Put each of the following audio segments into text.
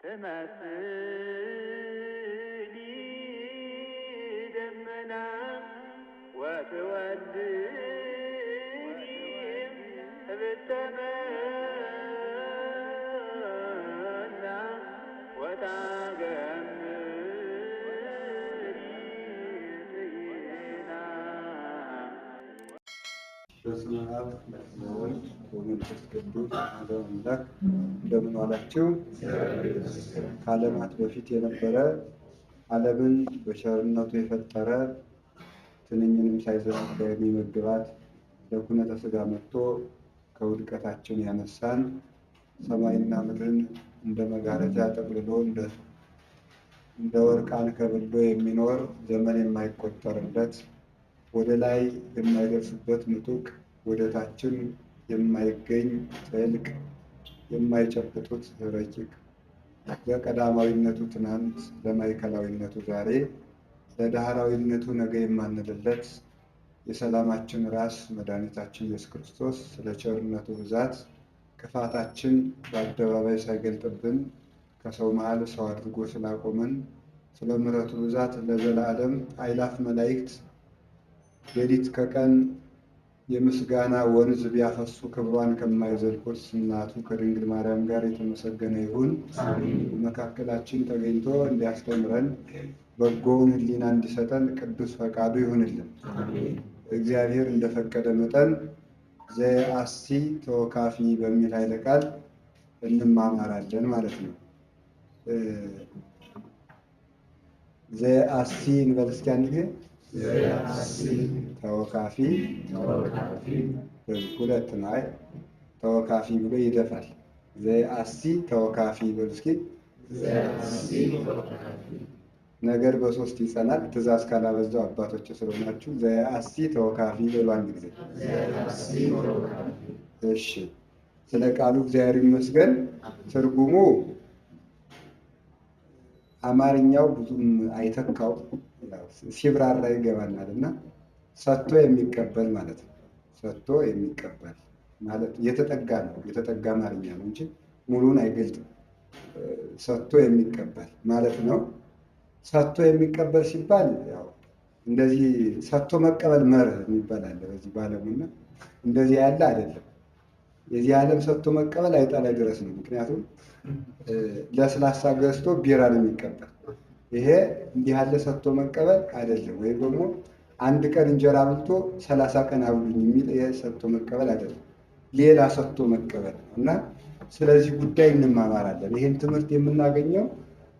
ትመስሊ ደመና ወትወልድ ብተመላ ወታገምሪ ጤና። በስመ አብ ወወልድ ወመንፈስ ቅዱስ አሐዱ አምላክ። እንደምን ዋላችሁ? ከዓለማት በፊት የነበረ ዓለምን በቸርነቱ የፈጠረ ትንኝንም ሳይዘራ የሚመግባት ለኩነተ ሥጋ መጥቶ ከውድቀታችን ያነሳን ሰማይና ምድርን እንደ መጋረጃ ጠቅልሎ እንደ ወርቅ አንከብሎ የሚኖር ዘመን የማይቆጠርለት ወደ ላይ የማይደርስበት ምጡቅ ወደ ታችን የማይገኝ ጥልቅ የማይጨብጡት ረቂቅ ለቀዳማዊነቱ ትናንት ለማዕከላዊነቱ ዛሬ ለዳህራዊነቱ ነገ የማንልለት የሰላማችን ራስ መድኃኒታችን ኢየሱስ ክርስቶስ ስለ ቸርነቱ ብዛት ክፋታችን በአደባባይ ሳይገልጥብን ከሰው መሃል ሰው አድርጎ ስላቆመን ስለ ምሕረቱ ብዛት ለዘላለም አእላፍ መላእክት ሌሊት ከቀን የምስጋና ወንዝ ቢያፈሱ ክብሯን ከማይዘልቁት እናቱ ከድንግል ማርያም ጋር የተመሰገነ ይሁን። በመካከላችን ተገኝቶ እንዲያስተምረን በጎውን ሕሊና እንዲሰጠን ቅዱስ ፈቃዱ ይሁንልን። እግዚአብሔር እንደፈቀደ መጠን ዘአሲ ተወካፊ በሚል ኃይለ ቃል እንማማራለን ማለት ነው። ዘአሲ እንበል እስኪ አንድ ጊዜ። ተወካፊ ሁለት ነው። ተወካፊ ብሎ ይደፋል። ዘአሲ ተወካፊ በሉ እስኪ። ነገር በሶስት ይጸናል። ትእዛዝ ካላበዛው አባቶች ስለሆናችሁ ዘአሲ ተወካፊ በሉ አንድ ጊዜ። እሺ፣ ስለ ቃሉ እግዚአብሔር ይመስገን። ትርጉሙ አማርኛው ብዙም አይተካው ሲብራራ ይገባናል እና ሰጥቶ የሚቀበል ማለት ነው። ሰጥቶ የሚቀበል ማለት የተጠጋ ነው። የተጠጋ አማርኛ ነው እንጂ ሙሉን አይገልጥም። ሰጥቶ የሚቀበል ማለት ነው። ሰጥቶ የሚቀበል ሲባል ያው እንደዚህ ሰጥቶ መቀበል መርህ የሚባል አለ በዚህ ባለሙና እንደዚህ ያለ አይደለም። የዚህ ዓለም ሰጥቶ መቀበል አይጣላይ ድረስ ነው። ምክንያቱም ለስላሳ ገዝቶ ቢራ ነው የሚቀበል። ይሄ እንዲህ ያለ ሰጥቶ መቀበል አይደለም። ወይም ደግሞ አንድ ቀን እንጀራ ብልቶ 30 ቀን አብሉኝ የሚል ይሄ ሰጥቶ መቀበል አይደለም። ሌላ ሰጥቶ መቀበል ነው እና ስለዚህ ጉዳይ እንማማራለን። ይህን ትምህርት የምናገኘው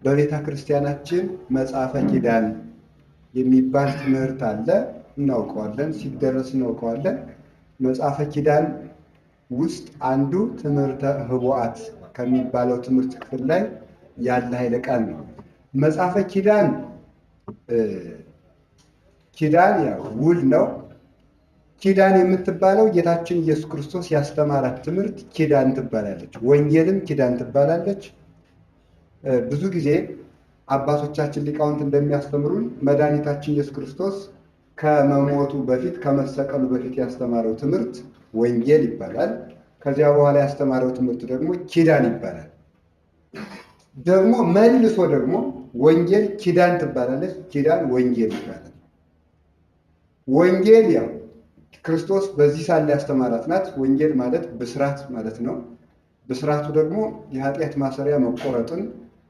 በቤተ ክርስቲያናችን መጽሐፈ ኪዳን የሚባል ትምህርት አለ። እናውቀዋለን፣ ሲደረስ እናውቀዋለን። መጽሐፈ ኪዳን ውስጥ አንዱ ትምህርተ ኅቡዓት ከሚባለው ትምህርት ክፍል ላይ ያለ ኃይለ ቃል ነው። መጽሐፈ ኪዳን ኪዳን ያው ውል ነው። ኪዳን የምትባለው ጌታችን ኢየሱስ ክርስቶስ ያስተማራት ትምህርት ኪዳን ትባላለች። ወንጌልም ኪዳን ትባላለች። ብዙ ጊዜ አባቶቻችን ሊቃውንት እንደሚያስተምሩን መድኃኒታችን ኢየሱስ ክርስቶስ ከመሞቱ በፊት ከመሰቀሉ በፊት ያስተማረው ትምህርት ወንጌል ይባላል። ከዚያ በኋላ ያስተማረው ትምህርት ደግሞ ኪዳን ይባላል። ደግሞ መልሶ ደግሞ ወንጌል ኪዳን ትባላለች፣ ኪዳን ወንጌል ይባላል። ወንጌል ያው ክርስቶስ በዚህ ሳለ ያስተማራት ናት። ወንጌል ማለት ብስራት ማለት ነው። ብስራቱ ደግሞ የኃጢአት ማሰሪያ መቆረጥን፣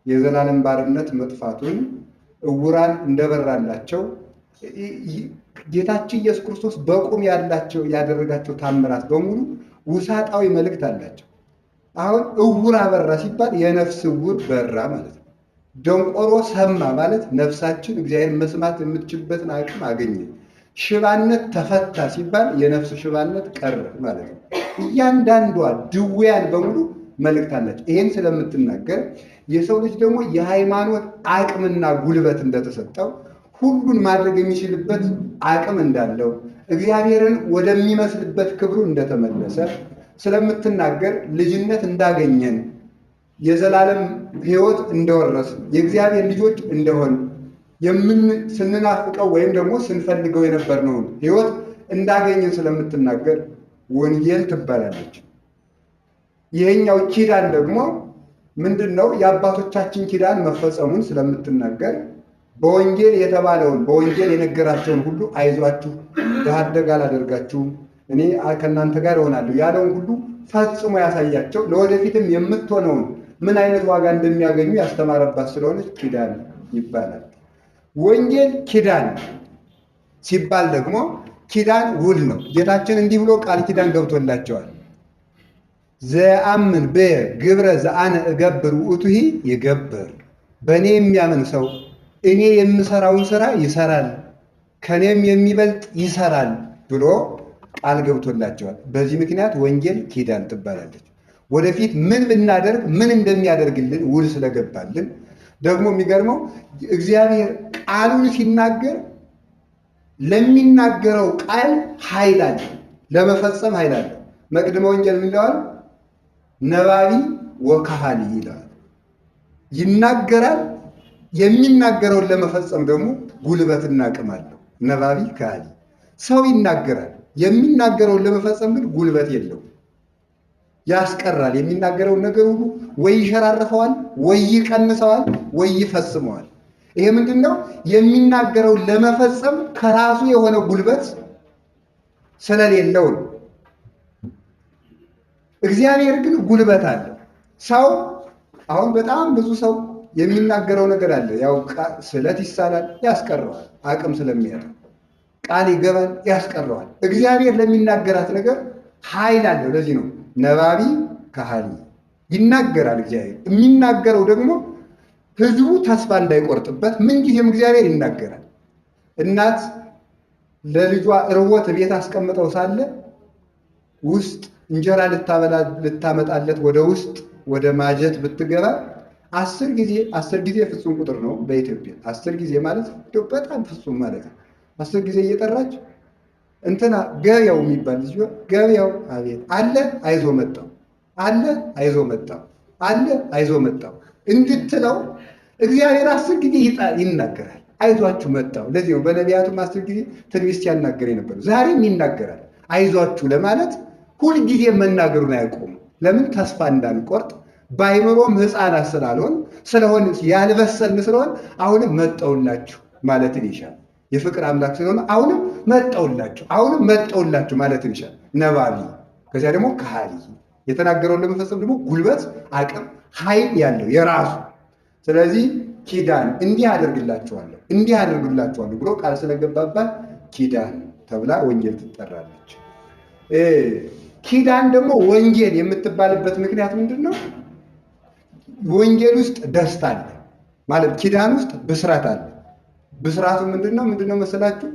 የዘላለም ባርነት መጥፋቱን፣ ዕውራን እንደበራላቸው ጌታችን ኢየሱስ ክርስቶስ በቁም ያደረጋቸው ታምራት በሙሉ ውሳጣዊ መልእክት አላቸው። አሁን ዕውር አበራ ሲባል የነፍስ ዕውር በራ ማለት ነው። ደንቆሮ ሰማ ማለት ነፍሳችን እግዚአብሔር መስማት የምትችልበትን አቅም አገኘ። ሽባነት ተፈታ ሲባል የነፍስ ሽባነት ቀረ ማለት ነው። እያንዳንዷ ድውያን በሙሉ መልእክት አላቸው። ይሄን ስለምትናገር የሰው ልጅ ደግሞ የሃይማኖት አቅምና ጉልበት እንደተሰጠው ሁሉን ማድረግ የሚችልበት አቅም እንዳለው እግዚአብሔርን ወደሚመስልበት ክብሩ እንደተመለሰ ስለምትናገር ልጅነት እንዳገኘን የዘላለም ሕይወት እንደወረስን የእግዚአብሔር ልጆች እንደሆን ስንናፍቀው ወይም ደግሞ ስንፈልገው የነበርነውን ሕይወት እንዳገኘን ስለምትናገር ወንጌል ትባላለች። ይሄኛው ኪዳን ደግሞ ምንድን ነው? የአባቶቻችን ኪዳን መፈጸሙን ስለምትናገር በወንጌል የተባለውን በወንጌል የነገራቸውን ሁሉ አይዟችሁ፣ ድሀ አደግ አላደርጋችሁም፣ እኔ ከእናንተ ጋር እሆናለሁ ያለውን ሁሉ ፈጽሞ ያሳያቸው፣ ለወደፊትም የምትሆነውን ምን አይነት ዋጋ እንደሚያገኙ ያስተማረባት ስለሆነች ኪዳን ይባላል። ወንጌል ኪዳን ሲባል ደግሞ ኪዳን ውል ነው። ጌታችን እንዲህ ብሎ ቃል ኪዳን ገብቶላቸዋል። ዘአምን በግብረ ዘአነ እገብር ውእቱሂ ይገብር፣ በእኔ የሚያምን ሰው እኔ የምሰራውን ስራ ይሰራል፣ ከኔም የሚበልጥ ይሰራል ብሎ ቃል ገብቶላቸዋል። በዚህ ምክንያት ወንጌል ኪዳን ትባላለች። ወደፊት ምን ብናደርግ ምን እንደሚያደርግልን ውል ስለገባልን ደግሞ የሚገርመው እግዚአብሔር ቃሉን ሲናገር ለሚናገረው ቃል ኃይል አለ፣ ለመፈጸም ኃይል አለ። መቅድመ ወንጌል ምን ይለዋል? ነባቢ ወካህሊ ይለዋል። ይናገራል፣ የሚናገረውን ለመፈጸም ደግሞ ጉልበትና አቅም አለው። ነባቢ ካህሊ ሰው ይናገራል፣ የሚናገረውን ለመፈጸም ግን ጉልበት የለው። ያስቀራል። የሚናገረውን ነገር ሁሉ ወይ ይሸራርፈዋል፣ ወይ ይቀንሰዋል፣ ወይ ይፈጽመዋል። ይሄ ምንድን ነው? የሚናገረውን ለመፈጸም ከራሱ የሆነ ጉልበት ስለሌለው ነው። እግዚአብሔር ግን ጉልበት አለው። ሰው አሁን በጣም ብዙ ሰው የሚናገረው ነገር አለ። ያው ስለት ይሳላል፣ ያስቀረዋል። አቅም ስለሚያጣ ቃል ይገባል፣ ያስቀረዋል። እግዚአብሔር ለሚናገራት ነገር ኃይል አለው። ለዚህ ነው ነባቢ ካህሊ ይናገራል። እግዚአብሔር የሚናገረው ደግሞ ሕዝቡ ተስፋ እንዳይቆርጥበት ምንጊዜም እግዚአብሔር ይናገራል። እናት ለልጇ እርቦት ቤት አስቀምጠው ሳለ ውስጥ እንጀራ ልታመጣለት ወደ ውስጥ ወደ ማጀት ብትገባ 10 ጊዜ ፍጹም ቁጥር ነው በኢትዮጵያ 10 ጊዜ ማለት በጣም ፍጹም ማለት ነው። 10 ጊዜ እየጠራች እንትና ገበያው የሚባል ልጅ ገበያው አቤት አለ አይዞ መጣው አለ አይዞ መጣው አለ አይዞ መጣው እንድትለው እግዚአብሔር 10 ጊዜ ይናገራል። አይዟችሁ መጣው። ለዚህ ነው በነቢያቱም 10 ጊዜ ትንቢት ሲያናገር የነበረው። ዛሬም ይናገራል። አይዟችሁ ለማለት ሁል ጊዜ መናገሩን አያቆም። ለምን? ተስፋ እንዳንቆርጥ ባይምሮም ሕፃናት ስለሆን ያልበሰልን ስለሆን አሁንም መጣውላችሁ ማለትን ይሻል። የፍቅር አምላክ ስለሆነ አሁንም መጣውላችሁ ማለትን ይሻል። ነባቢ ከዚያ ደግሞ ካህሊ የተናገረውን ለመፈጸም ደግሞ ጉልበት፣ አቅም፣ ኃይል ያለው የራሱ። ስለዚህ ኪዳን እንዲህ አደርግላችኋለሁ ብሎ ቃል ስለገባባት ኪዳን ተብላ ወንጌል ትጠራለች። ኪዳን ደግሞ ወንጌል የምትባልበት ምክንያት ምንድን ነው? ወንጌል ውስጥ ደስታ አለ ማለት ኪዳን ውስጥ ብስራት አለ። ብስራቱ ምንድነው መሰላችሁ?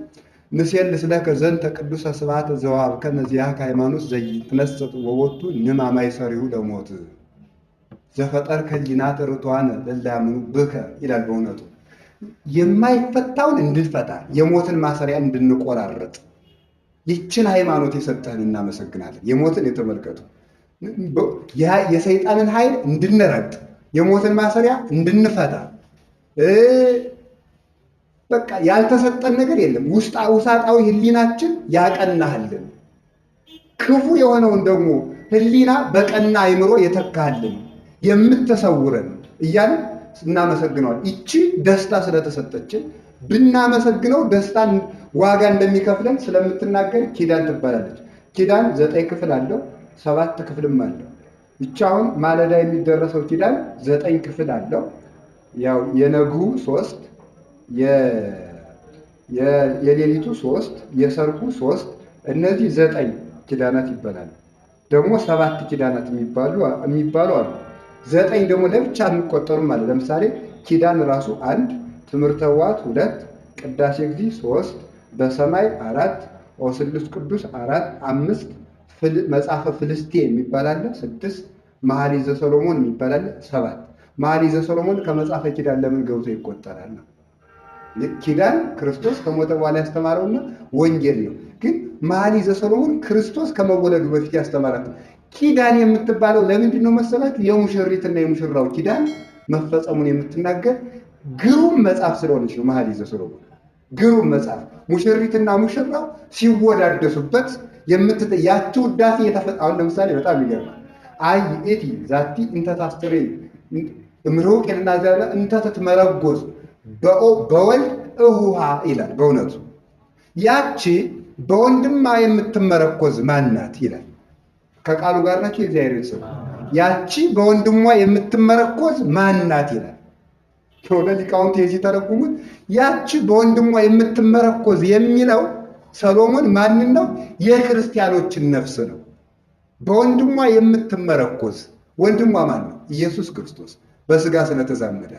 ንሴልስ ለከ ዘንተ ቅዱሰ ስብሐተ ዘወሀብከነ ዚአከ ሃይማኖት ዘይትነሰቱ ወወቱ ንማማይ ሰሪሁ ለሞት ዘፈጠርከ ሊናተ ርቱዓነ ለእለ ያምኑ ብከ ይላል። በእውነቱ የማይፈታውን እንድንፈታ የሞትን ማሰሪያ እንድንቆራረጥ ይችን ሃይማኖት የሰጠህን እናመሰግናለን። የሞትን የተመልከቱ የሰይጣንን ኃይል እንድንረግጥ የሞትን ማሰሪያ እንድንፈታ በቃ ያልተሰጠን ነገር የለም። ውሳጣዊ ህሊናችን ያቀናህልን፣ ክፉ የሆነውን ደግሞ ህሊና በቀና አይምሮ የተካልን የምትሰውረን እያልን እናመሰግነዋል። ይቺ ደስታ ስለተሰጠችን ብናመሰግነው ደስታን ዋጋ እንደሚከፍለን ስለምትናገር ኪዳን ትባላለች። ኪዳን 9 ክፍል አለው፣ 7 ክፍልም አለው። ብቻውን ማለዳ የሚደረሰው ኪዳን 9 ክፍል አለው። ያው የነግሁ 3 የሌሊቱ 3 የሰርኩ 3 እነዚህ 9 ኪዳናት ይባላሉ። ደግሞ 7 ኪዳናት የሚባሉ አሉ። 9 ደግሞ ለብቻ የሚቆጠሩም አለ። ለምሳሌ ኪዳን ራሱ 1፣ ትምህርተ ዋት 2፣ ቅዳሴ ጊዜ 3፣ በሰማይ 4፣ ኦስልስ ቅዱስ 4፣ 5፣ መጽሐፈ ፍልስጤ የሚባል አለ 6፣ መኃልየ ዘሰሎሞን የሚባል አለ 7። መኃልየ ዘሰሎሞን ከመጽሐፈ ኪዳን ለምን ገብቶ ይቆጠራል ነው? ኪዳን ክርስቶስ ከሞተ በኋላ ያስተማረውና ወንጌል ነው። ግን መኃልየ ዘሰሎሞን ክርስቶስ ከመወለዱ በፊት ያስተማራት ኪዳን የምትባለው ለምንድን ነው መሰላችሁ? የሙሽሪትና የሙሽራው ኪዳን መፈጸሙን የምትናገር ግሩም መጽሐፍ ስለሆነች ነው። መኃልየ ዘሰሎሞን ግሩም መጽሐፍ፣ ሙሽሪትና ሙሽራው ሲወዳደሱበት ያቺ ውዳሴ አሁን ለምሳሌ በጣም ይገርማል። አይ እቲ ዛቲ እንተ ታስተሬ እምሩቅ ይልና ዘለ እንተ ትትመረጎዝ በወልድ እሁሃ ይላል። በእውነቱ ያቺ በወንድማ የምትመረኮዝ ማናት ይላል። ከቃሉ ጋር ናቸው የእግዚአብሔር ቤተሰብ። ያቺ በወንድሟ የምትመረኮዝ ማናት ይላል። ወደ ሊቃውንት የዚህ ተረጉሙት ያቺ በወንድሟ የምትመረኮዝ የሚለው ሰሎሞን ማንን ነው? የክርስቲያኖችን ነፍስ ነው። በወንድሟ የምትመረኮዝ ወንድሟ ማን ነው? ኢየሱስ ክርስቶስ በስጋ ስለተዛመደ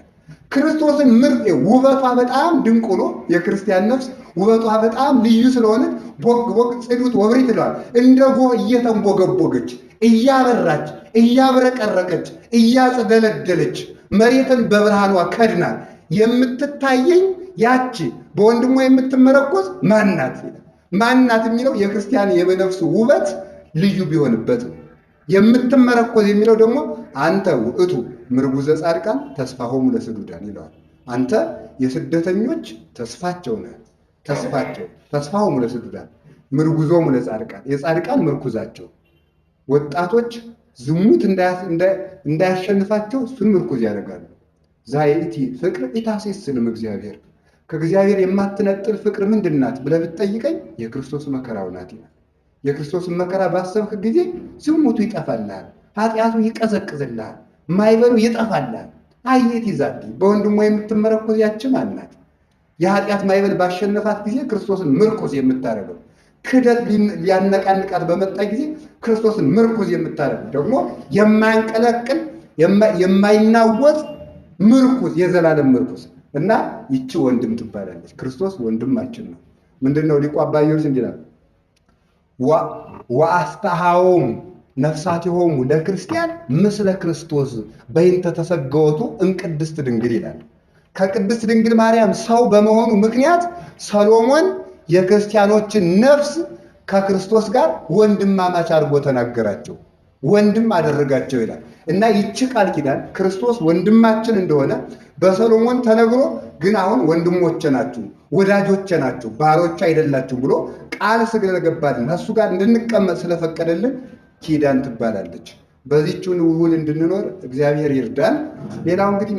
ክርስቶስን ምርጥ ውበቷ በጣም ድንቅ ሆኖ የክርስቲያን ነፍስ ውበቷ በጣም ልዩ ስለሆነ ቦግ ቦግ ጽዱት ወብሪት ይለዋል። እንደ ጎህ እየተንቦገቦገች እያበራች እያብረቀረቀች እያጸደለደለች መሬትን በብርሃኗ ከድና የምትታየኝ ያቺ በወንድሟ የምትመረኮዝ ማናት? ማናት የሚለው የክርስቲያን የነፍሱ ውበት ልዩ ቢሆንበት ነው። የምትመረኮዝ የሚለው ደግሞ አንተ ውእቱ ምርጉዘ ጻድቃን ተስፋሆሙ ለስዱዳን ይለዋል። አንተ የስደተኞች ተስፋቸው ነህ። ተስፋሆሙ ለስዱዳን ምርጉዞሙ ለጻድቃን፣ የጻድቃን ምርኩዛቸው። ወጣቶች ዝሙት እንዳያሸንፋቸው እሱን ምርኩዝ ያደርጋሉ። ዛይቲ ፍቅር ኢታሴስልም እግዚአብሔር፣ ከእግዚአብሔር የማትነጥል ፍቅር ምንድን ናት ብለህ ብትጠይቀኝ የክርስቶስ መከራው ናት ይላል። የክርስቶስን መከራ ባሰብክ ጊዜ ዝሙቱ ይጠፋልሃል፣ ኃጢአቱ ይቀዘቅዝልሃል፣ ማይበሉ ይጠፋልሃል። አየት ይዛል በወንድሟ የምትመረኮዝ ያች ማናት? የኃጢአት ማይበል ባሸነፋት ጊዜ ክርስቶስን ምርኩዝ የምታደርገው፣ ክደት ሊያነቃንቃት በመጣ ጊዜ ክርስቶስን ምርኩዝ የምታደርገው ደግሞ የማያንቀለቅል የማይናወጥ ምርኩዝ፣ የዘላለም ምርኩዝ እና ይቺ ወንድም ትባላለች። ክርስቶስ ወንድማችን ነው። ምንድነው ሊቁ አባ ጊዮርጊስ እንዲላል ወአስተሃዎሙ ነፍሳቲሆሙ ለክርስቲያን ምስለ ክርስቶስ በይንተ ተሰገወቱ እምቅድስት ድንግል ይላል። ከቅድስት ድንግል ማርያም ሰው በመሆኑ ምክንያት ሰሎሞን የክርስቲያኖችን ነፍስ ከክርስቶስ ጋር ወንድማማች አድርጎ ተናገራቸው፣ ወንድም አደረጋቸው ይላል እና ይቺ ቃል ኪዳን ክርስቶስ ወንድማችን እንደሆነ በሰሎሞን ተነግሮ ግን አሁን ወንድሞቼ ናችሁ፣ ወዳጆቼ ናችሁ፣ ባሮች አይደላችሁ ብሎ ቃል ስለገባልን ከእሱ ጋር እንድንቀመጥ ስለፈቀደልን ኪዳን ትባላለች። በዚህችን ውል እንድንኖር እግዚአብሔር ይርዳን። ሌላው እንግዲህ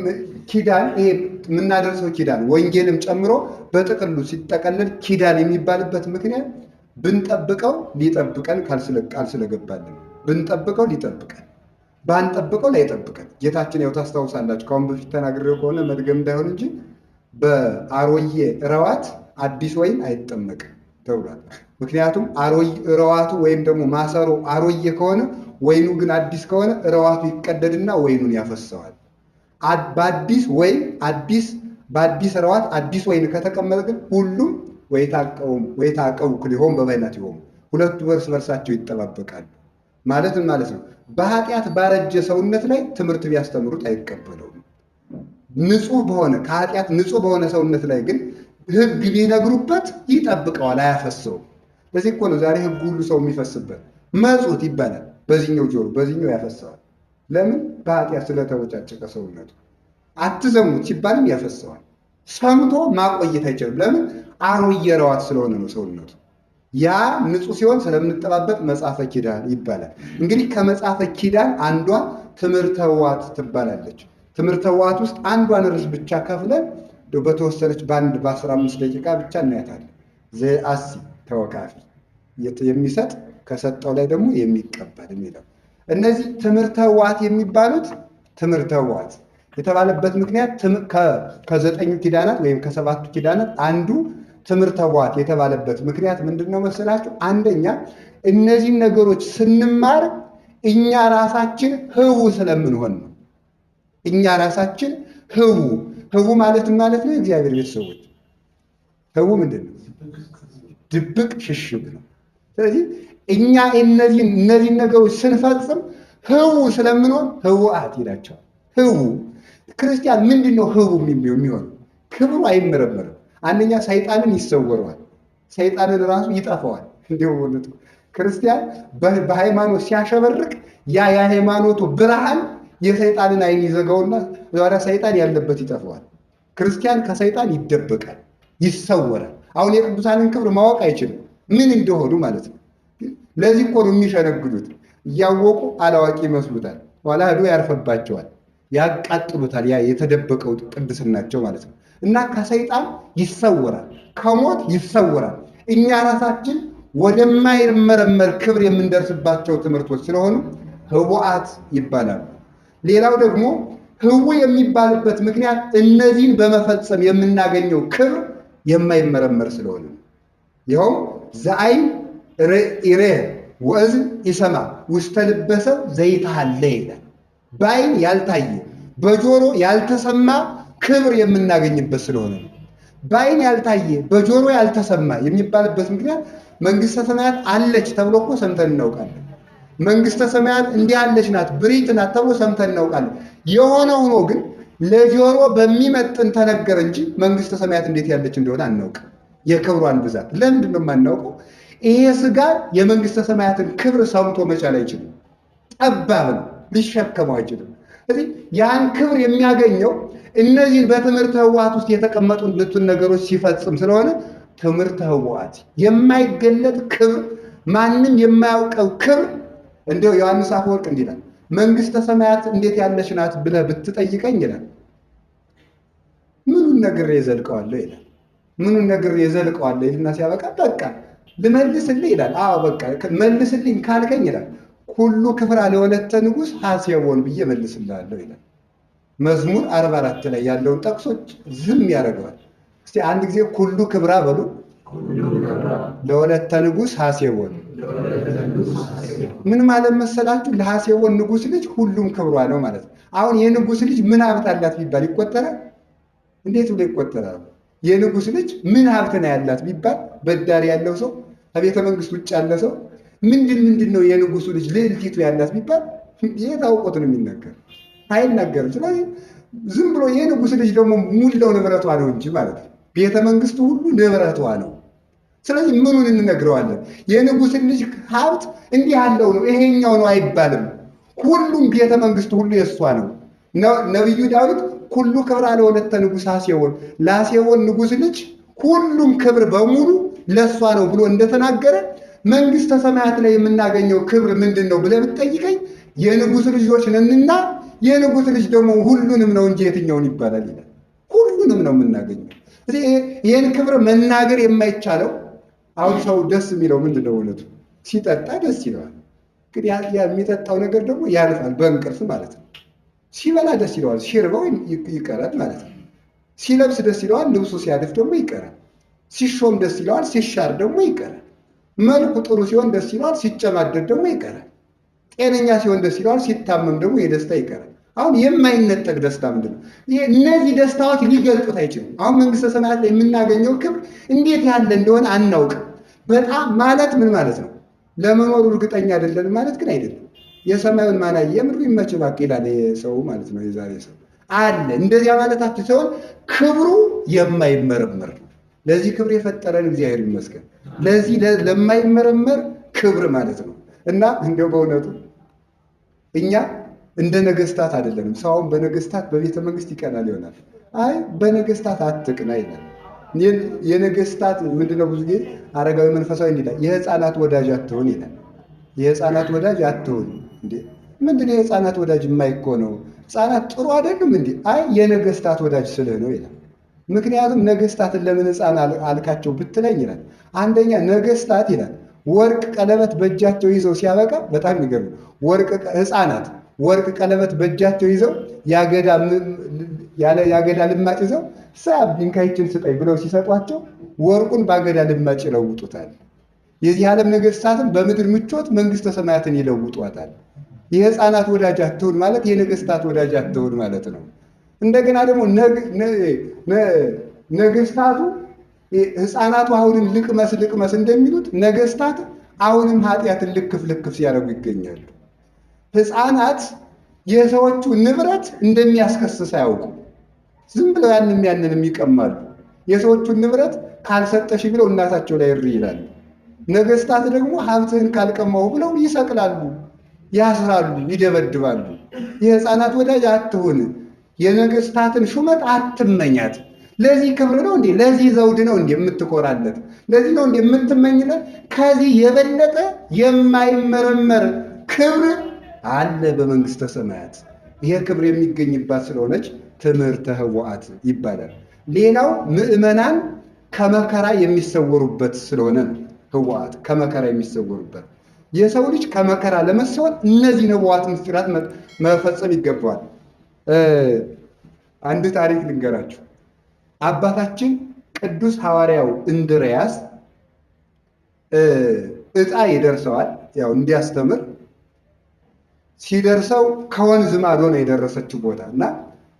ኪዳን ይሄ የምናደርሰው ኪዳን ወንጌልም ጨምሮ በጥቅሉ ሲጠቀለል ኪዳን የሚባልበት ምክንያት ብንጠብቀው ሊጠብቀን ቃል ስለገባልን፣ ብንጠብቀው ሊጠብቀን፣ ባንጠብቀው ላይጠብቀን። ጌታችን ያው ታስታውሳላችሁ፣ ከአሁን በፊት ተናግሬው ከሆነ መድገም እንዳይሆን እንጂ በአሮዬ ረዋት አዲስ ወይን አይጠመቅም ተብሏል። ምክንያቱም ረዋቱ ወይም ደግሞ ማሰሮ አሮዬ ከሆነ ወይኑ ግን አዲስ ከሆነ ረዋቱ ይቀደድና ወይኑን ያፈሰዋል። በአዲስ ወይን በአዲስ ረዋት አዲስ ወይን ከተቀመጠ ግን ሁሉም ወይታቀው ክሊሆም በባይናት ይሆም ሁለቱ እርስ በርሳቸው ይጠባበቃሉ። ማለት ነው። በኃጢአት ባረጀ ሰውነት ላይ ትምህርት ቢያስተምሩት አይቀበለውም። ንጹህ በሆነ ከኃጢአት ንጹህ በሆነ ሰውነት ላይ ግን ሕግ ቢነግሩበት ይጠብቀዋል፣ አያፈሰውም። ለዚህ እኮ ነው ዛሬ ሕግ ሁሉ ሰው የሚፈስበት መጹት ይባላል። በዚህኛው ጆሮ በዚህኛው ያፈሰዋል። ለምን? በኃጢአት ስለተወጫጨቀ ሰውነቱ። አትዘሙት ሲባልም ያፈሰዋል። ሰምቶ ማቆየት አይችልም። ለምን? አሮዬ ረዋት ስለሆነ ነው ሰውነቱ። ያ ንጹህ ሲሆን ስለምንጠባበቅ መጽሐፈ ኪዳን ይባላል። እንግዲህ ከመጽሐፈ ኪዳን አንዷ ትምህርተ ሕቡዓት ትባላለች። ትምህርተ ሕቡዓት ውስጥ አንዷን ርዕስ ብቻ ከፍለን በተወሰነች በ15 ደቂቃ ብቻ እናያታለን። ዘአሲ ተወካፊ የሚሰጥ ከሰጠው ላይ ደግሞ የሚቀበል የሚለው እነዚህ ትምህርተ ሕቡዓት የሚባሉት ትምህርተ ሕቡዓት የተባለበት ምክንያት ከ9 ኪዳናት ወይም ከ7 ኪዳናት አንዱ ትምህርተ ሕቡዓት የተባለበት ምክንያት ምንድን ነው መሰላችሁ? አንደኛ እነዚህን ነገሮች ስንማር እኛ ራሳችን ህቡ ስለምንሆን ነው። እኛ ራሳችን ህቡ ማለት ነው። የእግዚአብሔር ቤተሰቦች ህቡ ምንድን ነው? ድብቅ ሽሽግ ነው። ስለዚህ እኛ እነዚህን ነገሮች ስንፈጽም ህቡ ስለምንሆን ህቡዓት ይላቸዋል። ህቡ ክርስቲያን ምንድን ነው? ህቡ የሚሆነው ክብሩ አይመረመርም። አንደኛ ሰይጣንን ይሰወረዋል፣ ሰይጣንን ራሱ ይጠፋዋል። እንዲሁ ክርስቲያን በሃይማኖት ሲያሸበርቅ የሃይማኖቱ ብርሃን የሰይጣንን አይን ይዘጋውና ዛሬ ሰይጣን ያለበት ይጠፋዋል። ክርስቲያን ከሰይጣን ይደበቃል፣ ይሰወራል። አሁን የቅዱሳንን ክብር ማወቅ አይችልም፣ ምን እንደሆኑ ማለት ነው። ለዚህ እኮ ነው የሚሸነግሉት። እያወቁ አላዋቂ ይመስሉታል፣ ኋላ ሄዶ ያርፈባቸዋል። ያቃጥሉታል። ያ የተደበቀው ቅድስናቸው ማለት ነው። እና ከሰይጣን ይሰወራል፣ ከሞት ይሰወራል። እኛ ራሳችን ወደማይመረመር ክብር የምንደርስባቸው ትምህርቶች ስለሆኑ ህቡዓት ይባላሉ። ሌላው ደግሞ ህቡ የሚባልበት ምክንያት እነዚህን በመፈጸም የምናገኘው ክብር የማይመረመር ስለሆነ ይኸውም ዘአይን ይሬህ ወእዝን ይሰማ ውስተ ልበ ሰው ዘይትሃለ ይላል። በአይን ያልታየ በጆሮ ያልተሰማ ክብር የምናገኝበት ስለሆነ ነው። በአይን ያልታየ በጆሮ ያልተሰማ የሚባልበት ምክንያት መንግስተ ሰማያት አለች ተብሎ እኮ ሰምተን እናውቃለን። መንግስተ ሰማያት እንዲህ አለች ናት፣ ብሪት ናት ተብሎ ሰምተን እናውቃለን። የሆነ ሆኖ ግን ለጆሮ በሚመጥን ተነገረ እንጂ መንግስተ ሰማያት እንዴት ያለች እንደሆነ አናውቅም። የክብሯን ብዛት ለምንድን ነው የማናውቀው? ይሄ ስጋ የመንግስተ ሰማያትን ክብር ሰምቶ መቻል አይችልም። ጠባብ ነው፣ ሊሸከመው አይችልም። ስለዚህ ያን ክብር የሚያገኘው እነዚህን በትምህርተ ህቡዓት ውስጥ የተቀመጡትን ነገሮች ሲፈጽም ስለሆነ ትምህርተ ህቡዓት የማይገለጥ ክብር፣ ማንም የማያውቀው ክብር። እንደው ዮሐንስ አፈወርቅ እንዲህ ይላል፣ መንግስተ ሰማያት እንዴት ያለች ናት ብለህ ብትጠይቀኝ ይላል ምኑን ነግሬ እዘልቀዋለሁ ይላል። ምኑን ነግሬ እዘልቀዋለሁ ይልና ሲያበቃ በቃ ልመልስልህ ይላል። አዎ በቃ መልስልኝ ካልከኝ ይላል ሁሉ ክብራ ለወለተ ንጉሥ ሐሴቦን ብዬ መልስልሃለሁ ይላል። መዝሙር 44 ላይ ያለውን ጠቅሶች ዝም ያደርገዋል። እስቲ አንድ ጊዜ ሁሉ ክብራ በሉ። ለወለተ ንጉሥ ሐሴቦን ምን ማለት መሰላችሁ? ለሐሴቦን ንጉሥ ልጅ ሁሉም ክብሯ ነው ማለት ነው። አሁን የንጉሥ ልጅ ምን ሀብት አላት ቢባል ይቆጠራል? እንዴት ብሎ ይቆጠራል? የንጉሥ ልጅ ምን ሀብት ነው ያላት ቢባል በዳሪ ያለው ሰው ከቤተ መንግስት ውጭ ያለ ሰው ምንድን ነው የንጉሱ ልጅ ልዕልቲቱ ያላት ቢባል የት አውቆት ነው የሚነገር? አይናገርም። ስለዚህ ዝም ብሎ የንጉሥ ልጅ ደግሞ ሙላው ንብረቷ ነው እንጂ ማለት ነው። ቤተ መንግስቱ ሁሉ ንብረቷ ነው። ስለዚህ ምኑን እንነግረዋለን? የንጉሥ ልጅ ሀብት እንዲህ ያለው ነው ይሄኛው ነው አይባልም። ሁሉም ቤተ መንግስቱ ሁሉ የእሷ ነው። ነቢዩ ዳዊት ሁሉ ክብራ ለወለተ ንጉሥ ሐሴቦን፣ ለሐሴቦን ንጉሥ ልጅ ሁሉም ክብር በሙሉ ለእሷ ነው ብሎ እንደተናገረ መንግስተ ሰማያት ላይ የምናገኘው ክብር ምንድን ነው ብለህ ብትጠይቀኝ የንጉሥ ልጆች ነንና የንጉሥ ልጅ ደግሞ ሁሉንም ነው እንጂ የትኛውን ይባላል ይላል። ሁሉንም ነው የምናገኘው። ይህን ክብር መናገር የማይቻለው አሁን ሰው ደስ የሚለው ምንድን ነው? እውነቱ ሲጠጣ ደስ ይለዋል። ግን የሚጠጣው ነገር ደግሞ ያልፋል በእንቅርፍ ማለት ነው። ሲበላ ደስ ይለዋል፣ ሲርበው ይቀራል ማለት ነው። ሲለብስ ደስ ይለዋል፣ ልብሱ ሲያድፍ ደግሞ ይቀራል። ሲሾም ደስ ይለዋል፣ ሲሻር ደግሞ ይቀራል። መልኩ ጥሩ ሲሆን ደስ ይለዋል፣ ሲጨማደድ ደግሞ ይቀራል። ጤነኛ ሲሆን ደስ ይለዋል፣ ሲታመም ደግሞ የደስታ ይቀራል። አሁን የማይነጠቅ ደስታ ምንድን ነው? እነዚህ ደስታዎች ሊገልጡት አይችሉም። አሁን መንግስተ ሰማያት ላይ የምናገኘው ክብር እንዴት ያለ እንደሆነ አናውቅም። በጣም ማለት ምን ማለት ነው? ለመኖሩ እርግጠኛ አይደለን ማለት ግን አይደለም። የሰማዩን ማናየ የምድሩ ይመች እባክህ ይላል ሰው ማለት ነው። የዛሬ ሰው አለ እንደዚያ ማለታችን ሲሆን ክብሩ የማይመረመር ነው። ለዚህ ክብር የፈጠረን እግዚአብሔር ይመስገን። ለዚህ ለማይመረመር ክብር ማለት ነው። እና እንደው በእውነቱ እኛ እንደ ነገስታት አይደለንም። ሰውን በነገስታት በቤተ መንግስት ይቀናል ይሆናል። አይ በነገስታት አትቅና ይላል። የነገስታት ምንድነው? ብዙ ጊዜ አረጋዊ መንፈሳዊ እንዲላል የህፃናት ወዳጅ አትሆን ይላል። የህፃናት ወዳጅ አትሆን እንዴ! ምንድነው የህፃናት ወዳጅ የማይኮነው? ህፃናት ጥሩ አይደሉም እንዴ? አይ የነገስታት ወዳጅ ስልህ ነው ይላል። ምክንያቱም ነገስታትን ለምን ህፃን አልካቸው ብትለኝ ይላል። አንደኛ ነገስታት ይላል ወርቅ ቀለበት በእጃቸው ይዘው ሲያበቃ በጣም ይገርም። ህፃናት ወርቅ ቀለበት በእጃቸው ይዘው ያገዳ ልማጭ ይዘው ድንጋይችን ስጠኝ ብለው ሲሰጧቸው ወርቁን በአገዳ ልማጭ ይለውጡታል። የዚህ ዓለም ነገስታትን በምድር ምቾት መንግስተ ሰማያትን ይለውጧታል። የህፃናት ወዳጅ አትሁን ማለት የነገስታት ወዳጅ አትሁን ማለት ነው። እንደገና ደግሞ ነገስታቱ ህፃናቱ አሁንም ልቅመስ እንደሚሉት ነገስታት አሁንም ኃጢአትን ልክፍ ሲያደርጉ ይገኛሉ። ህፃናት የሰዎቹ ንብረት እንደሚያስከስስ አያውቁም። ዝም ብለው ያንንም ይቀማሉ። የሰዎቹን ንብረት ካልሰጠሽ ብለው እናታቸው ላይ እሪ ይላሉ። ነገስታት ደግሞ ሀብትህን ካልቀማው ብለው ይሰቅላሉ፣ ያስራሉ፣ ይደበድባሉ። የህፃናት ወዳጅ አትሁን፣ የነገስታትን ሹመት አትመኛት። ለዚህ ክብር ነው እንዴ? ለዚህ ዘውድ ነው እንዴ የምትኮራለት? ለዚህ ነው እንዴ የምትመኝለት? ከዚህ የበለጠ የማይመረመር ክብር አለ በመንግስተ ሰማያት። ይሄ ክብር የሚገኝባት ስለሆነች ትምህርተ ኅቡዓት ይባላል። ሌላው ምዕመናን ከመከራ የሚሰወሩበት ስለሆነ ነው። ኅቡዓት ከመከራ የሚሰወሩበት የሰው ልጅ ከመከራ ለመሰወር እነዚህ ኅቡዓት ምስጢራት መፈጸም ይገባዋል። አንድ ታሪክ ልንገራችሁ። አባታችን ቅዱስ ሐዋርያው እንድርያስ ዕጣ ይደርሰዋል፣ ያው እንዲያስተምር ሲደርሰው ከወንዝ ማዶ ነው የደረሰችው ቦታ እና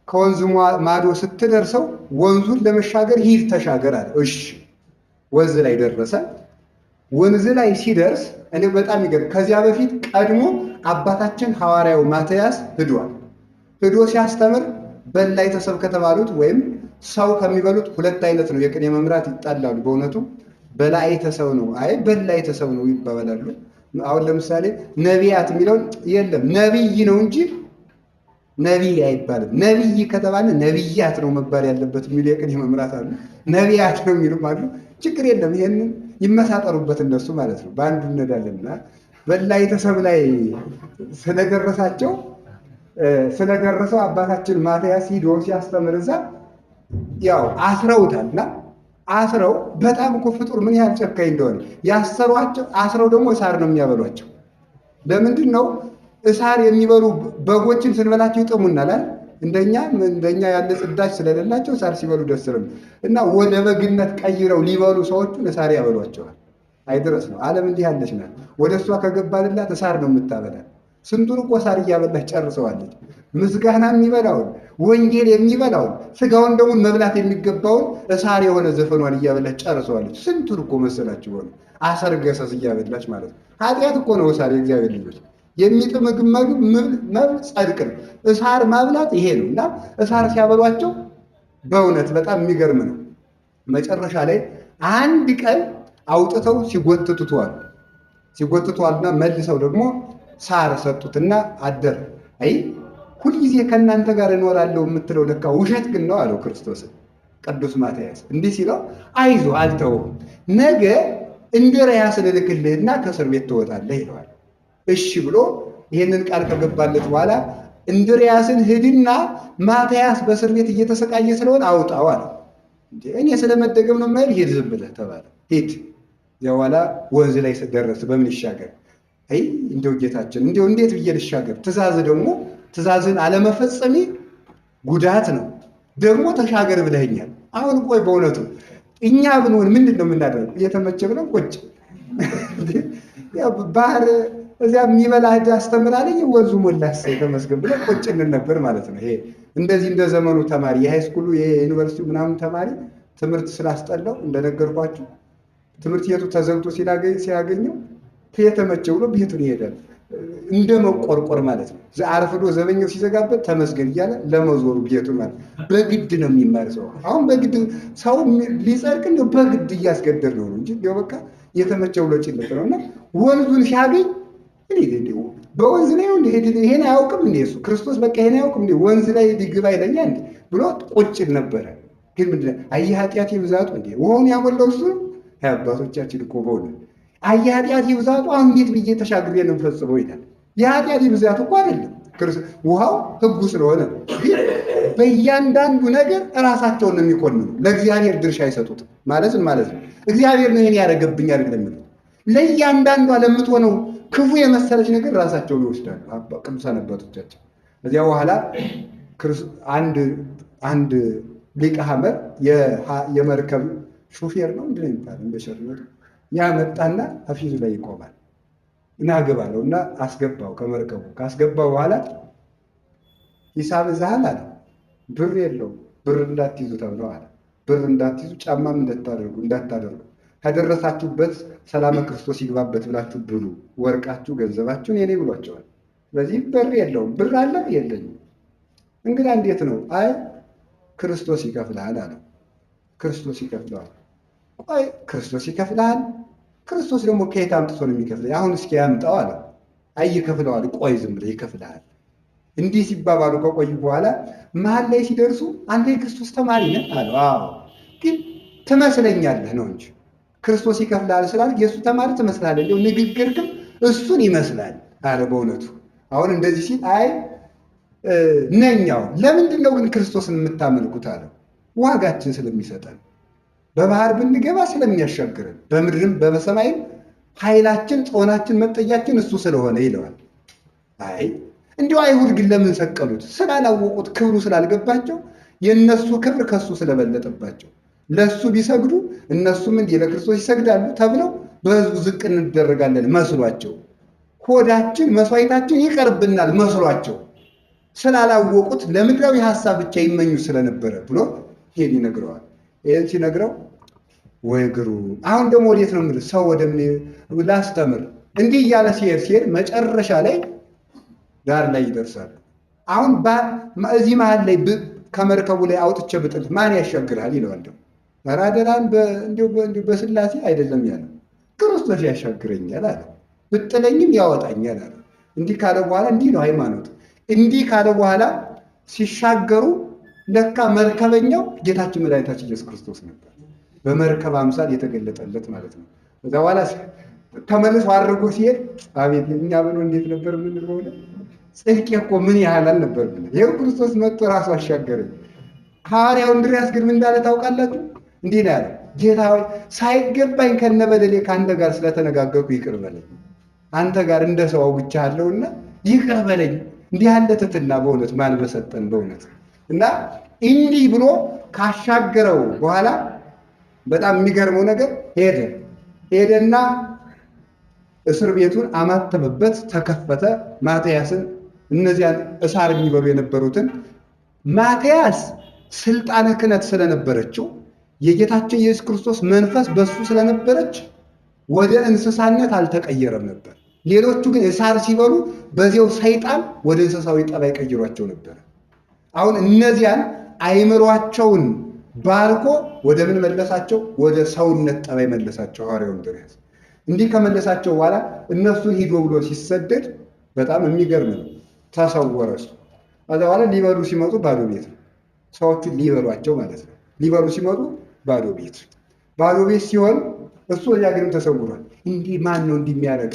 ከወንዝ ማዶ ስትደርሰው ወንዙን ለመሻገር ሂድ ተሻገር አለ። እሺ ወንዝ ላይ ደረሰ። ወንዝ ላይ ሲደርስ እኔ በጣም ይገርም። ከዚያ በፊት ቀድሞ አባታችን ሐዋርያው ማትያስ ሂዷል። ሂዶ ሲያስተምር በላዕተ ሰብእ ከተባሉት ወይም ሰው ከሚበሉት ሁለት አይነት ነው። የቅኔ መምህራን ይጣላሉ በእውነቱ። በላዕተ ሰብእ ነው፣ አይ በላዕተ ሰብእ ነው ይባባላሉ። አሁን ለምሳሌ ነቢያት የሚለውን የለም ነቢይ ነው እንጂ ነቢይ አይባልም። ነቢይ ከተባለ ነቢያት ነው መባል ያለበት የሚሉ የቅኔ መምህራን አሉ። ነቢያት ነው የሚሉም አሉ። ችግር የለም፣ ይሄንን ይመሳጠሩበት እነሱ ማለት ነው። በአንዱ እንሄዳለንና በላዕተ ሰብእ ላይ ስለደረሰው አባታችን ማትያስ ሂዶ ሲያስተምር እዛ ያው አስረውታልና አስረው በጣም እኮ ፍጡር ምን ያህል ጨካኝ እንደሆነ ያሰሯቸው። አስረው ደግሞ እሳር ነው የሚያበሏቸው። ለምንድን ነው እሳር የሚበሉ በጎችን ስንበላቸው ይጥሙናል አይደል? እንደኛ ያለ ጽዳጅ ስለሌላቸው እሳር ሲበሉ ደስ ነው እና ወደ በግነት ቀይረው ሊበሉ ሰዎቹን እሳር ያበሏቸዋል። አይድረስ ነው ዓለም እንዲህ ያለች ናት። ወደ እሷ ከገባንላት እሳር ነው የምታበላል። ስንቱን እኮ እሳር እያበላች ጨርሰዋለች። ምስጋና የሚበላውን ወንጌል የሚበላውን ስጋውን ደሙን መብላት የሚገባውን እሳር የሆነ ዘፈኗን እያበላች ጨርሰዋለች። ስንቱን እኮ መሰላችሁ ሆነ አሰር ገሰስ እያበላች ማለት ነው። ኃጢአት እኮ ነው እሳር። የእግዚአብሔር ልጆች የሚጥም ምግብ መብል ጸድቅ ነው። እሳር ማብላት ይሄ ነው እና እሳር ሲያበሏቸው በእውነት በጣም የሚገርም ነው። መጨረሻ ላይ አንድ ቀን አውጥተው ሲጎትቷልና መልሰው ደግሞ ሳር ሰጡትና አደረ። አይ ሁልጊዜ ከእናንተ ጋር እኖራለሁ የምትለው ለካ ውሸት ግን ነው አለው ክርስቶስን ቅዱስ ማትያስ። እንዲህ ሲለው አይዞ አልተውም፣ ነገ እንድርያስን እልክልህና ከእስር ቤት ትወጣለህ ይለዋል። እሺ ብሎ ይህንን ቃል ከገባለት በኋላ እንድርያስን ሂድና ማትያስ በእስር ቤት እየተሰቃየ ስለሆነ አውጣው አለ። እኔ ስለመደገም ነው የማይል ሂድ ዝም ብለህ ተባለ። ሂድ። እዚያ በኋላ ወንዝ ላይ ደረስ። በምን ይሻገር? አይ እንደው ጌታችን እንደው እንዴት ብዬ ልሻገር? ትእዛዝን አለመፈጸሜ ጉዳት ነው። ደግሞ ተሻገር ብለኸኛል። አሁን ቆይ በእውነቱ እኛ ብንሆን ምንድን ነው የምናደርገው? እየተመቸ ብለን ቁጭ ባህር እዚያ የሚበላ ሂድ አስተምራለኝ ወንዙ ሞላስ ተመስገን ብለን ቁጭ እንል ነበር ማለት ነው። ይሄ እንደዚህ እንደ ዘመኑ ተማሪ የሃይስኩሉ የዩኒቨርሲቲው ምናምን ተማሪ ትምህርት ስላስጠላው እንደነገርኳችሁ ትምህርት ቤቱ ተዘግቶ ሲያገኘው የተመቸ ብሎ ቤቱን ይሄዳል። እንደ መቆርቆር ማለት ነው። አርፍዶ ዘበኛው ሲዘጋበት ተመስገን እያለ ለመዞሩ ቤቱን ማለት በግድ ነው የሚማር ሰው። አሁን በግድ ሰው ሊጸድቅ እንደው በግድ እያስገደድ ነው እንጂ እንደው በቃ የተመቸ ብሎ ጭልጥ ነውና ወንዙን ሲያገኝ በወንዝ ላይ ይሄን አያውቅም እንዴ እሱ ክርስቶስ በቃ ይሄን አያውቅም እንዴ ወንዝ ላይ ሊግባ ይለኛል እንዴ ብሎ ቁጭ ነበረ። ግን ምንድነው አየህ ኃጢአት ይብዛቱ እንዴ ውሃውን ያሞላው እሱ አባቶቻችን እኮ በእውነት አየህ ኃጢአት ይብዛቱ አሁን እንዴት ብዬ ተሻግሬ ነው የምፈጽመው ይላል። የኃጢአት ይብዛቱ እኮ አይደለም ውሃው ሕጉ ስለሆነ በእያንዳንዱ ነገር እራሳቸውን ነው የሚኮንኑ። ለእግዚአብሔር ድርሻ አይሰጡትም ማለት ነው። እግዚአብሔር ነው ይሄን ያደረገብኝ አይደለም። ለእያንዳንዷ ለምትሆነው ክፉ የመሰለች ነገር ራሳቸውን ይወስዳሉ ቅዱሳን አባቶቻችን። እዚያ በኋላ አንድ ሊቀ ሐመር የመርከብ ሹፌር ነው ምንድን ነው የሚባለው በሸርነቱ ያመጣና ፊቱ ላይ ይቆማል እና አገባለሁ እና አስገባው። ከመርከቡ ካስገባው በኋላ ሂሳብ እዛሃል አለ። ብር የለውም። ብር እንዳትይዙ ተብለው አለ። ብር እንዳትይዙ ጫማም እንዳታደርጉ ከደረሳችሁበት ሰላመ ክርስቶስ ይግባበት ብላችሁ ብሉ፣ ወርቃችሁ ገንዘባችሁን የኔ ብሏቸዋል። ስለዚህ ብር የለውም። ብር አለ የለኝም። እንግዲህ እንዴት ነው? አይ ክርስቶስ ይከፍልሃል አለ። ክርስቶስ ይከፍለዋል። ቆይ ክርስቶስ ይከፍልሃል? ክርስቶስ ደግሞ ከየት አምጥቶ ነው የሚከፍል? አሁን እስኪ ያምጣው አለ። አይ ይከፍለዋል። ቆይ ዝም ብለህ ይከፍልሃል። እንዲህ ሲባባሉ ከቆዩ በኋላ መሀል ላይ ሲደርሱ አንተ የክርስቶስ ተማሪ ነህ አለው። አዎ ግን ትመስለኛለህ ነው እንጂ ክርስቶስ ይከፍልሃል ስላልክ የእሱ ተማሪ ትመስላለህ። እንደው ንግግርክም እሱን ይመስላል አለ። በእውነቱ አሁን እንደዚህ ሲል አይ ነኛው። ለምንድን ነው ግን ክርስቶስን የምታመልኩት አለው። ዋጋችን ስለሚሰጠን፣ በባህር ብንገባ ስለሚያሻግረን፣ በምድርም በሰማይም ኃይላችን፣ ጾናችን፣ መጠጊያችን እሱ ስለሆነ ይለዋል። አይ እንዲሁ አይሁድ ግን ለምን ሰቀሉት? ስላላወቁት፣ ክብሩ ስላልገባቸው፣ የእነሱ ክብር ከሱ ስለበለጠባቸው። ለሱ ቢሰግዱ እነሱም እንዲህ ለክርስቶስ ይሰግዳሉ ተብለው በሕዝቡ ዝቅ እንደረጋለን መስሏቸው፣ ሆዳችን መስዋዕታችን ይቀርብናል መስሏቸው ስላላወቁት ለምድራዊ ሐሳብ ብቻ ይመኙ ስለነበረ ብሎ ሄድ ይነግረዋል። ይህን ሲነግረው ወይ ግሩ፣ አሁን ደግሞ ወዴት ነው የምልህ? ሰው ላስተምር እንዲህ እያለ ሲሄድ መጨረሻ ላይ ዳር ላይ ይደርሳል። አሁን እዚህ መሀል ላይ ከመርከቡ ላይ አውጥቼ ብጥል ማን ያሻግርሃል ይለዋል። ደግሞ ራደራን እንዲሁ በስላሴ አይደለም ያለው፣ ክርስቶስ ያሻግረኛል አለ። ብጥለኝም ያወጣኛል አለ። እንዲህ ካለ በኋላ እንዲህ ነው ሃይማኖት። እንዲህ ካለ በኋላ ሲሻገሩ ለካ መርከበኛው ጌታችን መድኃኒታችን ኢየሱስ ክርስቶስ ነበር። በመርከብ አምሳል የተገለጠለት ማለት ነው። ከዛ በኋላ ተመልሶ አድርጎ ሲሄድ አቤት እኛ ብሎ እንዴት ነበር ምን ሆነ? ጽድቄ እኮ ምን ያህል አልነበር ብለ ይኸው ክርስቶስ መጥቶ ራሱ አሻገረኝ። ሐዋርያው እንድርያስ ግን ምን እንዳለ ታውቃላችሁ? እንዲህ ነው ያለው፣ ጌታ ሆይ ሳይገባኝ ከነበደሌ ከአንተ ጋር ስለተነጋገርኩ ይቅር በለኝ። አንተ ጋር እንደ ሰው አውግቻለሁና ይቅር በለኝ። እንዲህ ያለ ትሕትና በእውነት ማን በሰጠን በእውነት። እና እንዲህ ብሎ ካሻገረው በኋላ በጣም የሚገርመው ነገር ሄደና እስር ቤቱን አማተበበት፣ ተከፈተ። ማትያስን እነዚያን እሳር የሚበሉ የነበሩትን ማትያስ ስልጣነ ክህነት ስለነበረችው የጌታችን ኢየሱስ ክርስቶስ መንፈስ በሱ ስለነበረች ወደ እንስሳነት አልተቀየረም ነበር። ሌሎቹ ግን እሳር ሲበሉ በዚያው ሰይጣን ወደ እንስሳዊ ጠባይ ቀይሯቸው ነበር። አሁን እነዚያን አይምሯቸውን ባርኮ ወደ ምን መለሳቸው? ወደ ሰውነት ጠባይ መለሳቸው። ሐዋርያው እንድርያስ እንዲህ ከመለሳቸው በኋላ እነሱን ሂዶ ብሎ ሲሰደድ በጣም የሚገርም ነው። ተሰወረ እሱ። ከዛ በኋላ ሊበሉ ሲመጡ ባዶ ቤት ነው። ሰዎቹን ሊበሏቸው ማለት ነው። ሊበሉ ሲመጡ ባዶ ቤት ሲሆን እሱ እዚያ ግን ተሰውሯል። እንዲህ ማን ነው እንዲህ የሚያደርግ?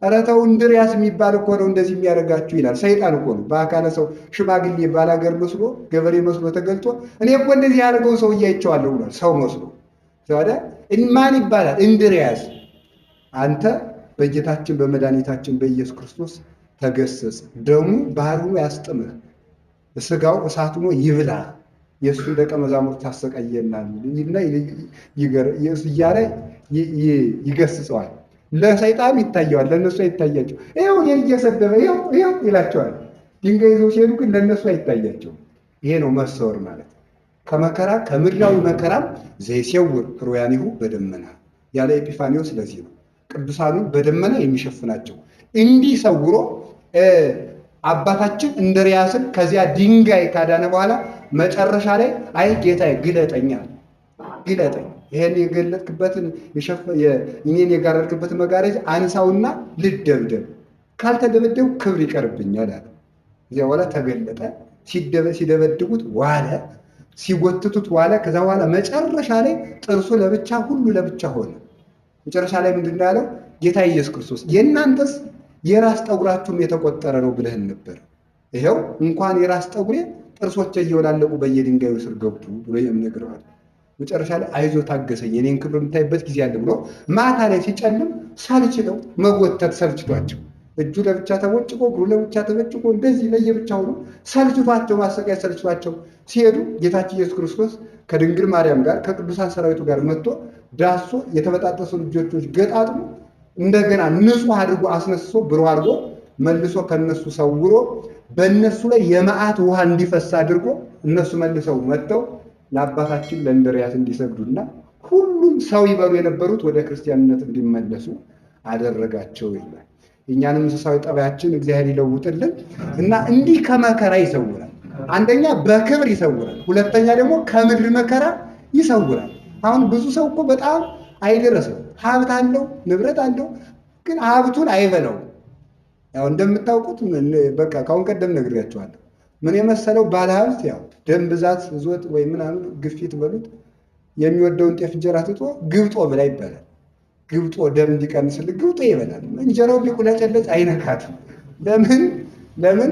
ኧረ ተው እንድርያስ የሚባል እኮ ነው እንደዚህ የሚያደርጋችሁ ይላል። ሰይጣን እኮ ነው በአካለ ሰው ሽማግሌ ባላገር መስሎ ገበሬ መስሎ ተገልጦ እኔ እኮ እንደዚህ ያደርገውን ሰው እያይቸዋለሁ ብሏል። ሰው መስሎ ታዲያ ማን ይባላል? እንድርያስ አንተ በጌታችን በመድኃኒታችን በኢየሱስ ክርስቶስ ተገሰጽ፣ ደሙ ባህር ሆኖ ያስጥምህ፣ ስጋው እሳት ሆኖ ይብላ፣ የእሱን ደቀ መዛሙርት ታሰቃየናል እያለ ይገስጸዋል። ለሰይጣኑ ይታየዋል፣ ለእነሱ አይታያቸው። ይኸው እኔን እየሰደበ ይኸው ይላቸዋል። ድንጋይ ይዘው ሲሄዱ ግን ለእነሱ አይታያቸው። ይሄ ነው መሰወር ማለት። ከመከራ ከምድራዊ መከራም ዘይሴውር ኅሩያኒሁ በደመና ያለ ኤጲፋኒዎስ ስለዚህ ነው ቅዱሳኑን በደመና የሚሸፍናቸው። እንዲህ ሰውሮ አባታችን እንድርያስን ከዚያ ድንጋይ ካዳነ በኋላ መጨረሻ ላይ አይ ጌታዬ ግለጠኛል፣ ግለጠኝ፣ ይሄን የገለጥክበትን እኔን የጋረድክበትን መጋረጃ አንሳውና ልደብደብ፣ ካልተደበደቡ ክብር ይቀርብኛል አለ። እዚያ በኋላ ተገለጠ። ሲደበድቡት ዋለ፣ ሲጎትቱት ዋለ። ከዛ በኋላ መጨረሻ ላይ ጥርሱ ለብቻ ሁሉ ለብቻ ሆነ። መጨረሻ ላይ ምንድን ነው ያለው? ጌታ ኢየሱስ ክርስቶስ የእናንተስ የራስ ጠጉራችሁም የተቆጠረ ነው ብለህን ነበር። ይኸው እንኳን የራስ ጠጉሬ ጥርሶቼ እየወላለቁ በየድንጋዩ ስር ገቡ ብሎ ይነግረዋል። መጨረሻ ላይ አይዞ ታገሰኝ የኔን ክብር የምታይበት ጊዜ አለ ብሎ ማታ ላይ ሲጨልም ሰልችተው መጎተት ሰልችቷቸው እጁ ለብቻ ተቦጭቆ እግሩ ለብቻ ተበጭቆ እንደዚህ ለየብቻ ሆኖ ሰልችቷቸው ማሰቃየት ሰልችቷቸው ሲሄዱ ጌታችን ኢየሱስ ክርስቶስ ከድንግል ማርያም ጋር ከቅዱሳን ሰራዊቱ ጋር መጥቶ ዳሶ የተበጣጠሱ ልጆች ገጣጥሞ እንደገና ንጹህ አድርጎ አስነስሶ ብሩህ አድርጎ መልሶ ከነሱ ሰውሮ በእነሱ ላይ የመዓት ውሃ እንዲፈስ አድርጎ እነሱ መልሰው መጥተው ለአባታችን ለእንድርያስ እንዲሰግዱና ሁሉም ሰው ይበሉ የነበሩት ወደ ክርስቲያንነት እንዲመለሱ አደረጋቸው ይላል። እኛንም እንስሳዊ ጠባያችን እግዚአብሔር ይለውጥልን እና እንዲህ ከመከራ ይሰውራል። አንደኛ በክብር ይሰውራል፣ ሁለተኛ ደግሞ ከምድር መከራ ይሰውራል። አሁን ብዙ ሰው እኮ በጣም አይደረሰው ሀብት አለው ንብረት አለው፣ ግን ሀብቱን አይበላው። ያው እንደምታውቁት በቃ ካሁን ቀደም ነግሬያቸዋለሁ። ምን የመሰለው ባለ ሀብት ያው ደም ብዛት ዞት ወይ ምናምን ግፊት በሉት የሚወደውን ጤፍ እንጀራ ትቶ ግብጦ ብላ ይባላል። ግብጦ ደም እንዲቀንስልህ ግብጦ ይበላል። እንጀራው ቢቁለጨለጭ አይነካትም። ለምን? ለምን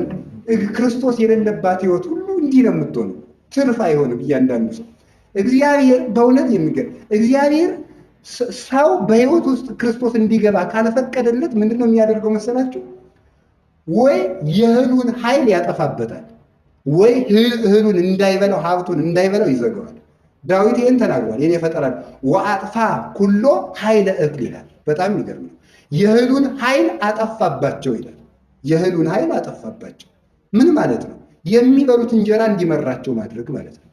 ክርስቶስ የሌለባት ህይወት ሁሉ እንዲህ ነው የምትሆነው። ትርፍ አይሆንም እያንዳንዱ ሰው። እግዚአብሔር በእውነት የሚገርም እግዚአብሔር ሰው በህይወት ውስጥ ክርስቶስ እንዲገባ ካልፈቀደለት ምንድነው የሚያደርገው መሰላችሁ? ወይ የእህሉን ኃይል ያጠፋበታል፣ ወይ እህሉን እንዳይበላው ሀብቱን እንዳይበላው ይዘጋዋል። ዳዊት ይህን ተናግሯል። የኔ ፈጠራ ወአጥፋ ኩሎ ኃይለ እክል ይላል። በጣም የሚገርም ነው። የእህሉን ኃይል አጠፋባቸው ይላል። የእህሉን ኃይል አጠፋባቸው ምን ማለት ነው? የሚበሉት እንጀራ እንዲመራቸው ማድረግ ማለት ነው።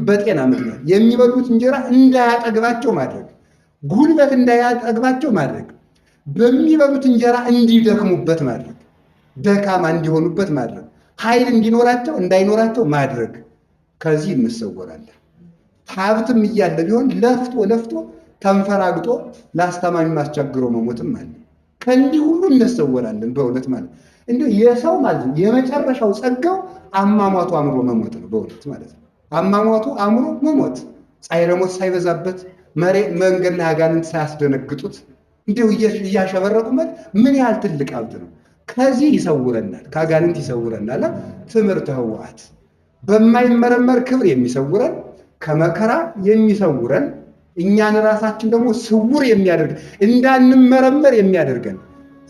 በጤና ምክንያት የሚበሉት እንጀራ እንዳያጠግባቸው ማድረግ፣ ጉልበት እንዳያጠግባቸው ማድረግ፣ በሚበሉት እንጀራ እንዲደክሙበት ማድረግ፣ ደካማ እንዲሆኑበት ማድረግ፣ ኃይል እንዲኖራቸው እንዳይኖራቸው ማድረግ። ከዚህ እንሰወራለን። ሀብትም እያለ ቢሆን ለፍቶ ለፍቶ ተንፈራግጦ ለአስተማሚ ማስቸግሮ መሞትም አለ። ከእንዲህ ሁሉ እንሰወራለን በእውነት ማለት እንዲሁ የሰው ማለት ነው የመጨረሻው ጸጋው አሟሟቱ አእምሮ መሞት ነው በእውነት ማለት ነው። አሟሟቱ አእምሮ መሞት ጻዕረ ሞት ሳይበዛበት መንገድ ላይ አጋንንት ሳያስደነግጡት እንዲሁ እያሸበረቁበት ምን ያህል ትልቅ ሀብት ነው። ከዚህ ይሰውረናል፣ ከአጋንንት ይሰውረናል። ትምህርተ ኅቡዓት በማይመረመር ክብር የሚሰውረን፣ ከመከራ የሚሰውረን፣ እኛን ራሳችን ደግሞ ስውር የሚያደርግ እንዳንመረመር የሚያደርገን፣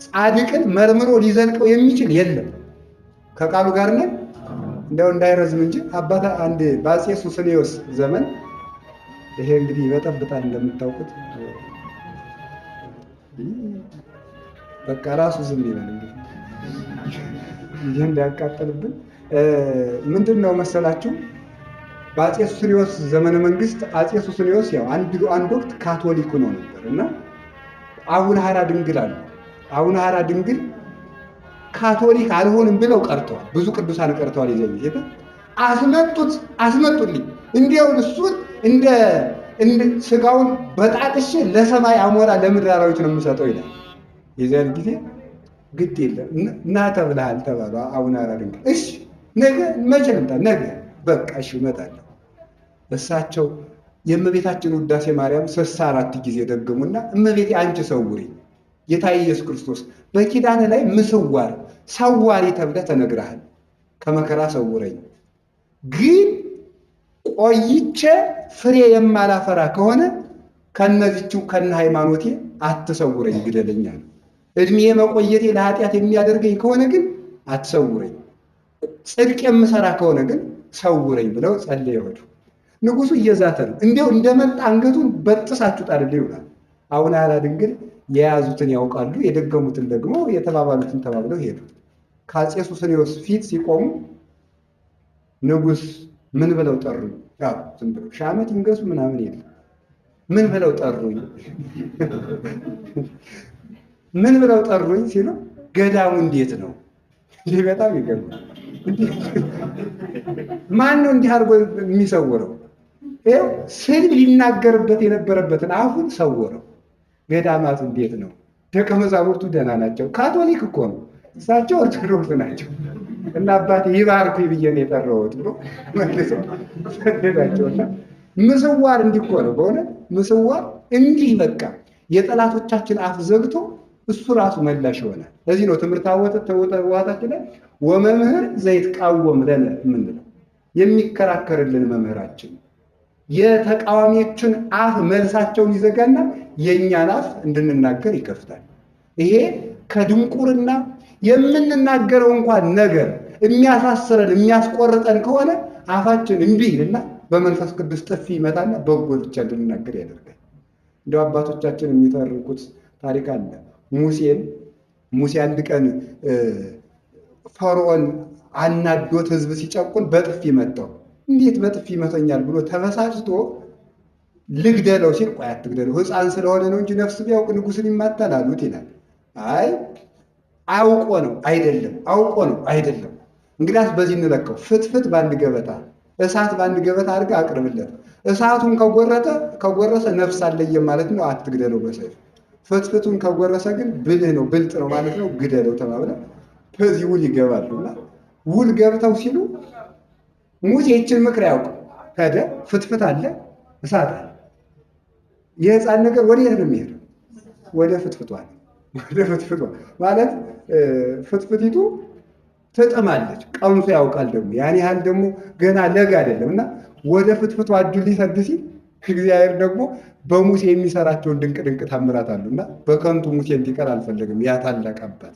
ጻድቅን መርምሮ ሊዘልቀው የሚችል የለም። ከቃሉ ጋር ነን። እንደው እንዳይረዝም እንጂ አባታ አንድ በአፄ ሱስንዮስ ዘመን ይሄ እንግዲህ በጠብጣል እንደምታውቁት በቃ ራሱ ዝም ይበል እንግዲህ ይህ እንዳያቃጠልብን ምንድን ነው መሰላችሁ? በአፄ ሱስንዮስ ዘመነ መንግስት አፄ ሱስንዮስ ያው አንድ ወቅት ካቶሊክ ሆኖ ነበር እና አቡነ ሐራ ድንግል አሉ። አቡነ ሐራ ድንግል ካቶሊክ አልሆንም ብለው ቀርተዋል። ብዙ ቅዱሳን ቀርተዋል። ይዘኝ ጌታ አስመጡልኝ እንዲያው እሱን እንደ ስጋውን በጣጥሼ ለሰማይ አሞራ ለምድር አራዊት ነው የምሰጠው ይላል። የዚያን ጊዜ ግድ የለም እና ተብለሃል ተባሉ አቡነ ሐራ ድንግል። እሺ ነገ መቼ ልምጣ? ነገ በቃ እሺ እመጣለሁ። እሳቸው የእመቤታችን ውዳሴ ማርያም 64 ጊዜ ደገሙና እመቤቴ አንቺ ሰውሪኝ፣ ጌታ ኢየሱስ ክርስቶስ በኪዳን ላይ ምስዋር ሰዋሪ ተብለህ ተነግረሃል፣ ከመከራ ሰውረኝ፣ ግን ቆይቼ ፍሬ የማላፈራ ከሆነ ከነዚህው ከነ ሃይማኖቴ አትሰውረኝ፣ ግደለኛ ነው። እድሜ መቆየቴ ለኃጢአት የሚያደርገኝ ከሆነ ግን አትሰውረኝ፣ ጽድቅ የምሰራ ከሆነ ግን ሰውረኝ ብለው ጸልየው ሄዱ። ንጉሱ እየዛተ ነው። እንዲያው እንደመጣ አንገቱን በጥሳችሁ ጣልልኝ ይላል። አቡነ ሐራ ድንግል የያዙትን ያውቃሉ፣ የደገሙትን ደግሞ የተባባሉትን ተባብለው ሄዱ። ከአፄ ሱስንዮስ ፊት ሲቆሙ ንጉስ ምን ብለው ጠሩኝ? ያው ዝም ብለው ሺህ ዓመት ይንገሱ ምናምን የለም። ምን ብለው ጠሩኝ? ምን ብለው ጠሩኝ ሲሉ ገዳሙ እንዴት ነው? ይህ በጣም ይገርማል። ማን ነው እንዲህ አድርጎ የሚሰውረው? ይኸው ስድብ ሊናገርበት የነበረበትን አፉን ሰውረው። ገዳማቱ እንዴት ነው? ደቀ መዛሙርቱ ደህና ናቸው። ካቶሊክ እኮ ነው፣ እሳቸው ኦርቶዶክስ ናቸው። እና አባቴ ይባርኩ ብዬ ነው የጠራሁት ብሎ መልሰው ሰደዳቸውና ምስዋር እንዲህ እኮ ነው በእውነት ምስዋር እንዲህ በቃ የጠላቶቻችን አፍ ዘግቶ እሱ ራሱ መላሽ ይሆናል። ለዚህ ነው ትምህርት ተዋታችን ላይ ወመምህር ዘይትቃወም ለነ የምንለው የሚከራከርልን መምህራችን የተቃዋሚዎችን አፍ መልሳቸውን ይዘጋና የእኛን አፍ እንድንናገር ይከፍታል። ይሄ ከድንቁርና የምንናገረው እንኳን ነገር የሚያሳስረን የሚያስቆርጠን ከሆነ አፋችን እምቢ ይልና በመንፈስ ቅዱስ ጥፊ ይመታና በጎ ብቻ እንድንናገር ያደርጋል። እንደው አባቶቻችን የሚተርኩት ታሪክ አለ። ሙሴ አንድ ቀን ፈርዖን አናዶት ህዝብ ሲጨቁን በጥፊ መታው። እንዴት በጥፊ ይመተኛል ብሎ ተበሳጭቶ ልግደለው ሲል ቆይ አትግደለው፣ ሕፃን ስለሆነ ነው እንጂ ነፍስ ቢያውቅ ንጉሥን ይማታል አሉት ይላል። አይ አውቆ ነው አይደለም፣ አውቆ ነው አይደለም። እንግዲያስ በዚህ እንለቀው። ፍትፍት በአንድ ገበታ እሳት በአንድ ገበታ አድርገህ አቅርብለት። እሳቱን ከጎረሰ ነፍስ አለየም ማለት ነው፣ አትግደለው በሰይፍ። ፍትፍቱን ከጎረሰ ግን ብልህ ነው ብልጥ ነው ማለት ነው፣ ግደለው ተባብለው በዚህ ውል ይገባሉና ውል ገብተው ሲሉ ሙሴ ይችን ምክር ያውቅ ሄደ። ፍትፍት አለ እሳት አለ። የህፃን ነገር ወዴት ነው የሚሄደው? ወደ ፍትፍቷ። ወደ ፍትፍቷ ማለት ፍትፍቲቱ ትጥማለች። ቀምሶ ያውቃል ደግሞ ያን ያህል ደግሞ ገና ለጋ አይደለም እና ወደ ፍትፍቷ እጁን ሊሰድ ሲል እግዚአብሔር ደግሞ በሙሴ የሚሰራቸውን ድንቅ ድንቅ ታምራት አሉና በከንቱ ሙሴ እንዲቀር አልፈለግም። ያ ታላቅ አባት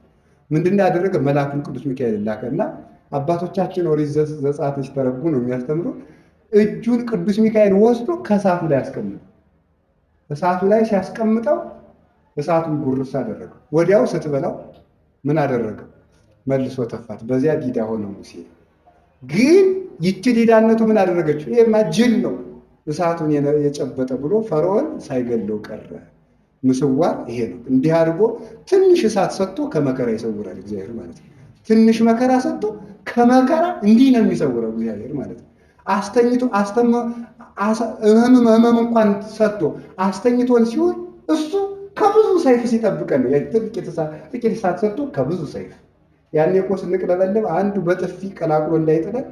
ምንድን ነው ያደረገ? መልአኩን ቅዱስ ሚካኤል ላከና አባቶቻችን ኦሪት ዘጸአት ሲተረጉሙ ነው የሚያስተምሩ። እጁን ቅዱስ ሚካኤል ወስዶ ከእሳቱ ላይ አስቀምጠው፣ እሳቱ ላይ ሲያስቀምጠው እሳቱን ጉርስ አደረገው። ወዲያው ስትበላው ምን አደረገ? መልሶ ተፋት። በዚያ ዲዳ ሆነ ሙሴ። ግን ይቺ ዲዳነቱ ምን አደረገችው? ይሄማ ጅል ነው እሳቱን የጨበጠ ብሎ ፈርዖን ሳይገለው ቀረ። ምስዋር ይሄ ነው። እንዲህ አድርጎ ትንሽ እሳት ሰጥቶ ከመከራ ይሰውራል እግዚአብሔር ማለት ነው። ትንሽ መከራ ሰጥቶ ከመከራ እንዲህ ነው የሚሰውረው እግዚአብሔር ማለት ነው። አስተኝቶ ህመም እንኳን ሰጥቶ አስተኝቶን ሲሆን እሱ ከብዙ ሰይፍ ሲጠብቀን ነው። ጥቂት እሳት ሰጥቶ ከብዙ ሰይፍ። ያኔ እኮ ስንቅለበለብ አንዱ በጥፊ ቀላቅሎ እንዳይጥለን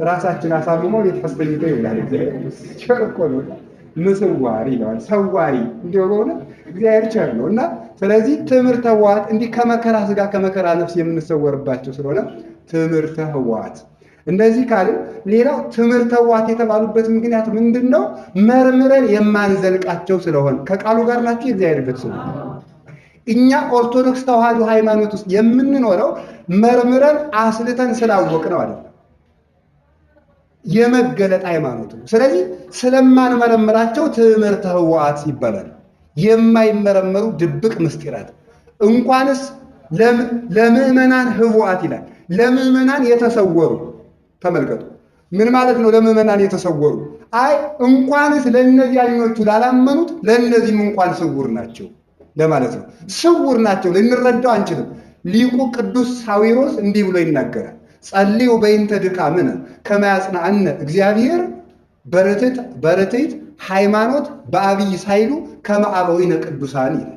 ራሳችን አሳምመው የተፈስበኝቶ ይላል እግዚአብሔር። ቸር እኮ ነው። ምስዋሪ ይለዋል። ሰዋሪ እንደሆነ እግዚአብሔር ቸር ነው እና ስለዚህ ትምህርተ ህወሓት እንዲህ ከመከራ ስጋ ከመከራ ነፍስ የምንሰወርባቸው ስለሆነ ትምህርተ ህወሓት እንደዚህ ካለ ሌላው ትምህርተ ህወሓት የተባሉበት ምክንያት ምንድን ነው? መርምረን የማንዘልቃቸው ስለሆነ ከቃሉ ጋር ናቸው። የእግዚአብሔር ቤተሰብ እኛ ኦርቶዶክስ ተዋህዶ ሃይማኖት ውስጥ የምንኖረው መርምረን አስልተን ስላወቅ ነው አይደል? የመገለጥ ሃይማኖት ነው። ስለዚህ ስለማንመረምራቸው ትምህርተ ህወሓት ይባላል። የማይመረመሩ ድብቅ ምስጢራት እንኳንስ ለምዕመናን ህወሓት ይላል። ለምዕመናን የተሰወሩ ተመልከቱ። ምን ማለት ነው? ለምዕመናን የተሰወሩ አይ እንኳንስ ለእነዚያኞቹ ላላመኑት ለእነዚህም እንኳን ስውር ናቸው ለማለት ነው። ስውር ናቸው፣ ልንረዳው አንችልም። ሊቁ ቅዱስ ሳዊሮስ እንዲህ ብሎ ይናገራል። ጸልዩ በይንተ ድካምነ ከመ ያጽንዐነ እግዚአብሔር በርትዕት ሃይማኖት በአብይ ሳይሉ ከመ አበዊነ ቅዱሳን ይላል።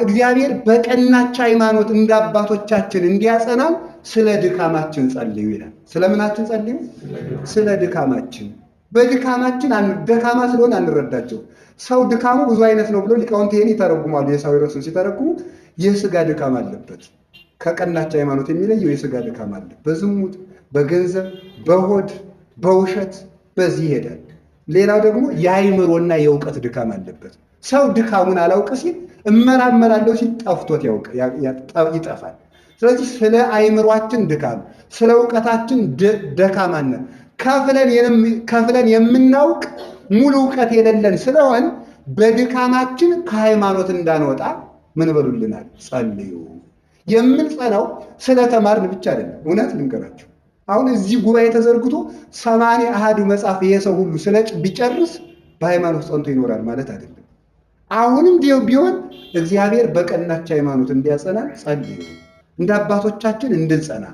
እግዚአብሔር በቀናች ሃይማኖት እንደ አባቶቻችን እንዲያጸናን ስለ ድካማችን ጸልዩ ይላል። ስለምናችን ጸልዩ? ስለ ድካማችን። በድካማችን ደካማ ስለሆነ አንረዳቸው። ሰው ድካሙ ብዙ አይነት ነው ብሎ ሊቃውንት ይሄን ይተረጉማሉ። የሳዊሮስን ሲተረጉሙ የስጋ ድካም አለበት። ከቀናች ሃይማኖት የሚለየው የስጋ ድካም አለ። በዝሙት፣ በገንዘብ፣ በሆድ፣ በውሸት በዚህ ይሄዳል። ሌላው ደግሞ የአይምሮና የእውቀት ድካም አለበት። ሰው ድካሙን አላውቅ ሲል እመራመራለሁ ሲል ጠፍቶት ይጠፋል። ስለዚህ ስለ አይምሯችን ድካም፣ ስለ እውቀታችን ደካማነት ከፍለን የምናውቅ ሙሉ እውቀት የሌለን ስለሆን በድካማችን ከሃይማኖት እንዳንወጣ ምን በሉልናል? ጸልዩ። የምንጸናው ስለተማርን ብቻ አይደለም። እውነት ልንገራችሁ፣ አሁን እዚህ ጉባኤ ተዘርግቶ 81 መጽሐፍ ይሄ ሰው ሁሉ ቢጨርስ በሃይማኖት ጸንቶ ይኖራል ማለት አይደለም። አሁንም ቢሆን እግዚአብሔር በቀናች ሃይማኖት እንዲያጸናን ጸልዩ። እንደ አባቶቻችን እንድንጸና።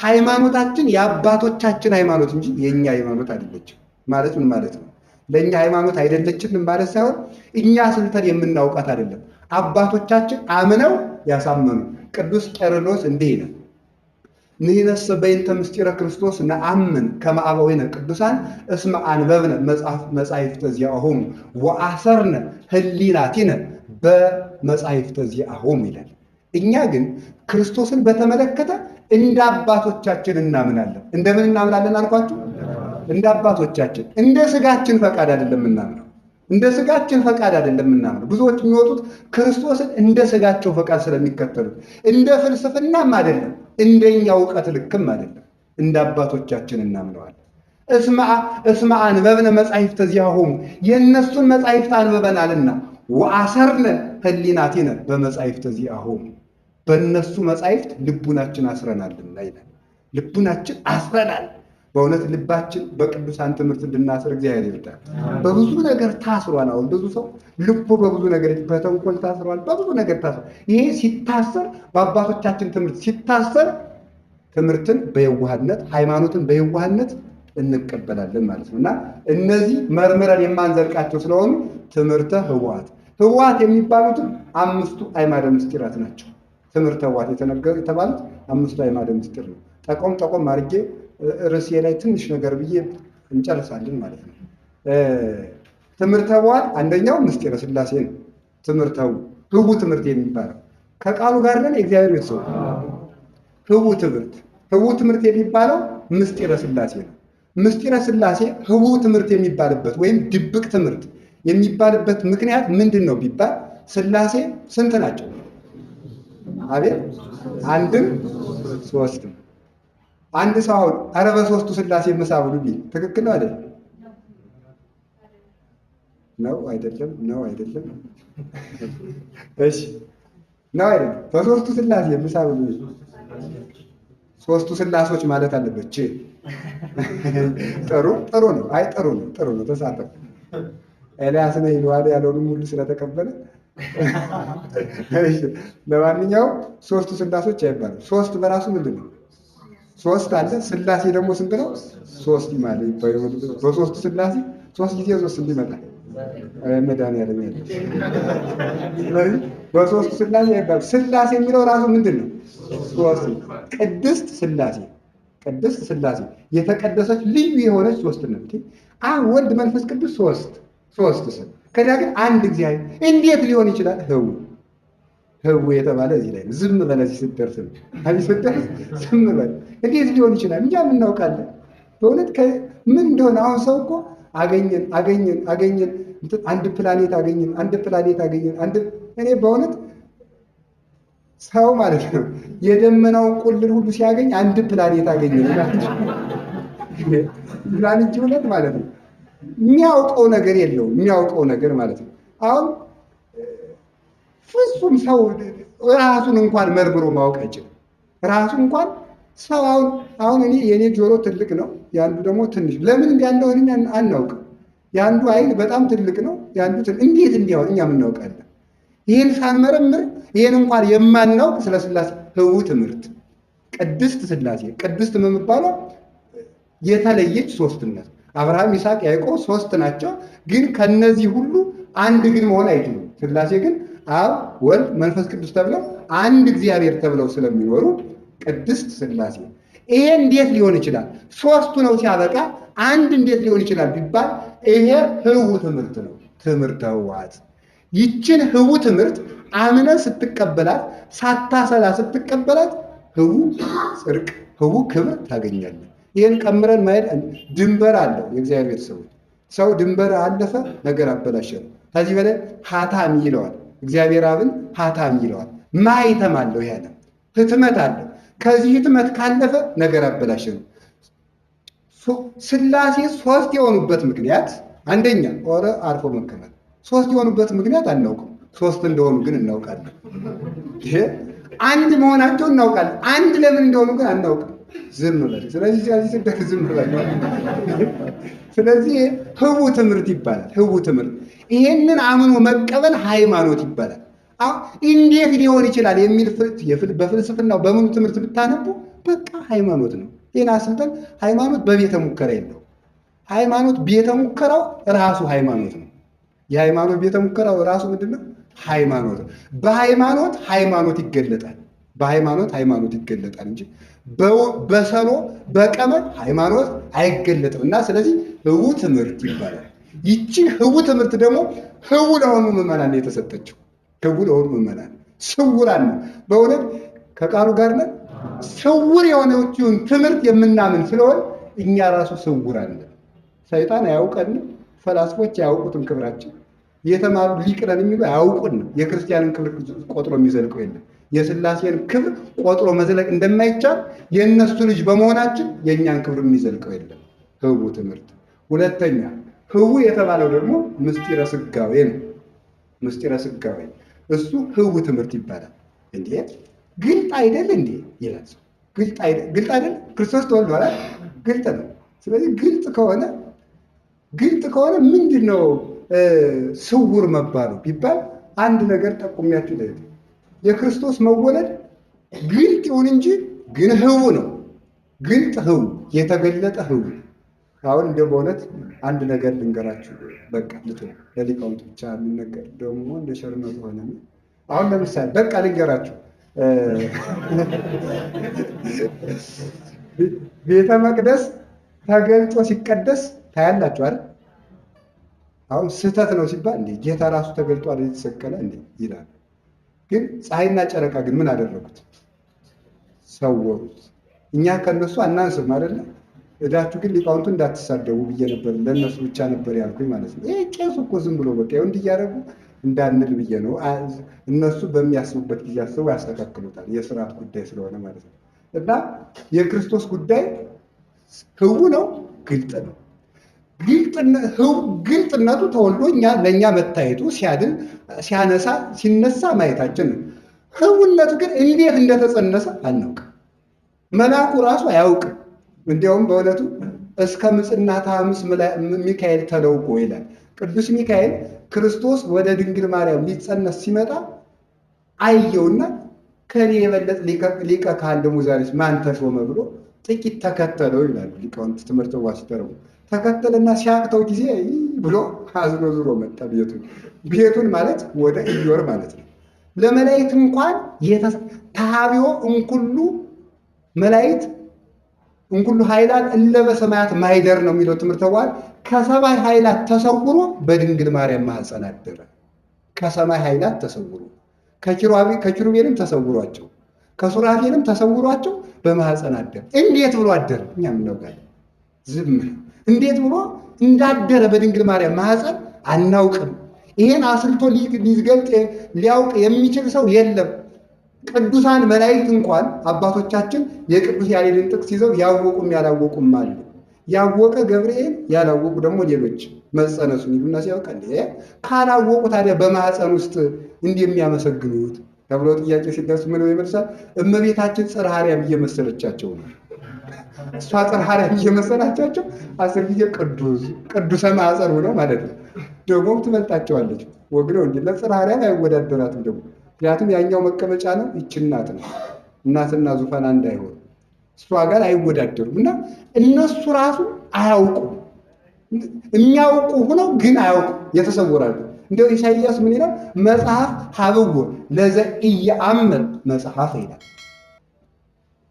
ሃይማኖታችን የአባቶቻችን ሃይማኖት እንጂ የእኛ ሃይማኖት አይደለችም ማለት ምን ማለት ነው? ለእኛ ሃይማኖት አይደለችንም ማለት ሳይሆን እኛ ስልተን የምናውቃት አይደለም። አባቶቻችን አምነው ያሳመኑ። ቅዱስ ቄርሎስ እንዲህ ይላል፣ ንሕነሰ በእንተ ምስጢረ ክርስቶስ ነአምን ከመ አበዊነ ቅዱሳን እስመ አንበብነ መጻሕፍተ ዚአሆሙ ወአሰርነ ህሊናቲነ በመጻሕፍተ ዚአሆሙ ይላል። እኛ ግን ክርስቶስን በተመለከተ እንደ አባቶቻችን እናምናለን። እንደምን እናምናለን አልኳችሁ? እንደ አባቶቻችን። እንደ ስጋችን ፈቃድ አይደለም እናምነው። እንደ ስጋችን ፈቃድ አይደለም እናምነው። ብዙዎች የሚወጡት ክርስቶስን እንደ ስጋቸው ፈቃድ ስለሚከተሉ እንደ ፍልስፍናም አይደለም፣ እንደኛ እውቀት ልክም አይደለም። እንደ አባቶቻችን እናምነዋለን። እስመ አንበብነ መጻሕፍተ ዚአሆሙ የእነሱን መጻሕፍት አንብበናልና ወአሰርነ ህሊናቲነ በመጻሕፍተ ዚአሆሙ በእነሱ መጻሕፍት ልቡናችን አስረናልና ይላል። ልቡናችን አስረናል። በእውነት ልባችን በቅዱሳን ትምህርት እንድናስር እግዚአብሔር ይርዳል። በብዙ ነገር ታስሯል። አሁን ብዙ ሰው ልቡ በብዙ ነገር በተንኮል ታስሯል፣ በብዙ ነገር ታስሯል። ይሄ ሲታሰር በአባቶቻችን ትምህርት ሲታሰር ትምህርትን በየዋህነት ሃይማኖትን በየዋህነት እንቀበላለን ማለት ነው እና እነዚህ መርምረን የማንዘልቃቸው ስለሆኑ ትምህርተ ህወሓት የሚባሉትም 5ቱ አዕማደ ምስጢራት ናቸው። ትምህርተ ህወሓት የተባሉት 5ቱ አዕማደ ምስጢር ነው። ጠቆም አድርጌ ርዕሴ ላይ ትንሽ ነገር ብዬ እንጨርሳለን ማለት ነው። ትምህርተ ህወሓት አንደኛው ምስጢረ ሥላሴ ነው። ትምህርተ ህቡ ትምህርት የሚባለው ከቃሉ ጋር ነን። የእግዚአብሔር ቤተሰብ ህቡዕ ትምህርት። ህቡዕ ትምህርት የሚባለው ምስጢረ ሥላሴ ነው። ምስጢረ ሥላሴ ህቡዕ ትምህርት የሚባልበት ወይም ድብቅ ትምህርት የሚባልበት ምክንያት ምንድን ነው ቢባል ሥላሴ ስንት ናቸው? አቤት አንድም ሶስትም። አንድ ሰው አሁን ኧረ በሦስቱ ሥላሴ ምሳ ብሉ ቢል ትክክል ነው አይደለም? ነው አይደለም? ነው አይደለም? እሺ ነው አይደለም? በሦስቱ ሥላሴ ምሳ ብሉ ቢል ሦስቱ ሥላሶች ማለት አለበት። ጥሩ ነው። አይ ጥሩ ነው። ተሳተፉ። ኤልያስ ነው ይለዋል ያለውንም ሁሉ ስለተቀበለ ለማንኛውም ሦስቱ ሥላሶች አይባልም። ሦስት በራሱ ምንድን ነው? ሦስት አለ። ሥላሴ ደግሞ ስንት ነው? ሦስት ማለት በሦስቱ ሥላሴ ሦስት ጊዜ ሦስት እንዲመጣ መድኃኒዓለም ያለ። ስለዚህ በሦስቱ ሥላሴ አይባልም። ሥላሴ የሚለው ራሱ ምንድን ነው? ሦስት። ቅድስት ሥላሴ የተቀደሰች ልዩ የሆነች ሦስትነት አብ ወልድ መንፈስ ቅዱስ ሦስት ስም ከዚያ ግን አንድ እግዚአብሔር እንዴት ሊሆን ይችላል? ህቡዕ የተባለ እዚህ ላይ ዝም በል እዚህ ስትደርስ ነው። አይ ስትደርስ ዝም በል እንዴት ሊሆን ይችላል? እኛም እናውቃለን በእውነት ምን እንደሆነ። አሁን ሰው እኮ አገኘን አንድ ፕላኔት አገኘን እኔ በእውነት ሰው ማለት ነው የደመናውን ቁልል ሁሉ ሲያገኝ አንድ ፕላኔት አገኘን ይላል እንጂ እውነት ማለት ነው የሚያውቀው ነገር የለውም። የሚያውቀው ነገር ማለት ነው። አሁን ፍጹም ሰው ራሱን እንኳን መርምሮ ማወቅ አይችልም። ራሱ እንኳን ሰው አሁን የኔ ጆሮ ትልቅ ነው፣ ያንዱ ደግሞ ትንሽ። ለምን እንዲያንደሆን አናውቅም። ያንዱ አይን በጣም ትልቅ ነው፣ ያንዱ እንዴት እንዲያውን እኛም እናውቃለን። ይህን ሳንመረምር ይህን እንኳን የማናውቅ ስለ ሥላሴ ህቡዕ ትምህርት ቅድስት ሥላሴ ቅድስት የምትባለው የተለየች ሦስትነት አብርሃም፣ ይስሐቅ፣ ያዕቆብ ሦስት ናቸው። ግን ከነዚህ ሁሉ አንድ ግን መሆን አይችሉም። ሥላሴ ግን አብ ወልድ መንፈስ ቅዱስ ተብለው አንድ እግዚአብሔር ተብለው ስለሚኖሩ ቅድስት ሥላሴ። ይሄ እንዴት ሊሆን ይችላል? ሦስቱ ነው ሲያበቃ አንድ እንዴት ሊሆን ይችላል ቢባል ይሄ ህቡዕ ትምህርት ነው። ትምህርተ ህቡዓት። ይችን ህቡዕ ትምህርት አምነ ስትቀበላት ሳታሰላ ስትቀበላት ህቡዕ ጽድቅ፣ ህቡዕ ክብር ታገኛለህ። ይህን ቀምረን ማየት ድንበር አለው። የእግዚአብሔር ሰው ድንበር አለፈ ነገር አበላሸ ነው። ከዚህ በላይ ሀታሚ ይለዋል። እግዚአብሔር አብን ሀታሚ ይለዋል። ማይተም አለው። ያለ ህትመት አለው። ከዚህ ህትመት ካለፈ ነገር አበላሸ ነው። ሥላሴ ሦስት የሆኑበት ምክንያት አንደኛ አርፎ መቀመጥ። ሦስት የሆኑበት ምክንያት አናውቅም። ሦስት እንደሆኑ ግን እናውቃለን። አንድ መሆናቸው እናውቃለን። አንድ ለምን እንደሆኑ ግን አናውቅም። ዝም በል። ስለዚህ ስደት ዝም በል። ስለዚህ ህቡዕ ትምህርት ይባላል። ህቡዕ ትምህርት ይሄንን አምኖ መቀበል ሃይማኖት ይባላል። እንዴት ሊሆን ይችላል የሚል በፍልስፍናው በምኑ ትምህርት ብታነቡ በቃ ሃይማኖት ነው። ይህን አስልጠን ሃይማኖት በቤተ ሙከራ የለው። ሃይማኖት ቤተ ሙከራው ራሱ ሃይማኖት ነው። የሃይማኖት ቤተ ሙከራው ራሱ ምንድን ነው? ሃይማኖት። በሃይማኖት ይገለጣል። ሃይማኖት ይገለጣል እንጂ በሰሎ በቀመር ሃይማኖት አይገለጥም። እና ስለዚህ ህቡዕ ትምህርት ይባላል። ይቺ ህቡዕ ትምህርት ደግሞ ህቡዕ ለሆኑ ምዕመናን ነው የተሰጠችው። ህቡዕ ለሆኑ ምዕመናን ስውራን ነው። በእውነት ከቃሉ ጋር ነን። ስውር የሆነችውን ትምህርት የምናምን ስለሆን እኛ ራሱ ስውራን ነን። ሰይጣን አያውቀንም። ፈላስፎች አያውቁትም ክብራችን። የተማሩ ሊቅ ነን የሚሉ አያውቁንም። የክርስቲያንን ክብር ቆጥሮ የሚዘልቀው የለም። የሥላሴን ክብር ቆጥሮ መዝለቅ እንደማይቻል የእነሱ ልጅ በመሆናችን የእኛን ክብር የሚዘልቀው የለም። ህቡዕ ትምህርት። ሁለተኛ ህቡዕ የተባለው ደግሞ ምስጢረ ሥጋዌ ነው። ምስጢረ ሥጋዌ እሱ ህቡዕ ትምህርት ይባላል። እንዴ ግልጥ አይደል እንዴ ይላል ሰው። ግልጥ አይደል? ክርስቶስ ተወልዷል። ግልጥ ነው። ስለዚህ ግልጥ ከሆነ ምንድን ነው ስውር መባሉ ቢባል አንድ ነገር ጠቁሚያችሁ ላይ የክርስቶስ መወለድ ግልጥ ይሁን እንጂ ግን ህቡዕ ነው። ግልጥ ህቡዕ፣ የተገለጠ ህቡዕ። አሁን እንደው በእውነት አንድ ነገር ልንገራችሁ። በቃ ለሊቃውንት ብቻ የሚነገር ደግሞ እንደ ሸርነቱ ሆነ። አሁን ለምሳሌ በቃ ልንገራችሁ። ቤተ መቅደስ ተገልጦ ሲቀደስ ታያላችሁ አይደል? አሁን ስህተት ነው ሲባል እንዴ ጌታ ራሱ ተገልጦ አይደል የተሰቀለ እንዴ ይላል። ግን ፀሐይና ጨረቃ ግን ምን አደረጉት? ሰወሩት። እኛ ከነሱ አናንስም አይደለ? እዳችሁ ግን ሊቃውንቱ እንዳትሳደቡ ብዬ ነበር፣ ለእነሱ ብቻ ነበር ያልኩኝ ማለት ነው። ይሄ ቄሱ እኮ ዝም ብሎ በቃ እንዲህ እያደረጉ እንዳንል ብዬ ነው። እነሱ በሚያስቡበት ጊዜ አስበው ያስተካክሉታል፣ የስርዓት ጉዳይ ስለሆነ ማለት ነው። እና የክርስቶስ ጉዳይ ህው ነው፣ ግልጥ ነው። ግልጥነቱ ተወልዶ ለእኛ መታየቱ፣ ሲያድን፣ ሲያነሳ፣ ሲነሳ ማየታችን ነው። ህውነቱ ግን እንዴት እንደተጸነሰ አናውቅም። መልአኩ ራሱ አያውቅም። እንዲያውም በእውነቱ እስከ ምጽናተ ሐሙስ ሚካኤል ተለውቆ ይላል። ቅዱስ ሚካኤል ክርስቶስ ወደ ድንግል ማርያም ሊጸነስ ሲመጣ አየውና ከኔ የበለጠ ሊቀ ካህን ደግሞ ዛሬስ ማን ተሾመ ብሎ ጥቂት ተከተለው ይላሉ ሊቃውንት ትምህርተ ዋሲተረው። ተከተለና ሲያቅተው ጊዜ ብሎ አዝኖ ዙሮ መጣ ቤቱን ማለት ወደ ኢዮር ማለት ነው። ለመላእክት እንኳን ተሃቢዮ እንኩሉ መላእክት እንኩሉ ኃይላት እለ በሰማያት ማይደር ነው የሚለው ትምህርተ ዋል። ከሰማይ ኃይላት ተሰውሮ በድንግል ማርያም ማኅፀን አደረ። ከሰማይ ኃይላት ተሰውሮ ከኪሩቤልም ተሰውሯቸው ከሱራፌልም ተሰውሯቸው በማኅፀን አደረ። እንዴት ብሎ አደረ? እኛ የምናውቃለን። ዝም እንዴት ብሎ እንዳደረ በድንግል ማርያም ማኅፀን አናውቅም። ይሄን አስልቶ ሊገልጥ ሊያውቅ የሚችል ሰው የለም። ቅዱሳን መላእክት እንኳን አባቶቻችን የቅዱስ ያሬድን ጥቅስ ይዘው ያወቁም ያላወቁም አሉ። ያወቀ ገብርኤል፣ ያላወቁ ደግሞ ሌሎች መጸነሱን ይሉና ሲያውቅ ካላወቁ ታዲያ በማኅፀን ውስጥ እንዲህ የሚያመሰግኑት ተብሎ ጥያቄ ሲደርስ ምን ይመልሳል? እመቤታችን ጽርሐ አርያም እየመሰለቻቸው ነው። እሷ ጽርሐ አርያም እየመሰላቻቸው 10 ጊዜ ቅዱሰ ማኅፀን ሆነው ማለት ነው። ደግሞም ትበልጣቸዋለች። ወግነው እንጂ ለጽርሐ አርያም አይወዳደራትም ደግሞ ምክንያቱም ያኛው መቀመጫ ነው፣ ይች እናት ነው። እናትና ዙፋን አንድ አይሆኑ፣ እሷ ጋር አይወዳደሩም። እና እነሱ ራሱ አያውቁም። የሚያውቁ ሆነው ግን አያውቁም፣ የተሰወራሉ። እንደው ኢሳይያስ ምን ይላል? መጽሐፍ ሀብዎ ለዘኢየአምር መጽሐፍ ይላል።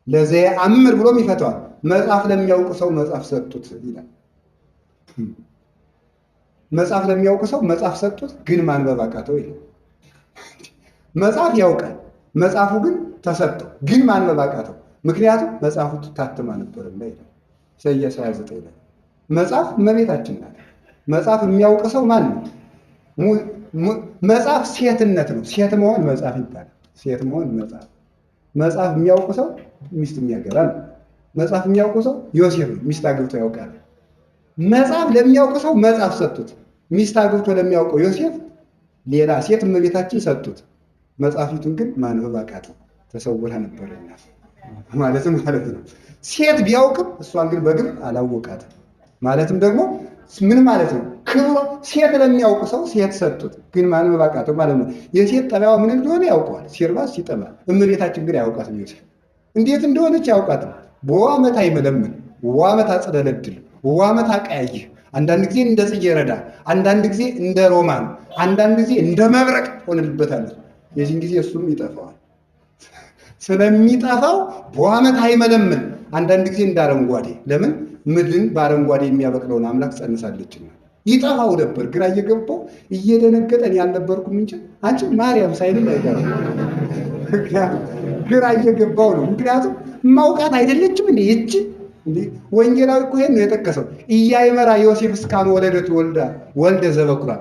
ለዘኢየአምር ብሎም ይፈተዋል። መጽሐፍ ለሚያውቅ ሰው መጽሐፍ ሰጡት ይላል። መጽሐፍ ለሚያውቅ ሰው መጽሐፍ ሰጡት፣ ግን ማንበብ አቃተው ይላል። መጽሐፍ ያውቃል፣ መጽሐፉ ግን ተሰጠው፣ ግን ማንበብ አቃተው። ምክንያቱም መጽሐፉ ታትማ ነበርና ይላል ኢሳይያስ 29 ላይ። መጽሐፍ እመቤታችን ናት። መጽሐፍ የሚያውቅ ሰው ማን ነው? መጽሐፍ ሴትነት ነው። ሴት መሆን መጽሐፍ ይባላል። ሴት መሆን መጽሐፍ። መጽሐፍ የሚያውቅ ሰው ሚስት የሚያገባ ነው። መጽሐፍ የሚያውቅ ሰው ዮሴፍ ሚስት አግብቶ ያውቃል። መጽሐፍ ለሚያውቅ ሰው መጽሐፍ ሰጡት። ሚስት አግብቶ ለሚያውቀው ዮሴፍ ሌላ ሴት እመቤታችን ሰጡት። መጽሐፊቱን ግን ማንበብ አቃተው፣ ተሰውራ ነበርና ማለት ነው። ሴት ቢያውቅም እሷን ግን በግብ አላወቃትም። ማለትም ደግሞ ምን ማለት ነው? ክብሮ ሴት ለሚያውቅ ሰው ሴት ሰጡት፣ ግን ማንበብ አቃተው ማለት ነው። የሴት ጠባይዋ ምን እንደሆነ ያውቀዋል፣ ሲርባት ሲጠማ። እመቤታችን ግን አያውቃትም። ዮሴፍ እንዴት እንደሆነች ያውቃትም። በዓመት አይመለምን፣ በዓመት አጽደለድል፣ በዓመት አቀያይህ። አንዳንድ ጊዜ እንደ ጽጌረዳ፣ አንዳንድ ጊዜ እንደ ሮማን፣ አንዳንድ ጊዜ እንደ መብረቅ ሆነልበታለች። የዚህን ጊዜ እሱም ይጠፋዋል። ስለሚጠፋው በዓመት አይመለምን፣ አንዳንድ ጊዜ እንደ አረንጓዴ። ለምን? ምድርን በአረንጓዴ የሚያበቅለውን አምላክ ጸንሳለችና። ይጠፋው ነበር። ግራ እየገባው እየደነገጠን ያልነበርኩም እንጂ አንቺ ማርያም ሳይልም አይቀርም። ግራ እየገባው ነው። ምክንያቱም ማውቃት አይደለችም እንዴ ይቺ እንዴ? ወንጌላዊ እኮ ይሄን ነው የጠቀሰው። ኢያእመራ ዮሴፍ እስካመ ወለደት ወልደ ዘበኩራ፣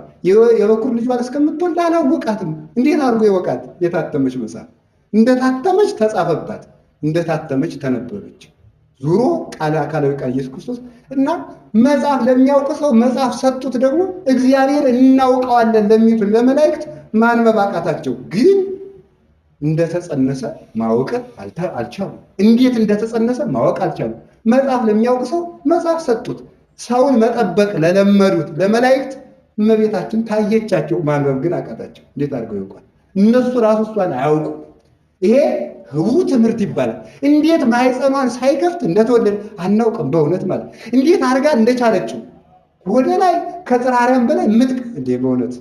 የበኩር ልጇን እስከምትወልድ አላወቃትም። እንዴት አድርጎ ይወቃት? የታተመች መጽሐፍ እንደታተመች ተጻፈባት፣ እንደታተመች ተነበበች። ዙሮ ቃል አካላዊ ቃል ኢየሱስ ክርስቶስ እና መጽሐፍ ለሚያውቅ ሰው መጽሐፍ ሰጡት። ደግሞ እግዚአብሔር እናውቀዋለን ለሚሉት ለመላእክት ማንበብ አቃታቸው፣ ግን እንደተጸነሰ ማወቅ አልቻሉም። እንዴት እንደተጸነሰ ማወቅ አልቻሉም። መጽሐፍ ለሚያውቅ ሰው መጽሐፍ ሰጡት። ሰውን መጠበቅ ለለመዱት ለመላእክት እመቤታችን ታየቻቸው፣ ማንበብ ግን አቃታቸው። እንዴት አድርገው ይውቃል? እነሱ ራሱ እሷን አያውቁ። ይሄ ህቡዕ ትምህርት ይባላል። እንዴት ማኅፀኗን ሳይከፍት እንደተወለደ አናውቅም። በእውነት ማለት እንዴት አድርጋ እንደቻለችው ወደ ላይ ከጽርሐ አርያም በላይ ምጥቅ እንዴ! በእውነት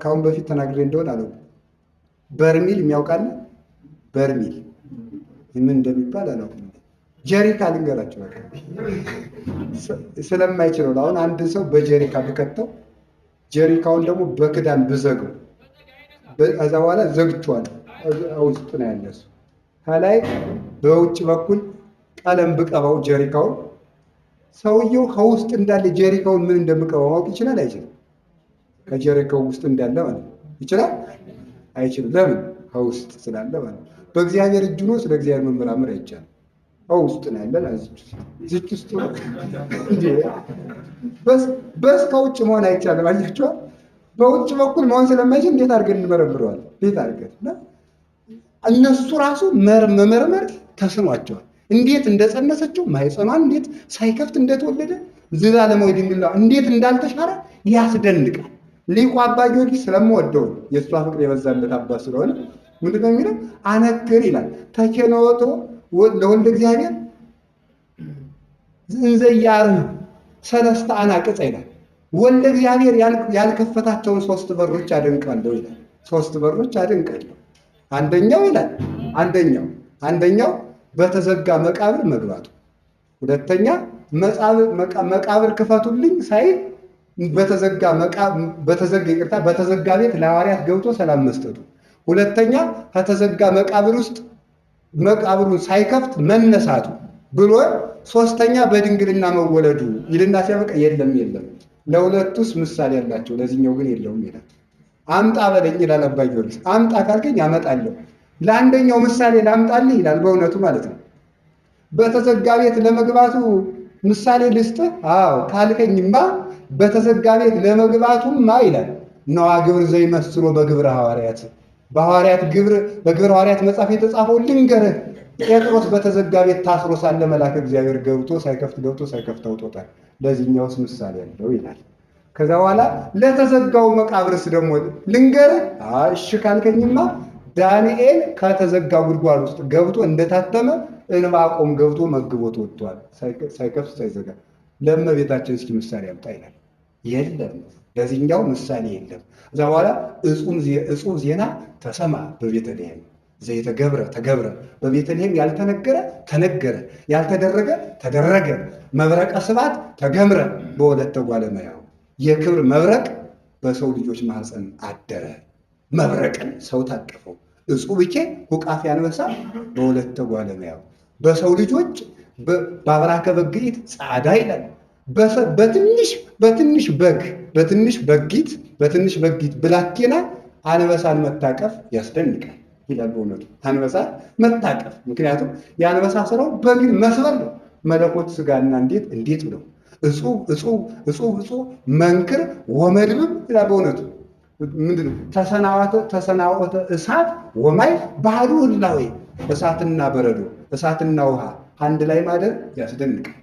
ካሁን በፊት ተናግሬ እንደሆነ አለው። በርሚል የሚያውቃለ? በርሚል ምን እንደሚባል አላውቅም። ጀሪካ ልንገራቸው ስለማይችለው አሁን አንድ ሰው በጀሪካ ብከተው ጀሪካውን ደግሞ በክዳን ብዘገው ከዛ በኋላ ዘግቼዋለሁ። ውስጥ ነው ያለ እሱ ከላይ በውጭ በኩል ቀለም ብቀባው ጀሪካውን ሰውየው ከውስጥ እንዳለ ጀሪካውን ምን እንደምቀባው ማወቅ ይችላል አይችልም? ከጀሪካው ውስጥ እንዳለ ማለት ነው። ይችላል አይችልም? ለምን? ከውስጥ ስላለ ማለት ነው። በእግዚአብሔር እጅ ነው። ስለ እግዚአብሔር መመራመር አይቻልም። ከውስጥ ነው ያለን። እዚች ውስጥ በስ ከውጭ መሆን አይቻልም። አያችኋል? በውጭ በኩል መሆን ስለማይችል እንዴት አድርገን እንመረምረዋለን? እንዴት አድርገን እነሱ ራሱ መመርመር ተስኗቸዋል። እንዴት እንደጸነሰችው ማህፀኗን እንዴት ሳይከፍት እንደተወለደ ዘላለማዊ ድንግልና እንዴት እንዳልተሻረ ያስደንቃል። ሊቁ አባ ጊዮርጊስ ስለምወደው የእሷ ፍቅር የበዛለት አባት ስለሆነ ምንድን ነው የሚለው? አነክር ይላል ተኬነወቶ ለወልደ እግዚአብሔር እንዘያርህ ሰለስተ አናቅጽ ይላል። ወልደ እግዚአብሔር ያልከፈታቸውን 3 በሮች አደንቃለሁ ይላል። 3 በሮች አደንቃለሁ። አንደኛው ይላል አንደኛው በተዘጋ መቃብር መግባቱ፣ ሁለተኛ መቃብር ክፈቱልኝ ሳይል በተዘጋ ቤት ለሐዋርያት ገብቶ ሰላም መስጠቱ፣ ሁለተኛ ከተዘጋ መቃብር ውስጥ መቃብሩን ሳይከፍት መነሳቱ ብሎ፣ ሶስተኛ በድንግልና መወለዱ ይልና ሲያበቃ የለም ለሁለቱስ ምሳሌ ያላቸው ለዚህኛው ግን የለውም ይላል። አምጣ በለኝ ይላል አባ ጊዮርጊስ። አምጣ ካልከኝ አመጣለሁ። ለአንደኛው ምሳሌ ላምጣልህ ይላል። በእውነቱ ማለት ነው። በተዘጋ ቤት ለመግባቱ ምሳሌ ልስጥህ? አዎ ካልከኝማ በተዘጋ ቤት ለመግባቱማ ይላል ነዋ ግብር ዘይመስሎ በግብረ ሐዋርያት፣ በግብረ ሐዋርያት መጽሐፍ የተጻፈው ልንገርህ። ጴጥሮስ በተዘጋ ቤት ታስሮ ሳለ መልአከ እግዚአብሔር ገብቶ ሳይከፍት አውጦታል። ለዚህኛውስ ምሳሌ ያለው ይላል። ከዛ በኋላ ለተዘጋው መቃብርስ ደግሞ ልንገርህ? እሺ ካልከኝማ ዳንኤል ከተዘጋ ጉድጓድ ውስጥ ገብቶ እንደታተመ ዕንባቆም ገብቶ መግቦት ወጥቷል፣ ሳይከፍት ሳይዘጋ። ለእመቤታችን እስኪ ምሳሌ ያምጣ ይላል። የለም ለዚህኛው ምሳሌ የለም። ከዛ በኋላ እጹብ ዜና ተሰማ በቤተልሔም ዘይተገብረ ተገብረ። በቤተልሔም ያልተነገረ ተነገረ፣ ያልተደረገ ተደረገ። መብረቀ ስብሐት ተገምረ በወለተ እጓለ እመሕያው። የክብር መብረቅ በሰው ልጆች ማኅፀን አደረ። መብረቅን ሰው ታቀፈው። እጹብኬ ሁቃፊ አንበሳ በወለተ እጓለ እመሕያው። በሰው ልጆች በአብራከ በግዒት ጻዕዳ ይላል። በትንሽ በጊት ብላቴና አንበሳን መታቀፍ ያስደንቃል ይላል። በእውነቱ አንበሳ መታቀፍ፣ ምክንያቱም የአንበሳ ስራው በግን መስበር ነው። መለኮት ስጋና እንዴት ብለው እጹብ መንክር ወመድብም ይላል። በእውነቱ ምንድነው? ተሰናወተ እሳት ወማይ ባህዱ ህላዌ። እሳትና በረዶ እሳትና ውሃ አንድ ላይ ማደር ያስደንቃል።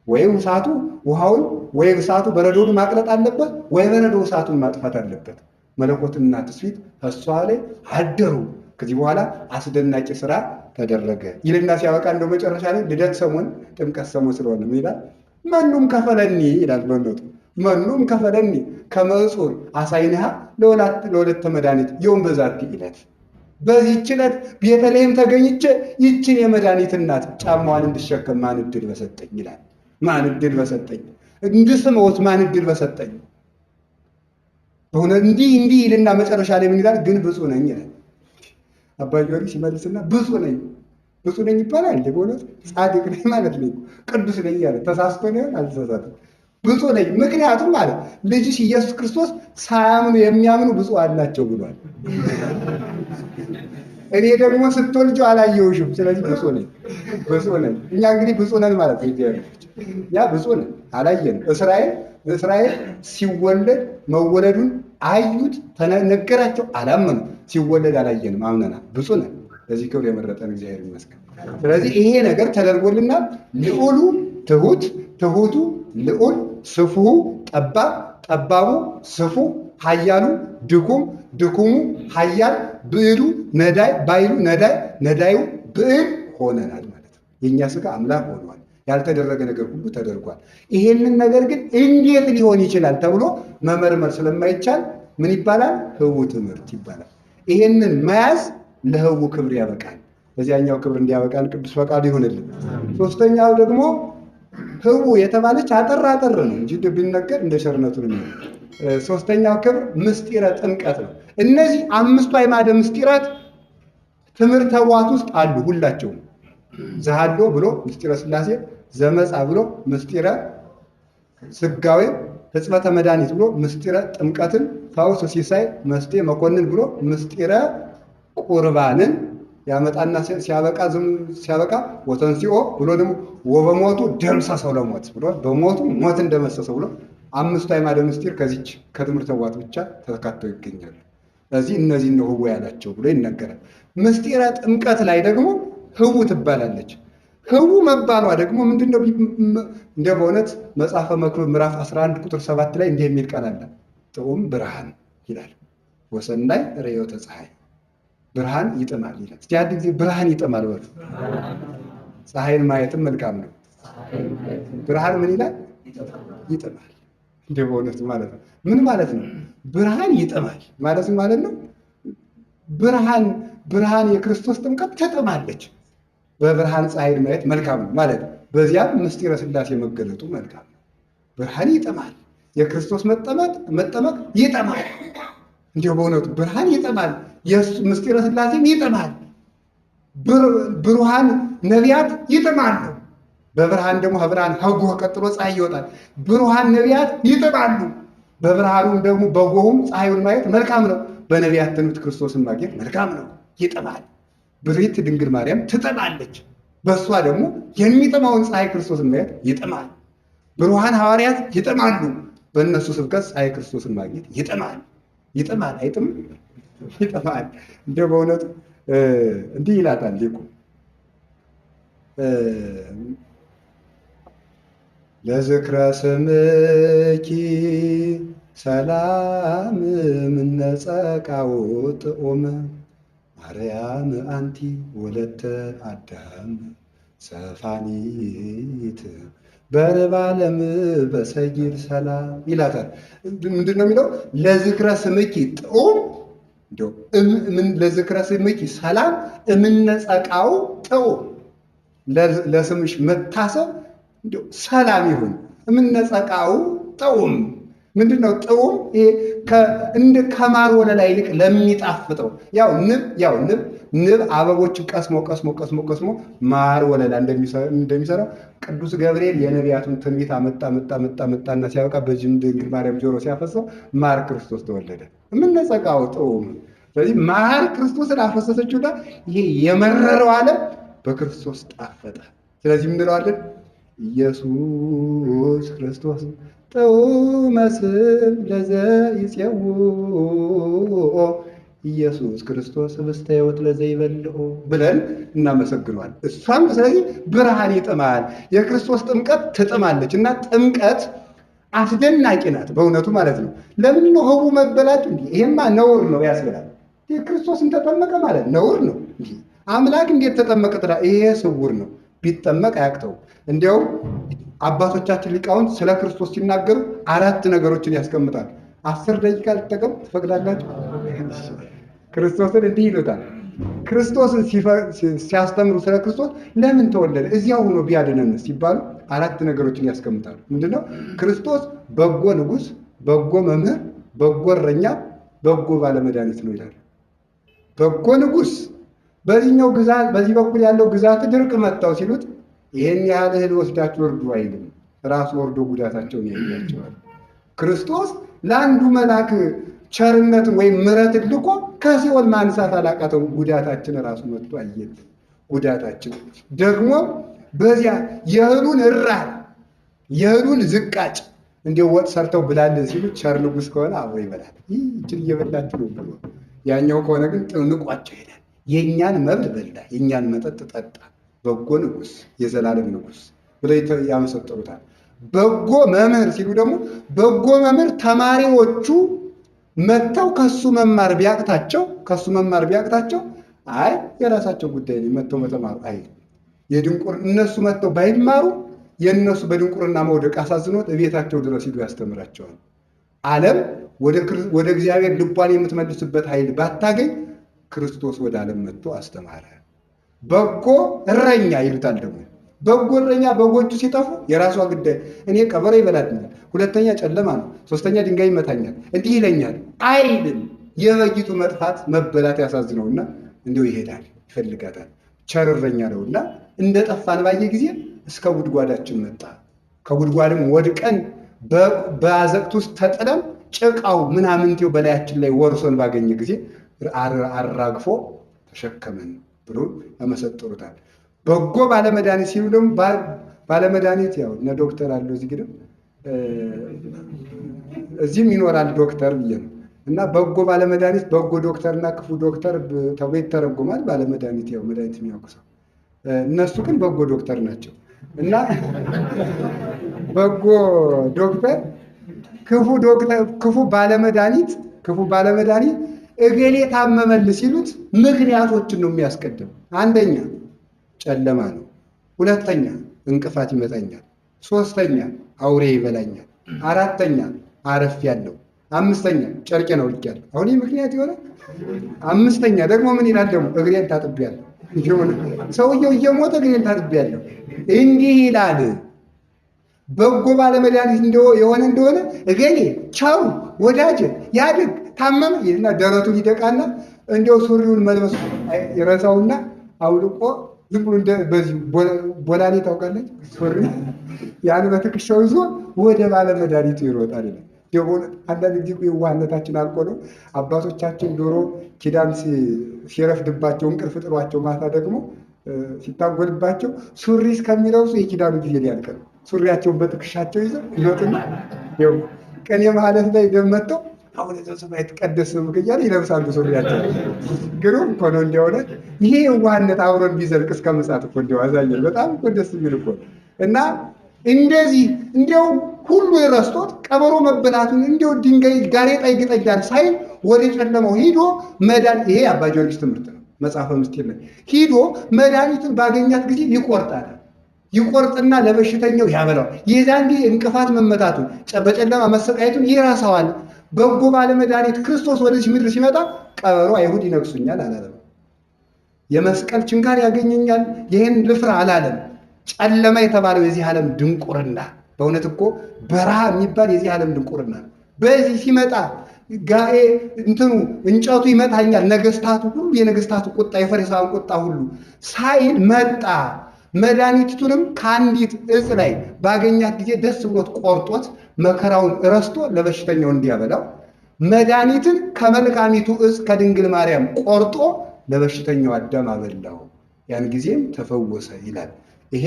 ወይም እሳቱ ውሃውን ወይም እሳቱ በረዶውን ማቅለጥ አለበት፣ ወይ በረዶ እሳቱን ማጥፋት አለበት። መለኮትና ትስብእት እሷ ላይ አደሩ። ከዚህ በኋላ አስደናቂ ስራ ተደረገ ይልና ሲያበቃ እንደው መጨረሻ ላይ ልደት ሰሞን ጥምቀት ሰሞን ስለሆነ ምን ይላል? መኑም ከፈለኒ ይላል። በእውነቱ መኑም ከፈለኒ ከመጹር አሳይንሃ ለወለተ መድኃኒት የውም በዛቲ ዕለት። በዚህች ዕለት ቤተልሔም ተገኝቼ ይችን የመድኃኒት እናት ጫማዋን እንድሸከም ማን ዕድል በሰጠኝ ይላል። ማን ዕድል በሰጠኝ፣ እንድስመውት ማን ዕድል በሰጠኝ። በእውነት እንዲህ ይልና መጨረሻ ላይ ምን ይላል? ግን ብፁዕ ነኝ ይላል አባ ጊዮርጊስ ይመልስና ብፁዕ ነኝ ይባላል። በእውነት ጻድቅ ነኝ ማለት ነው፣ ቅዱስ ነኝ ያለ ተሳስቶ ነው አልተሳሳተም። ብፁዕ ነኝ ምክንያቱም ማለት ልጅሽ ኢየሱስ ክርስቶስ ሳያምኑ የሚያምኑ ብፁዓን ናቸው ብሏል። እኔ ደግሞ ስትወልጂው አላየሁሽም፣ ስለዚህ ብፁዕ ነኝ። እኛ እንግዲህ ብፁዕ ነን ማለት ነው። ያ ብፁዕ ነን አላየንም። እስራኤል ሲወለድ መወለዱን አዩት፣ ተነገራቸው፣ አላመኑ። ሲወለድ አላየንም፣ አምነናል። ብፁዕ ነን። ለዚህ ክብር የመረጠን እግዚአብሔር ይመስገን። ስለዚህ ይሄ ነገር ተደርጎልናል። ልዑሉ ትሁት፣ ትሁቱ ልዑል፣ ስፉሁ ጠባብ፣ ጠባቡ ስፉ፣ ኃያሉ ድኩም፣ ድኩሙ ኃያል፣ ብዕሉ ነዳይ፣ ባይሉ ነዳይ፣ ነዳዩ ብዕል ሆነናል ማለት ነው። የእኛ ሥጋ አምላክ ሆኗል። ያልተደረገ ነገር ሁሉ ተደርጓል። ይሄንን ነገር ግን እንዴት ሊሆን ይችላል ተብሎ መመርመር ስለማይቻል ምን ይባላል? ህቡዕ ትምህርት ይባላል። ይሄንን መያዝ ለህቡዕ ክብር ያበቃል። በዚያኛው ክብር እንዲያበቃል ቅዱስ ፈቃዱ ይሆንልን። ሶስተኛው ደግሞ ህቡዕ የተባለች አጠር ነው እንጂ ቢነገር እንደ ሸርነቱ ነው። ሶስተኛው ክብር ምስጢረ ጥምቀት ነው። እነዚህ 5ቱ አዕማደ ምስጢራት ትምህርተ ዋት ውስጥ አሉ ሁላቸውም። ዘሃሎ ብሎ ምስጢረ ሥላሴ፣ ዘመጻ ብሎ ምስጢረ ስጋዌ፣ ሕጽበተ መድኃኒት ብሎ ምስጢረ ጥምቀትን፣ ፈውስ ሲሳይ መስጤ መኮንን ብሎ ምስጢረ ቁርባንን ያመጣና ሲያበቃ ወተንሲኦ ብሎ ደግሞ ወበሞቱ ደምሰሰው ለሞት ብሎ በሞቱ ሞት እንደመሰሰው ብሎ አምስቱ አዕማደ ምስጢር ከዚች ከትምህርተ ዋት ብቻ ተካተው ይገኛሉ። ስለዚህ እነዚህ ነው ህቡ ያላቸው ብሎ ይነገራል። ምስጢረ ጥምቀት ላይ ደግሞ ህቡ ትባላለች። ህቡ መባሏ ደግሞ ምንድነው? እንደ በእውነት መጽሐፈ መክብብ ምዕራፍ 11 ቁጥር 7 ላይ እንዲህ የሚል ቃል አለ። ጥዑም ብርሃን ይላል ወሰናይ ርዕዮተ ፀሐይ፣ ብርሃን ይጥማል ይላል። እስቲ አንድ ጊዜ ብርሃን ይጥማል በሉ። ፀሐይን ማየትም መልካም ነው። ብርሃን ምን ይላል? ይጥማል። እንደ በእውነት ማለት ነው። ምን ማለት ነው? ብርሃን ይጥማል ማለት ማለት ነው። ብርሃን የክርስቶስ ጥምቀት ትጥማለች። በብርሃን ፀሐይን ማየት መልካም ነው ማለት ነው። በዚያም ምስጢረ ሥላሴ መገለጡ መልካም ነው። ብርሃን ይጥማል። የክርስቶስ መጠመቅ ይጥማል። እንዲሁ በእውነቱ ብርሃን ይጥማል። ምስጢረ ሥላሴም ይጥማል። ብሩሃን ነቢያት ይጥማሉ። በብርሃን ደግሞ ከብርሃን ሀጎህ ቀጥሎ ፀሐይ ይወጣል። ብሩሃን ነቢያት ይጥማሉ። በብርሃኑም ደግሞ በጎሁም ፀሐዩን ማየት መልካም ነው። በነቢያት ትንቢት ክርስቶስን ማግኘት መልካም ነው። ይጥማል። ብርሂት ድንግል ማርያም ትጥማለች። በእሷ ደግሞ የሚጥማውን ፀሐይ ክርስቶስን ማየት ይጥማል። ብሩሃን ሐዋርያት ይጥማሉ። በእነሱ ስብከት ፀሐይ ክርስቶስን ማግኘት ይጥማል። ይጥማል አይጥም? ይጥማል። እንደ በእውነቱ እንዲህ ይላታል ሊቁ ለዝክረ ስምኪ ሰላም ምነጸቃው ጥዑም ማርያም አንቲ ወለተ አዳም ሰፋኒት በርባለም በሰጊድ ሰላም ይላታል። ምንድን ነው የሚለው? ለዝክረ ስምኪ ጥዑም ለዝክረ ስምኪ ሰላም እምነጸቃው ጥዑም፣ ለስምሽ መታሰብ ሰላም ይሁን። እምነጸቃው ጥዑም ምንድነው? ጥዑም ይሄ እንደ ከማር ወለላ ይልቅ ለሚጣፍጠው ያው ንብ አበቦችን ቀስሞ ማር ወለላ እንደሚሰራው ቅዱስ ገብርኤል የነቢያቱን ትንቢት አመጣና ሲያበቃ በጅም ድንግል ማርያም ጆሮ ሲያፈሰው ማር ክርስቶስ ተወለደ። እምነጸቃው ጥዑም። ስለዚህ ማር ክርስቶስን አፈሰሰችውና ይሄ የመረረው ዓለም በክርስቶስ ጣፈጠ። ስለዚህ ምን እንለዋለን? ኢየሱስ ክርስቶስ ጥዑመ ስም ለዘይጼውኦ ኢየሱስ ክርስቶስ ህብስተ ሕይወት ለዘይበልዖ ብለን እናመሰግነዋል። እሷም ስለዚህ ብርሃን ይጥማል። የክርስቶስ ጥምቀት ትጥማለች እና ጥምቀት አስደናቂ ናት በእውነቱ ማለት ነው። ለምን ነው ህቡ መበላቱ? ይሄማ ነውር ነው ያስብላል። ክርስቶስን ተጠመቀ ማለት ነውር ነው። አምላክ እንዴት ተጠመቀ? ይሄ ስውር ነው። ቢጠመቅ አያቅተው። እንዲያውም አባቶቻችን ሊቃውንት ስለ ክርስቶስ ሲናገሩ 4 ነገሮችን ያስቀምጣል። 10 ደቂቃ ልጠቀም ትፈቅዳላችሁ? ክርስቶስን እንዲህ ይሉታል። ክርስቶስን ሲያስተምሩ ስለ ክርስቶስ ለምን ተወለደ እዚያው ሆኖ ቢያድነን ሲባሉ 4 ነገሮችን ያስቀምጣሉ። ምንድነው? ክርስቶስ በጎ ንጉሥ፣ በጎ መምህር፣ በጎ እረኛ፣ በጎ ባለመድኃኒት ነው ይላል። በጎ ንጉሥ በዚህኛው ግዛት በዚህ በኩል ያለው ግዛት ድርቅ መጣው ሲሉት ይሄን ያህል እህል ወስዳችሁ ወርዱ አይልም። ራሱ ወርዶ ጉዳታቸውን ያያቸዋል። ክርስቶስ ለአንዱ መልአክ ቸርነትን ወይም ምሕረትን ልኮ ከሲኦል ማንሳት አላቃተው። ጉዳታችን ራሱ መጥቶ አየል። ጉዳታችን ደግሞ በዚያ የእህሉን እራር የእህሉን ዝቃጭ እንዲው ወጥ ሰርተው ብላልን ሲሉት ቸር ንጉሥ ከሆነ አብሮ ይበላል። ይህችን እየበላችሁ ነው ብሎ ያኛው ከሆነ ግን ንቋቸው ይሄዳል። የእኛን መብል በላ፣ የእኛን መጠጥ ጠጣ። በጎ ንጉሥ፣ የዘላለም ንጉሥ ብለው ያመሰጥሩታል። በጎ መምህር ሲሉ ደግሞ በጎ መምህር ተማሪዎቹ መጥተው ከሱ መማር ቢያቅታቸው አይ የራሳቸው ጉዳይ ነው መጥተው መተማሩ አይ እነሱ መጥተው ባይማሩ የእነሱ በድንቁርና መውደቅ አሳዝኖት እቤታቸው ድረስ ሂዱ ያስተምራቸዋል። ዓለም ወደ እግዚአብሔር ልቧን የምትመልስበት ኃይል ባታገኝ ክርስቶስ ወደ ዓለም መጥቶ አስተማረ። በጎ እረኛ ይሉታል ደግሞ። በጎ እረኛ በጎቹ ሲጠፉ የራሷ ጉዳይ፣ እኔ ቀበሮ ይበላልኛል፣ ሁለተኛ ጨለማ ነው፣ ሶስተኛ ድንጋይ ይመታኛል፣ እንዲህ ይለኛል አይልም። የበጊቱ መጥፋት መበላት ያሳዝነውና እንዲሁ ይሄዳል። ይፈልጋታል። ቸር እረኛ ነውና እንደ ጠፋን ባየ ጊዜ እስከ ጉድጓዳችን መጣ። ከጉድጓድም ወድቀን በአዘቅት ውስጥ ተጥለን ጭቃው ምናምንቴው በላያችን ላይ ወርሶን ባገኘ ጊዜ አራግፎ ተሸከመን ብሎ ያመሰጥሩታል። በጎ ባለመድኃኒት ሲሉ ደግሞ ባለመድኃኒት ያው እነ ዶክተር አለው እዚህ ግድም እዚህም ይኖራል ዶክተር ብዬ ነው። እና በጎ ባለመድኃኒት በጎ ዶክተርና ክፉ ዶክተር ተብሎ ይተረጎማል። ባለመድኃኒት ያው መድኃኒት የሚያውቅ ሰው፣ እነሱ ግን በጎ ዶክተር ናቸው። እና በጎ ዶክተር ክፉ ባለመድኃኒት እገሌ ታመመል ሲሉት ምክንያቶችን ነው የሚያስቀድም። አንደኛ ጨለማ ነው፣ ሁለተኛ እንቅፋት ይመጣኛል፣ ሶስተኛ አውሬ ይበላኛል፣ አራተኛ አረፍ ያለው፣ አምስተኛ ጨርቄን አውልቄያለሁ። አሁን ይህ ምክንያት የሆነ አምስተኛ ደግሞ ምን ይላል ደግሞ እግሬን ታጥቤያለሁ። ሰውየው እየሞተ እግሬን ታጥቤያለሁ እንዲህ ይላል። በጎ ባለመድኃኒት የሆነ እንደሆነ እገሌ ቻው ወዳጅ ያድግ ታመመ ይልና ደረቱን ይደቃና እንዲያው ሱሪውን መልበስ ይረሳውና አውልቆ ዝም ብሎ በዚህ ቦላሌ ታውቃለች ሱሪ ያን በትከሻው ይዞ ወደ ባለመድኃኒቱ ይሮጣል ይላል። ደግሞ አንዳንድ ጊዜ የዋህነታችን አልቆ ነው አባቶቻችን ዶሮ ኪዳን ሲረፍድባቸው እንቅልፍ ጥሏቸው ማታ ደግሞ ሲታጎልባቸው ሱሪ እስከሚለብሱ የኪዳኑ ጊዜ ሊያልቅ ነው። ሱሪያቸውን በትከሻቸው ይዘው ይወጡና ይኸው ቀን የማለት ላይ ደመተው አሁን የተሰማ የተቀደሰ ምግብ እያለ ይለብሳሉ ሱሪያቸው። ግሩም እኮ ነው እንዲያውነ ይሄ የዋህነት አብሮን ቢዘልቅ እስከ ምጽአት እኮ እንዲያው አዛኘን በጣም እኮ ደስ የሚል እኮ እና እንደዚህ እንዲያው ሁሉ የረስቶት ቀበሮ መበላቱን እንዲያው ድንጋይ ጋሬጣ ይግጠኛል ሳይል ወደ ጨለማው ሂዶ ይሄ አባ ጊዮርጊስ ትምህርት ነው። መጽሐፈ ምስጢር ላይ ሂዶ መድኃኒቱን ባገኛት ጊዜ ይቆርጥና ለበሽተኛው ያበላዋል። የዛን ጊዜ እንቅፋት መመታቱን በጨለማ መሰቃየቱን ይረሳዋል። በጎ ባለመድኃኒት ክርስቶስ ወደዚህ ምድር ሲመጣ ቀበሮ አይሁድ ይነግሱኛል አላለም። የመስቀል ችንካር ያገኘኛል ይህን ልፍራ አላለም። ጨለማ የተባለው የዚህ ዓለም ድንቁርና በእውነት እኮ በረሃ የሚባል የዚህ ዓለም ድንቁርና በዚህ ሲመጣ እንጨቱ ይመታኛል፣ ነገስታቱ ሁሉ የነገስታቱ ቁጣ የፈሪሳውያን ቁጣ ሁሉ ሳይል መጣ። መድኃኒቱንም ከአንዲት እጽ ላይ ባገኛት ጊዜ ደስ ብሎት ቆርጦት መከራውን ረስቶ ለበሽተኛው እንዲያበላው መድኃኒትን ከመልካሚቱ እጽ ከድንግል ማርያም ቆርጦ ለበሽተኛው አዳም አበላው። ያን ጊዜም ተፈወሰ ይላል። ይሄ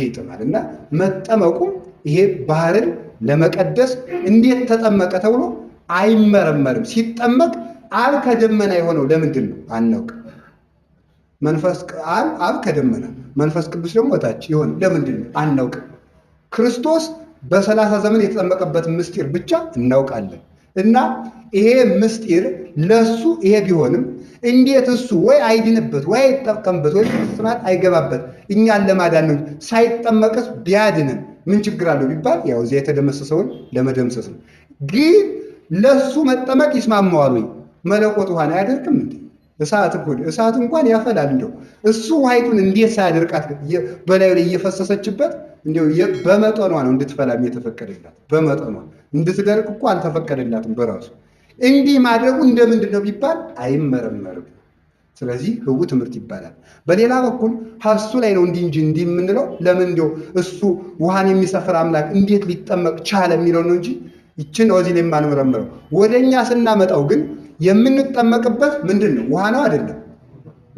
ይጥማል እና መጠመቁም ይሄ ባህርን ለመቀደስ እንዴት ተጠመቀ ተብሎ አይመረመርም። ሲጠመቅ አብ ከደመና የሆነው ለምንድን ነው አናውቅም። አብ ከደመና መንፈስ ቅዱስ ደግሞ ወታች ይሆን ለምንድን ነው አናውቅም። ክርስቶስ በ30 ዘመን የተጠመቀበት ምስጢር ብቻ እናውቃለን። እና ይሄ ምስጢር ለሱ ይሄ ቢሆንም እንዴት እሱ ወይ አይድንበት ወይ አይጠቀምበት ወይ ስናት አይገባበት እኛን ለማዳን ነው። ሳይጠመቅስ ቢያድነን ምን ችግር አለው ቢባል ያው እዚያ የተደመሰሰውን ለመደምሰስ ነው። ግን ለሱ መጠመቅ ይስማማዋል ወይ? መለኮት ውሃን አያደርቅም እንዴ? እሳት እንኳን ያፈላል። እንደው እሱ ውሃይቱን እንዴት ሳያደርቃት በላዩ ላይ እየፈሰሰችበት እንደው በመጠኗ ነው እንድትፈላም የተፈቀደላት። በመጠኗ እንድትደርቅ እኮ አልተፈቀደላትም በራሱ። እንዲህ ማድረጉ እንደምንድን ነው ቢባል አይመረመርም። ስለዚህ ህቡ ትምህርት ይባላል። በሌላ በኩል ሀሱ ላይ ነው እንዲህ እንጂ እንዲህ የምንለው ለምን እንደው እሱ ውሃን የሚሰፍር አምላክ እንዴት ሊጠመቅ ቻለ የሚለው ነው እንጂ ይችን ወዚህ ላይ የማንመረምረው። ወደኛ ስናመጣው ግን የምንጠመቅበት ምንድን ነው? ውሃ ነው አይደለም?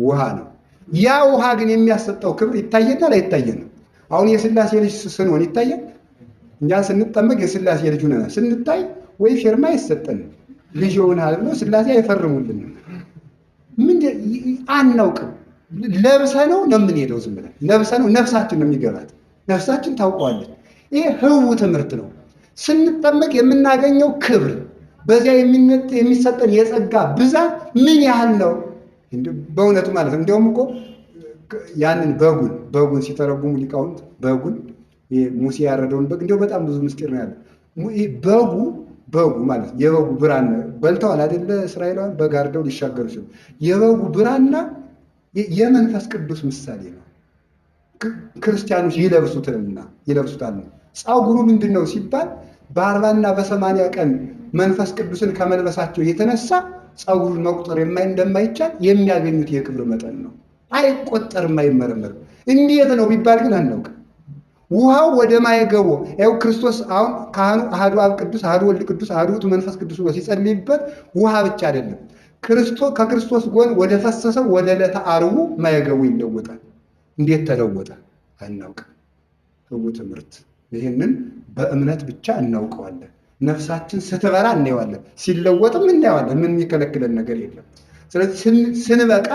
ውሃ ነው። ያ ውሃ ግን የሚያሰጠው ክብር ይታየናል አይታየንም? አሁን የሥላሴ ልጅ ስንሆን ይታያል። እኛ ስንጠመቅ የሥላሴ ልጅ ሆነናል። ስንታይ ወይ ፊርማ አይሰጠንም፣ ልጅ ሆነሃል ብሎ ሥላሴ አይፈርሙልንም። አናውቅም። ለብሰነው ነው የምንሄደው። ዝም ብለን ለብሰነው ነፍሳችን ነው የሚገባት። ነፍሳችን ታውቀዋለች። ይሄ ህቡ ትምህርት ነው። ስንጠመቅ የምናገኘው ክብር በዚያ የሚሰጠን የጸጋ ብዛት ምን ያህል ነው በእውነቱ ማለት ነው። እንዲያውም እኮ ያንን በጉን ሲተረጉሙ ሊቃውንት በጉን ሙሴ ያረደውን በግ እንዲያው በጣም ብዙ ምስጢር ነው ያለው። በጉ ማለት የበጉ ብራና በልተዋል አይደለ? እስራኤላውያን በግ አርደው ሊሻገሩ ሲሉ የበጉ ብራና የመንፈስ ቅዱስ ምሳሌ ነው። ክርስቲያኖች ይለብሱታል። ጸጉሩ ምንድን ነው ሲባል በ40 እና በ80 ቀን መንፈስ ቅዱስን ከመልበሳቸው የተነሳ ፀጉሩን መቁጠር እንደማይቻል የሚያገኙት የክብር መጠን ነው። አይቆጠርም፣ አይመረመርም። እንዴት ነው ቢባል ግን አናውቅም። ውሃው ወደ ማየገቦ ያው ክርስቶስ አሁን ካህኑ አሐዱ አብ ቅዱስ አሐዱ ወልድ ቅዱስ አሐዱ ውእቱ መንፈስ ቅዱስ ብሎ ሲጸልይበት ውሃ ብቻ አይደለም፣ ከክርስቶስ ጎን ወደ ፈሰሰው ወደ ዕለተ ዓርቡ ማየገቡ ይለወጣል። እንዴት ተለወጠ አናውቅም። ህቡ ትምህርት ይህንን በእምነት ብቻ እናውቀዋለን። ነፍሳችን ስትበራ እናየዋለን፣ ሲለወጥም እናየዋለን። ምን የሚከለክለን ነገር የለም። ስለዚህ ስንበቃ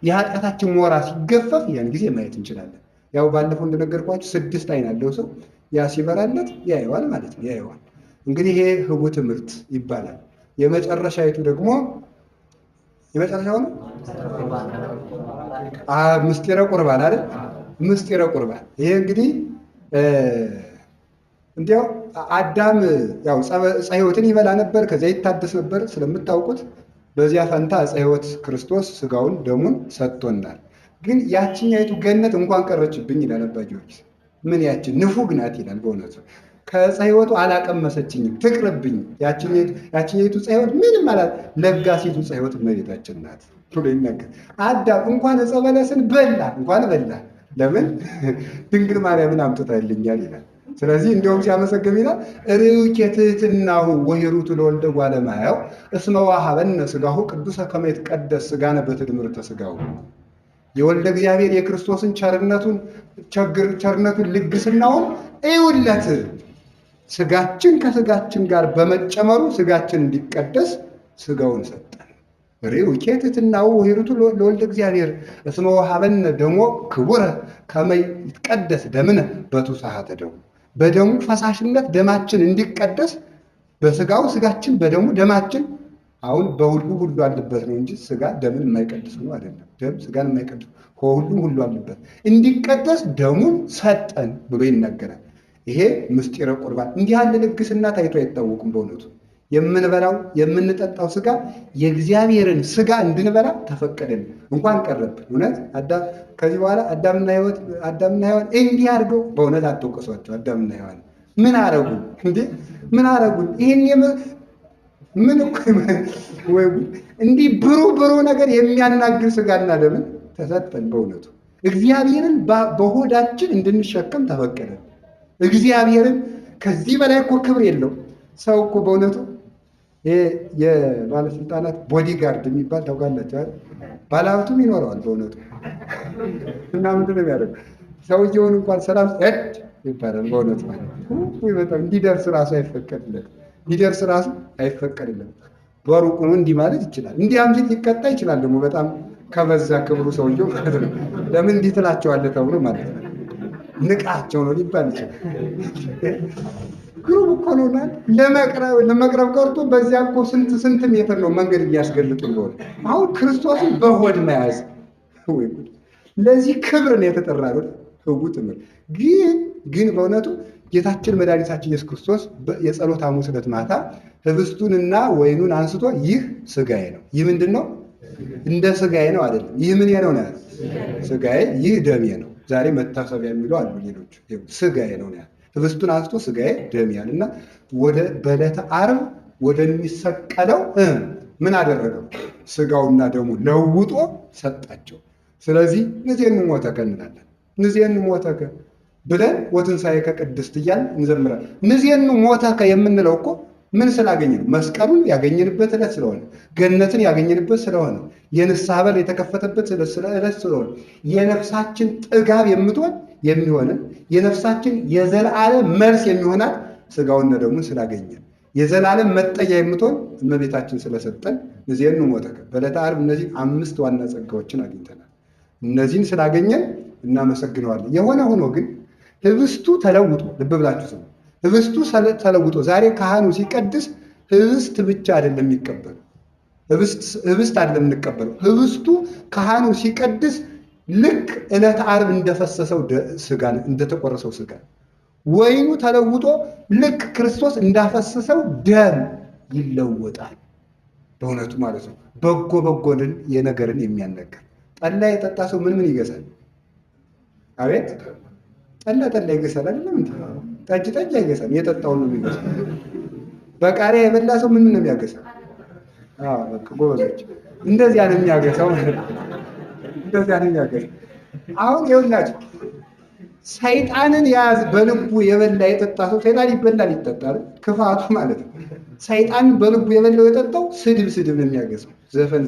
የኃጢአታችን ሞራ ሲገፈፍ ያን ጊዜ ማየት እንችላለን። ያው ባለፈው እንደነገርኳችሁ 6 አይን ያለው ሰው ያ ሲበራለት ያየዋል ማለት ነው። ያየዋል። እንግዲህ ይሄ ህቡ ትምህርት ይባላል። የመጨረሻይቱ ደግሞ የመጨረሻው ነው ምስጢረ ቁርባን አይደል? ምስጢረ ቁርባን ይሄ እንግዲህ እንዲያው አዳም ያው ዕፀ ሕይወትን ይበላ ነበር፣ ከዚያ ይታደስ ነበር ስለምታውቁት። በዚያ ፈንታ ዕፀ ሕይወት ክርስቶስ ስጋውን ደሙን ሰጥቶናል። ግን ያችኛይቱ ገነት እንኳን ቀረችብኝ ይላል አባ ጊዮርጊስ። ምን ያችን ንፉግ ናት ይላል። በእውነቱ ከዕፀ ሕይወቱ አላቀመሰችኝም፣ ትቅርብኝ። ያችኛይቱ ዕፀ ሕይወት ምንም አላት። ለጋሲቱ ዕፀ ሕይወት እመቤታችን ናት ብሎ ይናገር። አዳም እንኳን ዕፀ በለስን በላ እንኳን በላ። ለምን ድንግል ማርያምን አምጥታልኛል ይላል። ስለዚህ እንዲሁም ሲያመሰግን ይላል ርዩኬ ትሕትናሁ ወሂሩቱ ለወልደ እጓለ እማሕያው እስመ ወሀበነ ሥጋሁ ቅዱሰ ከመ ይትቀደስ ሥጋነ በትድምርተ ሥጋሁ። የወልደ እግዚአብሔር የክርስቶስን ቸርነቱን ልግስናውን እዩለት። ሥጋችን ከሥጋችን ጋር በመጨመሩ ሥጋችን እንዲቀደስ ሥጋውን ሰጠን። ርዩኬ ትሕትናሁ ወሂሩቱ ለወልደ እግዚአብሔር እስመ ወሀበነ ደሞ ክቡረ ከመ ይትቀደስ ደምነ በትውሳሐተ ደሙ። በደሙ ፈሳሽነት ደማችን እንዲቀደስ በሥጋው ሥጋችን በደሙ ደማችን አሁን በሁሉ ሁሉ አለበት ነው እንጂ ሥጋ ደምን የማይቀድስ ነው አይደለም። ደም ሥጋን የማይቀድስ ከሁሉም ሁሉ አለበት እንዲቀደስ ደሙን ሰጠን ብሎ ይናገራል። ይሄ ምስጢረ ቁርባን። እንዲህ ያለ ልግስና ታይቶ አይታወቅም በእውነቱ። የምንበላው የምንጠጣው ሥጋ የእግዚአብሔርን ሥጋ እንድንበላ ተፈቀደን። እንኳን ቀረብን። እውነት ከዚህ በኋላ አዳምና ሔዋን እንዲህ አድርገው በእውነት አትወቀሷቸው። አዳምና ሔዋን ምን አረጉ እንዴ? ምን አረጉ? ይህን ምን ወይ እንዲህ ብሩህ ነገር የሚያናግር ሥጋና ደምን ተሰጠን። በእውነቱ እግዚአብሔርን በሆዳችን እንድንሸከም ተፈቀደን። እግዚአብሔርን ከዚህ በላይ እኮ ክብር የለው። ሰው እኮ በእውነቱ የባለስልጣናት ቦዲጋርድ የሚባል ታውቃላችሁ አይደል? ባለሀብቱም ይኖረዋል በእውነቱ። እና ምንድን ነው የሚያደርገው? ሰውየውን እንኳን ሰላም ይባላል በእውነቱ። በጣም እንዲደርስ ራሱ አይፈቀድለት። በሩቁ ነው እንዲህ ማለት ይችላል። እንዲያም ሲል ሊቀጣ ይችላል። ደግሞ በጣም ከበዛ ክብሩ ሰውየው ማለት ነው። ለምን እንዲህ ትላቸዋለህ ተብሎ ማለት ነው። ንቃቸው ነው ሊባል ይችላል። ግሩም እኮ ነው። ለመቅረብ ቀርቶ በዚያ እኮ ስንት ሜትር ነው መንገድ እያስገልጡ እንደሆነ። አሁን ክርስቶስን በሆድ መያዝ ለዚህ ክብር ነው የተጠራ ነው። ህቡ ትምህርት ግን በእውነቱ ጌታችን መድኃኒታችን ኢየሱስ ክርስቶስ የጸሎተ ሐሙስ ዕለት ማታ ህብስቱንና ወይኑን አንስቶ ይህ ሥጋዬ ነው። ይህ ምንድን ነው? እንደ ሥጋዬ ነው አይደለም። ይህ ምን ነው ነው ሥጋዬ፣ ይህ ደሜ ነው። ዛሬ መታሰቢያ የሚሉ አሉ ሌሎች። ሥጋዬ ነው ነው ህብስቱን አንስቶ ሥጋዬ ደሜ ያልና ወደ በዕለተ ዓርብ ወደሚሰቀለው ምን አደረገው? ሥጋውና ደሙ ለውጦ ሰጣቸው። ስለዚህ ንዜኑ ሞተከ እንላለን። ንዜኑ ሞተከ ብለን ወትንሣኤከ ቅድስት እያልን እንዘምራለን። ንዜኑ ሞተከ የምንለው እኮ ምን ስላገኘ ነው? መስቀሉን ያገኘንበት ዕለት ስለሆነ፣ ገነትን ያገኘንበት ስለሆነ፣ የንስሐ በር የተከፈተበት ዕለት ስለሆነ፣ የነፍሳችን ጥጋብ የሚሆንን የነፍሳችን የዘላለም መልስ የሚሆናት ሥጋውና ደሙን ስላገኘን፣ የዘላለም መጠጊያ የምትሆን እመቤታችን ስለሰጠን ንዜኑ ሞተከ በዕለተ ዓርብ እነዚህ 5 ዋና ጸጋዎችን አግኝተናል። እነዚህን ስላገኘን እናመሰግነዋለን። የሆነ ሆኖ ግን ህብስቱ ተለውጦ ልብ ብላችሁ ስሙ። ህብስቱ ተለውጦ ዛሬ ካህኑ ሲቀድስ ህብስት ብቻ አይደለም የሚቀበለው፣ ህብስት አይደለም እንቀበለው። ህብስቱ ካህኑ ሲቀድስ ልክ ዕለተ ዓርብ እንደፈሰሰው ሥጋ እንደተቆረሰው ሥጋ፣ ወይኑ ተለውጦ ልክ ክርስቶስ እንዳፈሰሰው ደም ይለወጣል። በእውነቱ ማለት ነው። በጎንን የነገርን የሚያነገር ጠላ የጠጣ ሰው ምን ይገዛል? አቤት ጠላ ይገዛል አይደለም እንዴ? ጠጅ አይገዛም። የጠጣውን ነው የሚገዛው። በቃሪያ የበላ ሰው ምን ነው የሚያገዛው? በቃ ጎበዞች። እንደዚያ ነው የሚያገሳው ማለት ነው። እንደዚያ ነው የሚያገሳው። አሁን ይኸውላችሁ ሰይጣንን የያዝ በልቡ የበላ የጠጣ ሰው ሰይጣን ይበላል ይጠጣል፣ ክፋቱ ማለት ነው። ሰይጣን በልቡ የበላው የጠጣው ስድብ ነው የሚያገሳው፣ ዘፈን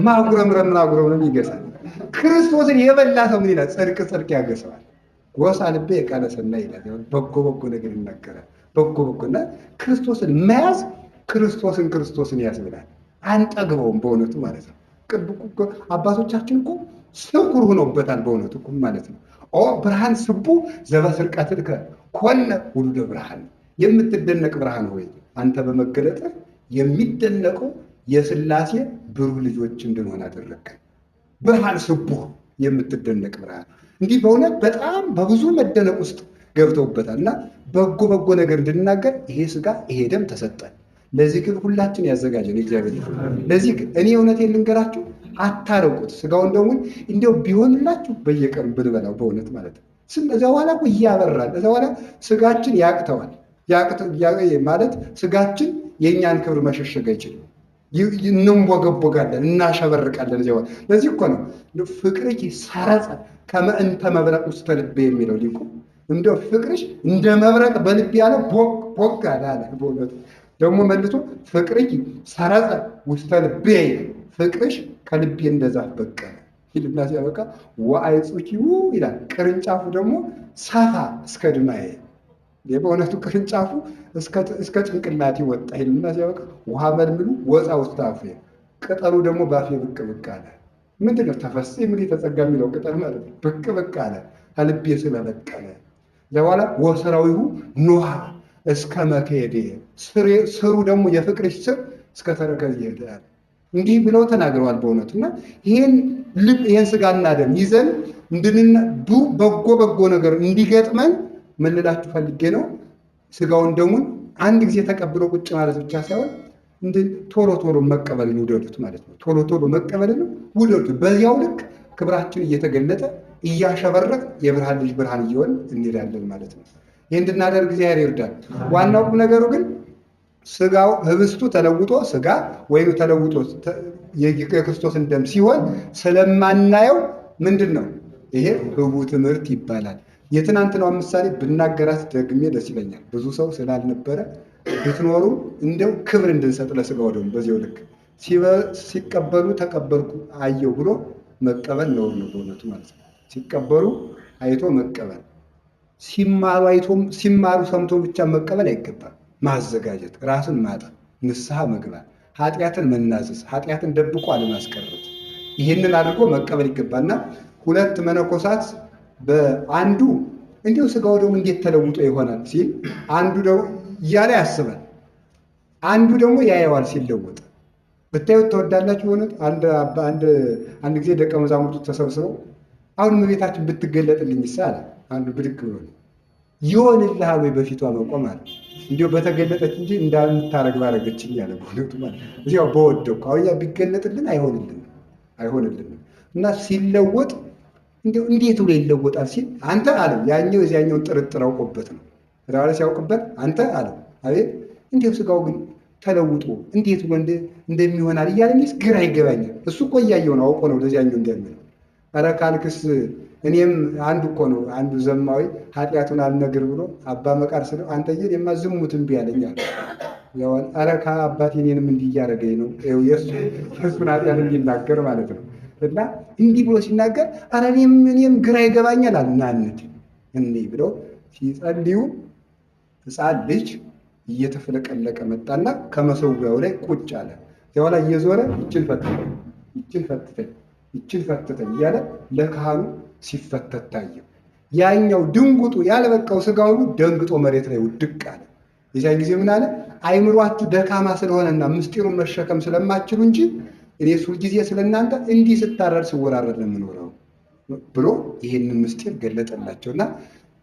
ማጉረምረም ይገሳል። ክርስቶስን የበላ ሰው ምን ይላል? ጽድቅ ያገሰዋል። ጎሳ ልቤ የቃለ ሰናይ ይላል። በጎ ነገር ይናገራል። በጎና ክርስቶስን መያዝ ክርስቶስን ያስብላል። አንጠግበውም በእውነቱ ማለት ነው። አባቶቻችን እኮ ስኩር ሆኖበታል በእውነቱ ማለት ነው። ብርሃን ስቡ ዘበስርቀትከ ኮነ ውሉደ ብርሃን፣ የምትደነቅ ብርሃን ሆይ አንተ በመገለጥህ የሚደነቀው የሥላሴ ብሩህ ልጆች እንድንሆን አደረግከን። ብርሃን ስቡ የምትደነቅ ብርሃን። እንዲህ በእውነት በጣም በብዙ መደነቅ ውስጥ ገብተውበታል እና በጎ ነገር እንድናገር ይሄ ሥጋ ይሄ ደም ተሰጠን። ለዚህ ግን ሁላችን ያዘጋጀን እግዚአብሔር። ለዚህ ግን እኔ እውነቴን ልንገራችሁ አታረቁት። ሥጋውን ደሙን እንዲያው ቢሆንላችሁ በየቀኑ ብንበላው በእውነት ማለት ነው። እዚያ በኋላ እኮ እያበራል። እዚያ በኋላ ሥጋችን ያቅተዋል። ማለት ሥጋችን የእኛን ክብር መሸሸግ አይችልም። እንቦገቦጋለን፣ እናሸበርቃለን። እዚያ በኋላ ለዚህ እኮ ነው ፍቅርኪ ሰረጸ ከመ እንተ መብረቅ ውስተ ልቤ የሚለው ሊቁ። እንደው ፍቅርሽ እንደ መብረቅ በልቤ ያለ ቦግ አለ። በእውነቱ ደግሞ መልሶ ፍቅርኪ ሰረጸ ውስተ ልቤ፣ ፍቅርሽ ከልቤ እንደ ዛፍ በቀለ ይልና ሲያበቃ ወአይጹኪው ይላል። ቅርንጫፉ ደግሞ ሰፋ እስከ ድማዬ፣ በእውነቱ ቅርንጫፉ እስከ ጭንቅላቴ ወጣ ይልና ሲያበቃ ውሃ መልምሉ ወፃ ውስተ አፌ፣ ቅጠሉ ደግሞ ባፌ ብቅ አለ። ምንድን ነው ተፈሥሒ እምኔ ተጸጋ የሚለው ቅጠል ማለት ነው። ብቅ አለ ከልቤ ስለበቀለ። በኋላ ወሥራዊሁ ኖሃ እስከ መክየዴ፣ ስሩ ደግሞ የፍቅርሽ ስር እስከ ተረከዝ ይሄዳል። እንዲህ ብለው ተናግረዋል በእውነቱ። እና ይህን ሥጋና ደም ይዘን በጎ ነገር እንዲገጥመን ምን ልላችሁ ፈልጌ ነው። ሥጋውን ደሙን አንድ ጊዜ ተቀብሎ ቁጭ ማለት ብቻ ሳይሆን ቶሎ መቀበልን ውደዱት ማለት ነው። ቶሎ መቀበልን ውደዱት። በዚያው ልክ ክብራችን እየተገለጠ እያሸበረቅ የብርሃን ልጅ ብርሃን እየሆን እንሄዳለን ማለት ነው። ይህ እንድናደርግ እግዚአብሔር ይርዳል። ዋናው ቁም ነገሩ ግን ሥጋው ህብስቱ ተለውጦ ሥጋ ወይም ተለውጦ የክርስቶስን ደም ሲሆን ስለማናየው ምንድን ነው ይሄ? ህቡዕ ትምህርት ይባላል። የትናንትናው ምሳሌ ብናገራት ደግሜ ደስ ይለኛል። ብዙ ሰው ስላልነበረ ብትኖሩ እንደው ክብር እንድንሰጥ ለሥጋው ደሙ በዚያው ልክ ሲቀበሉ ተቀበልኩ አየው ብሎ መቀበል ነውር ነው በእውነቱ ማለት ነው። ሲቀበሉ አይቶ መቀበል፣ ሲማሩ ሰምቶ ብቻ መቀበል አይገባም። ማዘጋጀት፣ ራስን ማጠብ፣ ንስሐ መግባት፣ ኃጢአትን መናዘዝ፣ ኃጢአትን ደብቆ አለማስቀረት፣ ይህንን አድርጎ መቀበል ይገባና ሁለት መነኮሳት በአንዱ እንዲሁ ሥጋው ደግሞ እንዴት ተለውጦ ይሆናል ሲል አንዱ ደግሞ እያለ ያስባል፣ አንዱ ደግሞ ያየዋል ሲለወጥ። ብታዩት ተወዳላችሁ። ሆነ አንድ ጊዜ ደቀ መዛሙርቱ ተሰብስበው አሁን እመቤታችን ብትገለጥልኝ ይሳል አንዱ ብድግ ብሎ ይሆንልሃል ወይ በፊቷ መቆም አለ። እንዲሁ በተገለጠች እንጂ እንዳምታረግ ባረገችኝ ያለ በእውነቱ ማለት እዚያው በወደኩ አሁን ያ ቢገለጥልን አይሆንልንም እና ሲለወጥ እንዴት ብሎ ይለወጣል ሲል አንተ አለው ያኛው የዚያኛውን ጥርጥር አውቆበት ነው። ራሱ ሲያውቅበት አንተ አለው አቤት እንዴው ሥጋው ግን ተለውጦ እንዴት ብሎ እንደሚሆናል እያለኝስ ግራ ይገባኛል። እሱ እኮ እያየው ነው፣ አውቆ ነው ለዚያኛው እንደሚለው። ኧረ ካልክስ እኔም አንዱ እኮ ነው አንዱ ዘማዊ ኃጢአቱን አልነግር ብሎ አባ መቃር ስለው አንተ ግን የማ ዝሙት እምቢ አለኛል። ኧረ ከአባቴ እኔንም እንዲህ እያደረገኝ ነው የእሱን ኃጢአት እንዲናገር ማለት ነው። እና እንዲህ ብሎ ሲናገር ኧረ እኔም ግራ ይገባኛል አልናንድ እንዲህ ብለው ሲጸልዩ ሕፃን ልጅ እየተፍለቀለቀ መጣና ከመሰዊያው ላይ ቁጭ አለ። በኋላ እየዞረ ይችን ፈትተኝ እያለ ለካህኑ ሲፈተት ታየ። ያኛው ድንጉጡ ያልበቃው ሥጋው ደንግጦ መሬት ላይ ውድቅ አለ። የዚያን ጊዜ ምን አለ? አይምሯችሁ ደካማ ስለሆነና ምስጢሩን መሸከም ስለማችሉ እንጂ እኔ ሁልጊዜ ስለእናንተ እንዲህ ስታረድ ስወራረድ ነው የምኖረው ብሎ ይህንን ምስጢር ገለጠላቸውና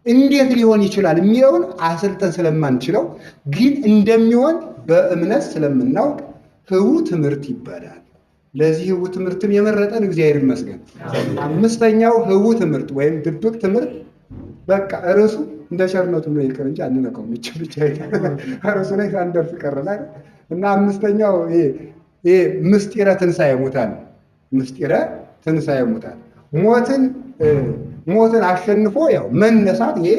እንዴት ሊሆን ይችላል የሚለውን አስልጠን ስለማንችለው ግን እንደሚሆን በእምነት ስለምናውቅ ህቡዕ ትምህርት ይባላል። ለዚህ ህቡዕ ትምህርትን የመረጠን እግዚአብሔር ይመስገን። አምስተኛው ህቡዕ ትምህርት ወይም ድብቅ ትምህርት በቃ ርዕሱ እንደ ቸርነቱ ነው ይቅር እንጂ አንነካውም። ብቻ ርዕሱ ላይ ሳንደርስ ቀረናል። እና አምስተኛው ይሄ ምስጢረ ትንሣኤ ሙታን፣ ምስጢረ ትንሣኤ ሙታን ሞትን አሸንፎ ያው መነሳት። ይሄ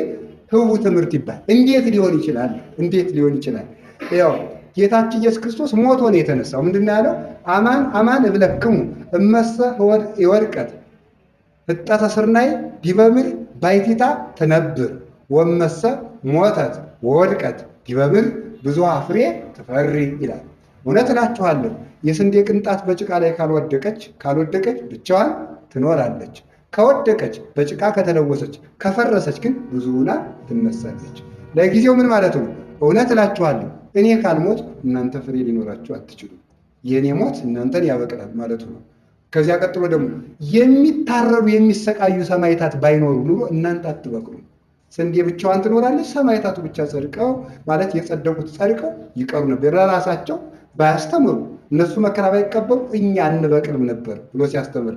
ህቡዕ ትምህርት ይባላል። እንዴት ሊሆን ይችላል? እንዴት ሊሆን ይችላል? ያው ጌታችን ኢየሱስ ክርስቶስ ሞቶ ነው የተነሳው። ምንድን ነው ያለው? አማን አማን እብለክሙ እመሰ ይወድቀት ፍጠተ ስርናይ ዲበ ምድር ባሕቲታ ትነብር ወመሰ ሞተት ወወድቀት ዲበ ምድር ብዙኃ ፍሬ ትፈሪ ይላል። እውነት እላችኋለሁ የስንዴ ቅንጣት በጭቃ ላይ ካልወደቀች ብቻዋን ትኖራለች። ከወደቀች በጭቃ ከተለወሰች ከፈረሰች ግን ብዙ ሆና ትነሳለች። ለጊዜው ምን ማለት ነው? እውነት እላችኋለሁ እኔ ካልሞት እናንተ ፍሬ ሊኖራችሁ አትችሉም። የእኔ ሞት እናንተን ያበቅላል ማለቱ ነው። ከዚያ ቀጥሎ ደግሞ የሚታረዱ የሚሰቃዩ ሰማዕታት ባይኖሩ ኑሮ እናንተ አትበቅሉም። ስንዴ ብቻዋን ትኖራለች፣ ሰማዕታቱ ብቻ ጸድቀው ማለት የጸደቁት ጸድቀው ይቀሩ ነበር። ለራሳቸው ባያስተምሩ እነሱ መከራ ባይቀበሉ እኛ አንበቅልም ነበር ብሎ ሲያስተምር፣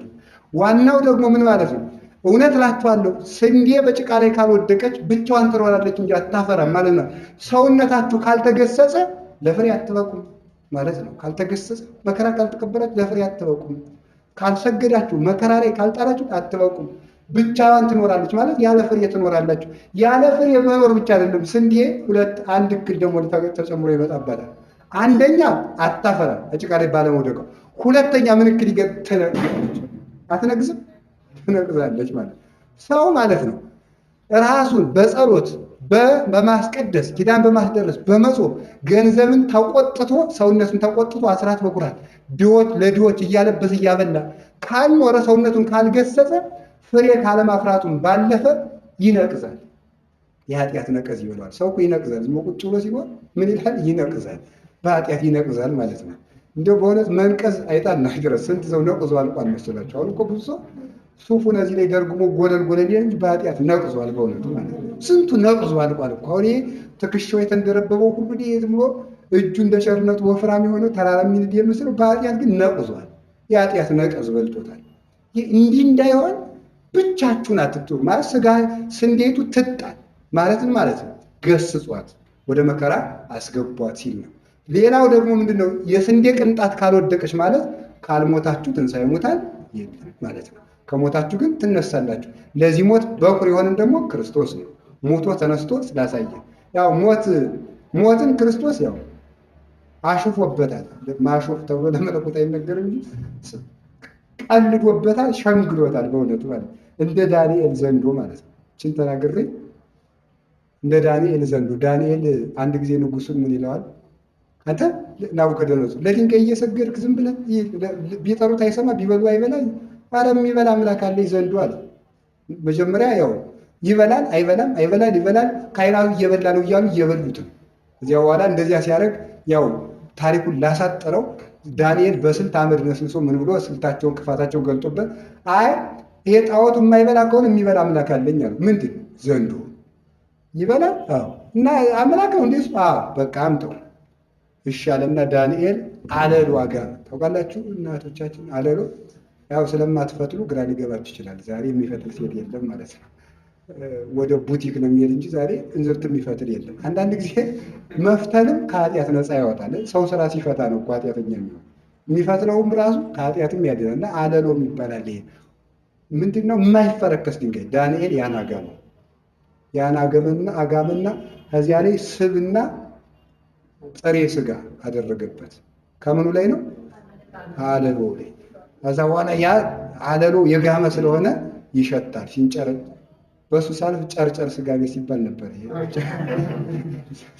ዋናው ደግሞ ምን ማለት ነው? እውነት እላችኋለሁ ስንዴ በጭቃ ላይ ካልወደቀች ብቻዋን ትኖራለች እንጂ አታፈራም ማለት ነው። ሰውነታችሁ ካልተገሰጸ ለፍሬ አትበቁም ማለት ነው። ካልተገሰጸ መከራ ካልተቀበላችሁ ለፍሬ አትበቁም። ካልሰገዳችሁ መከራ ላይ ካልጣላችሁ አትበቁም። ብቻዋን ትኖራለች ማለት ያለ ፍሬ ትኖራላችሁ። ያለ ፍሬ መኖር ብቻ አይደለም፣ ስንዴ አንድ እክል ደግሞ ተጨምሮ ይመጣባታል። አንደኛ አታፈራም በጭቃ ላይ ባለመውደቋ። ሁለተኛ ምን እክል ትነቅዛለች? አትነግዝም? ትነቅዛለች ማለት ሰው ማለት ነው። ራሱን በጸሎት በማስቀደስ ኪዳን በማስደረስ በመጾም ገንዘብን ተቆጥቶ ሰውነቱን ተቆጥቶ አስራት በኩራት ለድሆች እያለበሰ እያበላ ካልኖረ ሰውነቱን ካልገሰጸ ፍሬ ካለማፍራቱን ባለፈ ይነቅዛል። የኃጢአት ነቀዝ ይበላል። ሰው እኮ ይነቅዛል። ዝም ቁጭ ብሎ ሲኖር ምን ይላል? ይነቅዛል። በኃጢአት ይነቅዛል ማለት ነው። እንደው በእውነት መንቀዝ አይጣልና ድረስ ስንት ሰው ነቅዞ አልቋል መሰላችሁ? አሁን እኮ ብዙ ሰው ሱፉን እዚህ ላይ ደርግሞ ጎለል እንጂ በኃጢአት ነቅዟል። በእውነቱ ማለት ነው። ስንቱ ነቅዞ አልቋል እኮ። አሁን ይሄ ትከሻው የተንደረበበው ሁሉ ዝም ብሎ እጁ እንደ ቸርነቱ ወፍራም የሆነው ተራራ የሚንድ የምስለው በኃጢአት ግን ነቅዟል። የኃጢአት ነቀዝ በልጦታል። እንዲህ እንዳይሆን ብቻችሁን አትጥሩ ማለት ስጋ ስንዴቱ ትጣል ማለትን ማለት ነው። ገስጿት ወደ መከራ አስገቧት ሲል ነው። ሌላው ደግሞ ምንድነው? የስንዴ ቅንጣት ካልወደቀች ማለት ካልሞታችሁ ትንሣኤ ሙታን የለም ማለት ነው። ከሞታችሁ ግን ትነሳላችሁ። ለዚህ ሞት በኩር የሆነን ደግሞ ክርስቶስ ነው። ሞቶ ተነስቶ ስላሳየ ያው ሞትን ክርስቶስ ያው አሽፎበታል። ማሾፍ ተብሎ ለመለኮት አይነገርም እንጂ ቀልዶበታል፣ ሸንግሎታል። በእውነቱ ማለት እንደ ዳንኤል ዘንዶ ማለት ነው። እችን ተናግሬ እንደ ዳንኤል ዘንዶ። ዳንኤል አንድ ጊዜ ንጉሱን ምን ይለዋል? አንተ ናቡከደነፆር ለድንጋይ እየሰገድክ ዝም ብለህ ቢጠሩት አይሰማ ቢበሉ አይበላ፣ ኧረ የሚበላ አምላክ አለኝ ዘንዶ አለ። መጀመሪያ ያው ይበላል አይበላም፣ አይበላል ይበላል፣ ካህናቱ እየበላ ነው እያሉ እየበሉትም። እዚያ በኋላ እንደዚያ ሲያደርግ ያው ታሪኩን ላሳጠረው ዳንኤል በስልት አመድ ነስንሶ ምን ብሎ ስልታቸውን ክፋታቸውን ገልጦበት፣ አይ ይሄ ጣዖቱ የማይበላ ከሆነ የሚበላ አምላክ አለኝ አሉ። ምንድን ዘንዶ ይበላል? አዎ። እና አምላክ ነው እንዴ? አዎ። በቃ አምጠው ይሻለና ዳንኤል አለሎ አጋመ። ታውቃላችሁ እናቶቻችን አለሎ ያው ስለማትፈትሉ ግራ ሊገባችሁ ይችላል። ዛሬ የሚፈትል ሴት የለም ማለት ነው። ወደ ቡቲክ ነው የሚሄድ እንጂ ዛሬ እንዝርት የሚፈትል የለም። አንዳንድ ጊዜ መፍተልም ከኃጢአት ነፃ ያወጣል። ሰው ስራ ሲፈታ ነው እኮ ኃጢአተኛ የሚሆን። የሚፈትለውም ራሱ ከኃጢአትም ያድናል። እና አለሎ ይባላል። ይሄ ምንድነው? የማይፈረከስ ድንጋይ። ዳንኤል ያን አጋመው ያን አጋመና ከዚያ ላይ ስብና ጥሬ ስጋ አደረገበት። ከምኑ ላይ ነው? አለሎ ላይ። ከዛ በኋላ ያ አለሎ የጋመ ስለሆነ ይሸታል። ሲንጨረጭ በሱ ሳልፍ ጨርጨር ስጋ ቤት ሲባል ነበር።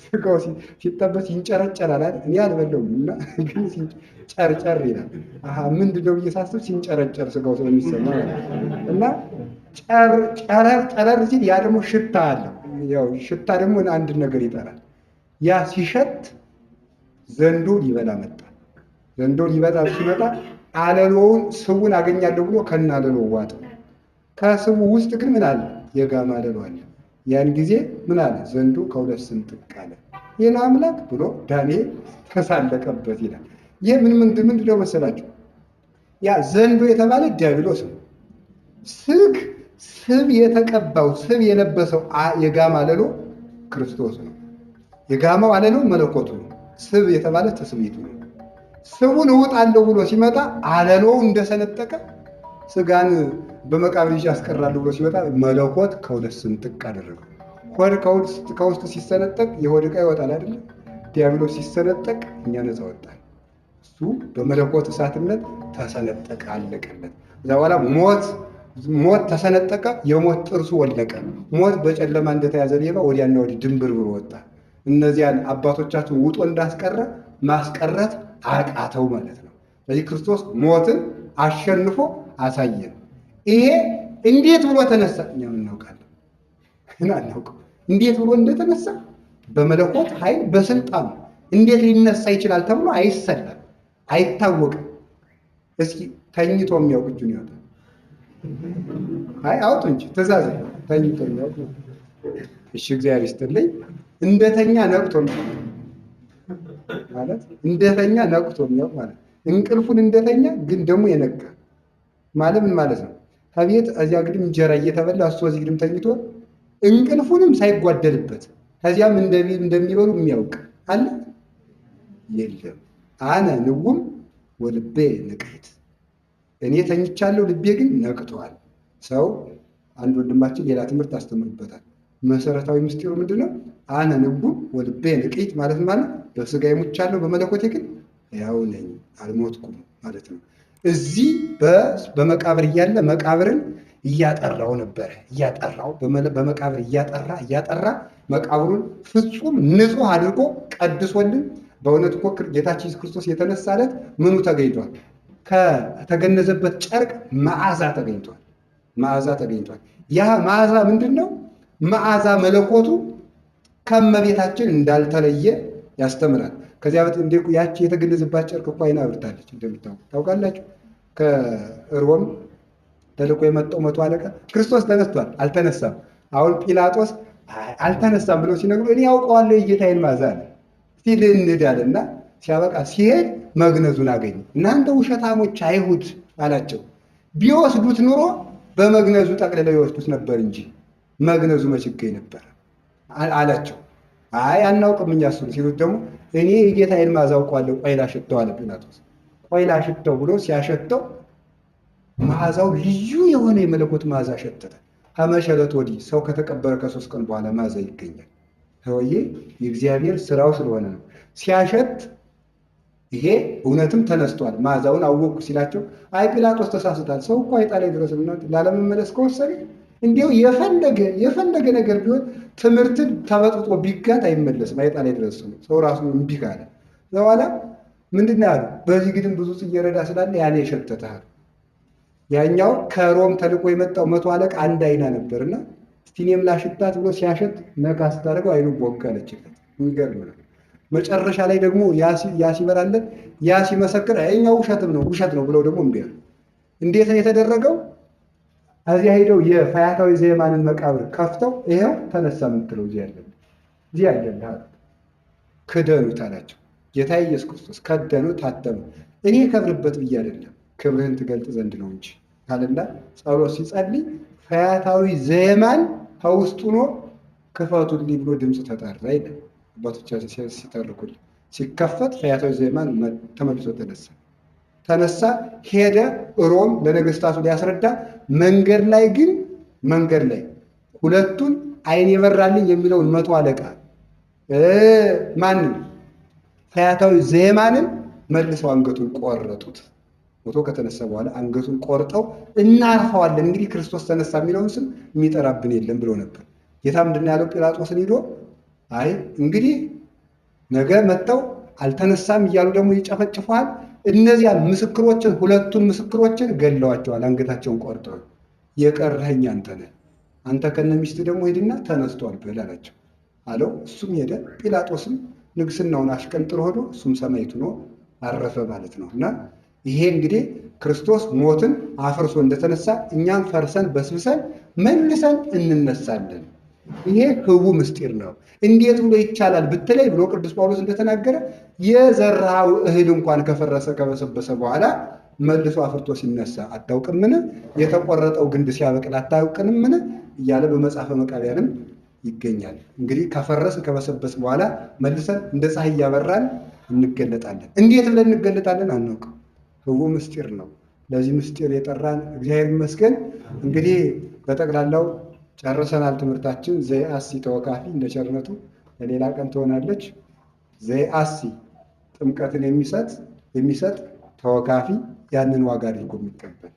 ስጋው ሲጠበስ ይንጨረጨራል አይደል? እኔ አልበለውም እና ግን ጨርጨር ይላል። አሃ ምንድነው ብዬ ሳስብ ሲንጨረጨር ስጋው ስለሚሰማ እና ጨረር ሲል ያ ደግሞ ሽታ አለው። ያው ሽታ ደግሞ አንድ ነገር ይጠራል። ያ ሲሸት ዘንዶ ሊበላ መጣ። ዘንዶ ሊበላ ሲመጣ አለሎውን ስቡን አገኛለሁ ብሎ ከነ አለሎው ዋጠው። ከስቡ ውስጥ ግን ምን አለ? የጋማ አለሎ አለ። ያን ጊዜ ምን አለ? ዘንዶ ከሁለት ስንጥቅ አለ። ይህን አምላክ ብሎ ዳንኤል ተሳለቀበት ይላል። ይህ ምንድነው መሰላችሁ? ያ ዘንዶ የተባለ ዲያብሎስ ነው። ስብ የተቀባው ስብ የለበሰው የጋማ አለሎ ክርስቶስ ነው። የጋማው አለሎ መለኮቱ ነው። ስብ የተባለ ትስብእቱ ነው። ስቡን እውጣለሁ ብሎ ሲመጣ አለሎው እንደሰነጠቀ ስጋን በመቃብር ይዤ አስቀራለሁ ብሎ ሲመጣ መለኮት ከሁለት ስንጥቅ አደረገው። ሆድ ከውስጥ ሲሰነጠቅ የሆድ ዕቃ ይወጣል አይደለም? ዲያብሎስ ሲሰነጠቅ እኛ ነፃ ወጣን። እሱ በመለኮት እሳትነት ተሰነጠቀ፣ አለቀለት። ከዛ በኋላ ሞት ተሰነጠቀ፣ የሞት ጥርሱ ወለቀ። ሞት በጨለማ እንደተያዘ ሌባ ወዲያና ወዲህ ድንብር ብሎ ወጣ። እነዚያን አባቶቻችን ውጦ እንዳስቀረ ማስቀረት አቃተው ማለት ነው። ስለዚህ ክርስቶስ ሞትን አሸንፎ አሳየን። ይሄ እንዴት ብሎ ተነሳ? እኛም እናውቃለን፣ ግን አናውቅም። እንዴት ብሎ እንደተነሳ በመለኮት ኃይል በስልጣኑ እንዴት ሊነሳ ይችላል ተብሎ አይሰላም፣ አይታወቅም። እስኪ ተኝቶ የሚያውቅ እጁን ያወጣል። አይ አውጡ እንጂ ትእዛዝ ተኝቶ የሚያውቅ እሺ፣ እግዚአብሔር ይስጥልኝ። እንደተኛ ነቅቶ ማለት እንደተኛ ነቅቶ የሚያውቅ ማለት እንቅልፉን እንደተኛ ግን ደግሞ የነቃ ማለት ምን ማለት ነው? ከቤት እዚያ ግድም እንጀራ እየተበላ እሱ እዚህ ግድም ተኝቶ እንቅልፉንም ሳይጓደልበት ከዚያም እንደሚበሉ የሚያውቅ አለ የለም። አነ ንውም ወልቤ ንቅሕት፣ እኔ ተኝቻለሁ ልቤ ግን ነቅቷል። ሰው አንድ ወንድማችን ሌላ ትምህርት አስተምርበታል። መሰረታዊ ምስጢሩ ምንድን ነው? አነ ንውም ወልቤ ንቅሕት ማለት ማለት በስጋ ሙቻለሁ በመለኮቴ ግን ሕያው ነኝ አልሞትኩም ማለት ነው። እዚህ በመቃብር እያለ መቃብርን እያጠራው ነበረ። እያጠራው በመቃብር እያጠራ መቃብሩን ፍጹም ንጹሕ አድርጎ ቀድሶልን። በእውነት እኮ ጌታችን ኢየሱስ ክርስቶስ የተነሳለት ምኑ ተገኝቷል? ከተገነዘበት ጨርቅ መዓዛ ተገኝቷል። መዓዛ ተገኝቷል። ያ መዓዛ ምንድን ነው? መዓዛ መለኮቱ ከእመቤታችን እንዳልተለየ ያስተምራል። ከዚያ ያቺ የተገነዘባት ጨርቅ እኮ አይና አብርታለች። እንደምታውቁ ታውቃላችሁ። ከሮም ተልኮ የመጣው 100 አለቃ ክርስቶስ ተነስቷል፣ አልተነሳም። አሁን ጲላጦስ አልተነሳም ብሎ ሲነግሩ እኔ ያውቀዋለሁ የጌታዬን መዓዛ አለ። ሲል እንዳለና ሲያበቃ ሲሄድ መግነዙን አገኘ። እናንተ ውሸታሞች አይሁድ አላቸው። ቢወስዱት ኑሮ በመግነዙ ጠቅልለው ይወስዱት ነበር እንጂ መግነዙ መች ይገኝ ነበር አላቸው። አይ አናውቅም እኛ እሱን ሲሉት ደግሞ እኔ የጌታዬን መዓዛ አውቀዋለሁ፣ ቆይ ላሽተው አለ ጲላጦስ። ቆይ ላሽተው ብሎ ሲያሸተው መዓዛው ልዩ የሆነ የመለኮት መዓዛ ሸተተ። ከመሸለት ወዲህ ሰው ከተቀበረ ከ3 ቀን በኋላ መዓዛ ይገኛል። ሰውዬ የእግዚአብሔር ስራው ስለሆነ ነው። ሲያሸት ይሄ እውነትም ተነስቷል መዓዛውን አወቅኩ ሲላቸው አይ ጲላጦስ ተሳስታል፣ ሰው እኮ አይጣ ላይ ድረስ ላለመመለስ ከወሰነ እንዲሁ የፈለገ ነገር ቢሆን ትምህርትን ተበጥጦ ቢጋት አይመለስም። አይጣ ላይ ድረስ ሰው ራሱ እምቢ ካለ በኋላ ምንድን ነው ያሉ? በዚህ ግድም ብዙ ጽጌረዳ ስላለ ያኔ የሸተተሃል። ያኛው ከሮም ተልኮ የመጣው 100 አለቃ አንድ አይና ነበርና እስቲኔም ላሽታት ብሎ ሲያሸት ነካ ስታደርገው አይኑ ቦግ አለችለት። የሚገርም ነው። መጨረሻ ላይ ደግሞ ያ ሲበራለት ያ ሲመሰክር አይኛው ውሸት ነው ብለው ደግሞ እምቢ አሉ። እንዴት ነው የተደረገው? እዚያ ሄደው የፈያታዊ ዘየማንን መቃብር ከፍተው ይሄው ተነሳ የምትለው እዚህ ያለን ክደኑት አላቸው። ጌታ ኢየሱስ ክርስቶስ ከደኑ ታተሙ። እኔ ከብርበት ብዬ አይደለም ክብርህን ትገልጥ ዘንድ ነው እንጂ ካለና ጸሎት ሲጸልይ ፈያታዊ ዘየማን ከውስጡ ሆኖ ክፈቱልኝ ብሎ ድምፅ ተጣራ ይላል። አባቶቻችን ሲተርኩልኝ ሲከፈት ፈያታዊ ዘየማን ተመልሶ ተነሳ ሄደ ሮም ለነገስታቱ ሊያስረዳ። መንገድ ላይ ሁለቱን አይን የበራልኝ የሚለውን 100 አለቃ ማንን ፈያታዊ ዘየማንን መልሰው አንገቱን ቆረጡት። ሞቶ ከተነሳ በኋላ አንገቱን ቆርጠው እናርፈዋለን እንግዲህ ክርስቶስ ተነሳ የሚለውን ስም የሚጠራብን የለም ብሎ ነበር። ጌታ ምንድን ያለው? ጲላጦስን ሂዶ አይ እንግዲህ ነገ መጥተው አልተነሳም እያሉ ደግሞ ይጨፈጭፈዋል። እነዚያ ምስክሮችን ሁለቱን ምስክሮችን ገለዋቸዋል፣ አንገታቸውን ቆርጠው። የቀረኸኝ አንተ ነህ፣ አንተ ከነ ሚስት ደግሞ ሄድና ተነስቷል በል አላቸው አለው። እሱም ሄደ። ጲላጦስም ንግስናውን አሽቀንጥሮ ሆዶ እሱም ሰማዕት ሆኖ አረፈ ማለት ነው። እና ይሄ እንግዲህ ክርስቶስ ሞትን አፍርሶ እንደተነሳ እኛም ፈርሰን በስብሰን መልሰን እንነሳለን። ይሄ ህቡ ምስጢር ነው። እንዴት ብሎ ይቻላል ብትለይ ብሎ ቅዱስ ጳውሎስ እንደተናገረ የዘራው እህል እንኳን ከፈረሰ ከበሰበሰ በኋላ መልሶ አፍርቶ ሲነሳ አታውቅምን? የተቆረጠው ግንድ ሲያበቅል አታውቅንምን? እያለ በመጽሐፈ መቃብያንም ይገኛል። እንግዲህ ከፈረስ ከበሰበስ በኋላ መልሰን እንደ ፀሐይ እያበራን እንገለጣለን። እንዴት ብለን እንገለጣለን አናውቅም። ህቡዕ ምስጢር ነው። ለዚህ ምስጢር የጠራን እግዚአብሔር ይመስገን። እንግዲህ በጠቅላላው ጨርሰናል ትምህርታችን። ዘየአሲ ተወካፊ እንደ ቸርነቱ ለሌላ ቀን ትሆናለች። ዘየአሲ ጥምቀትን የሚሰጥ ተወካፊ ያንን ዋጋ አድርጎ የሚቀበል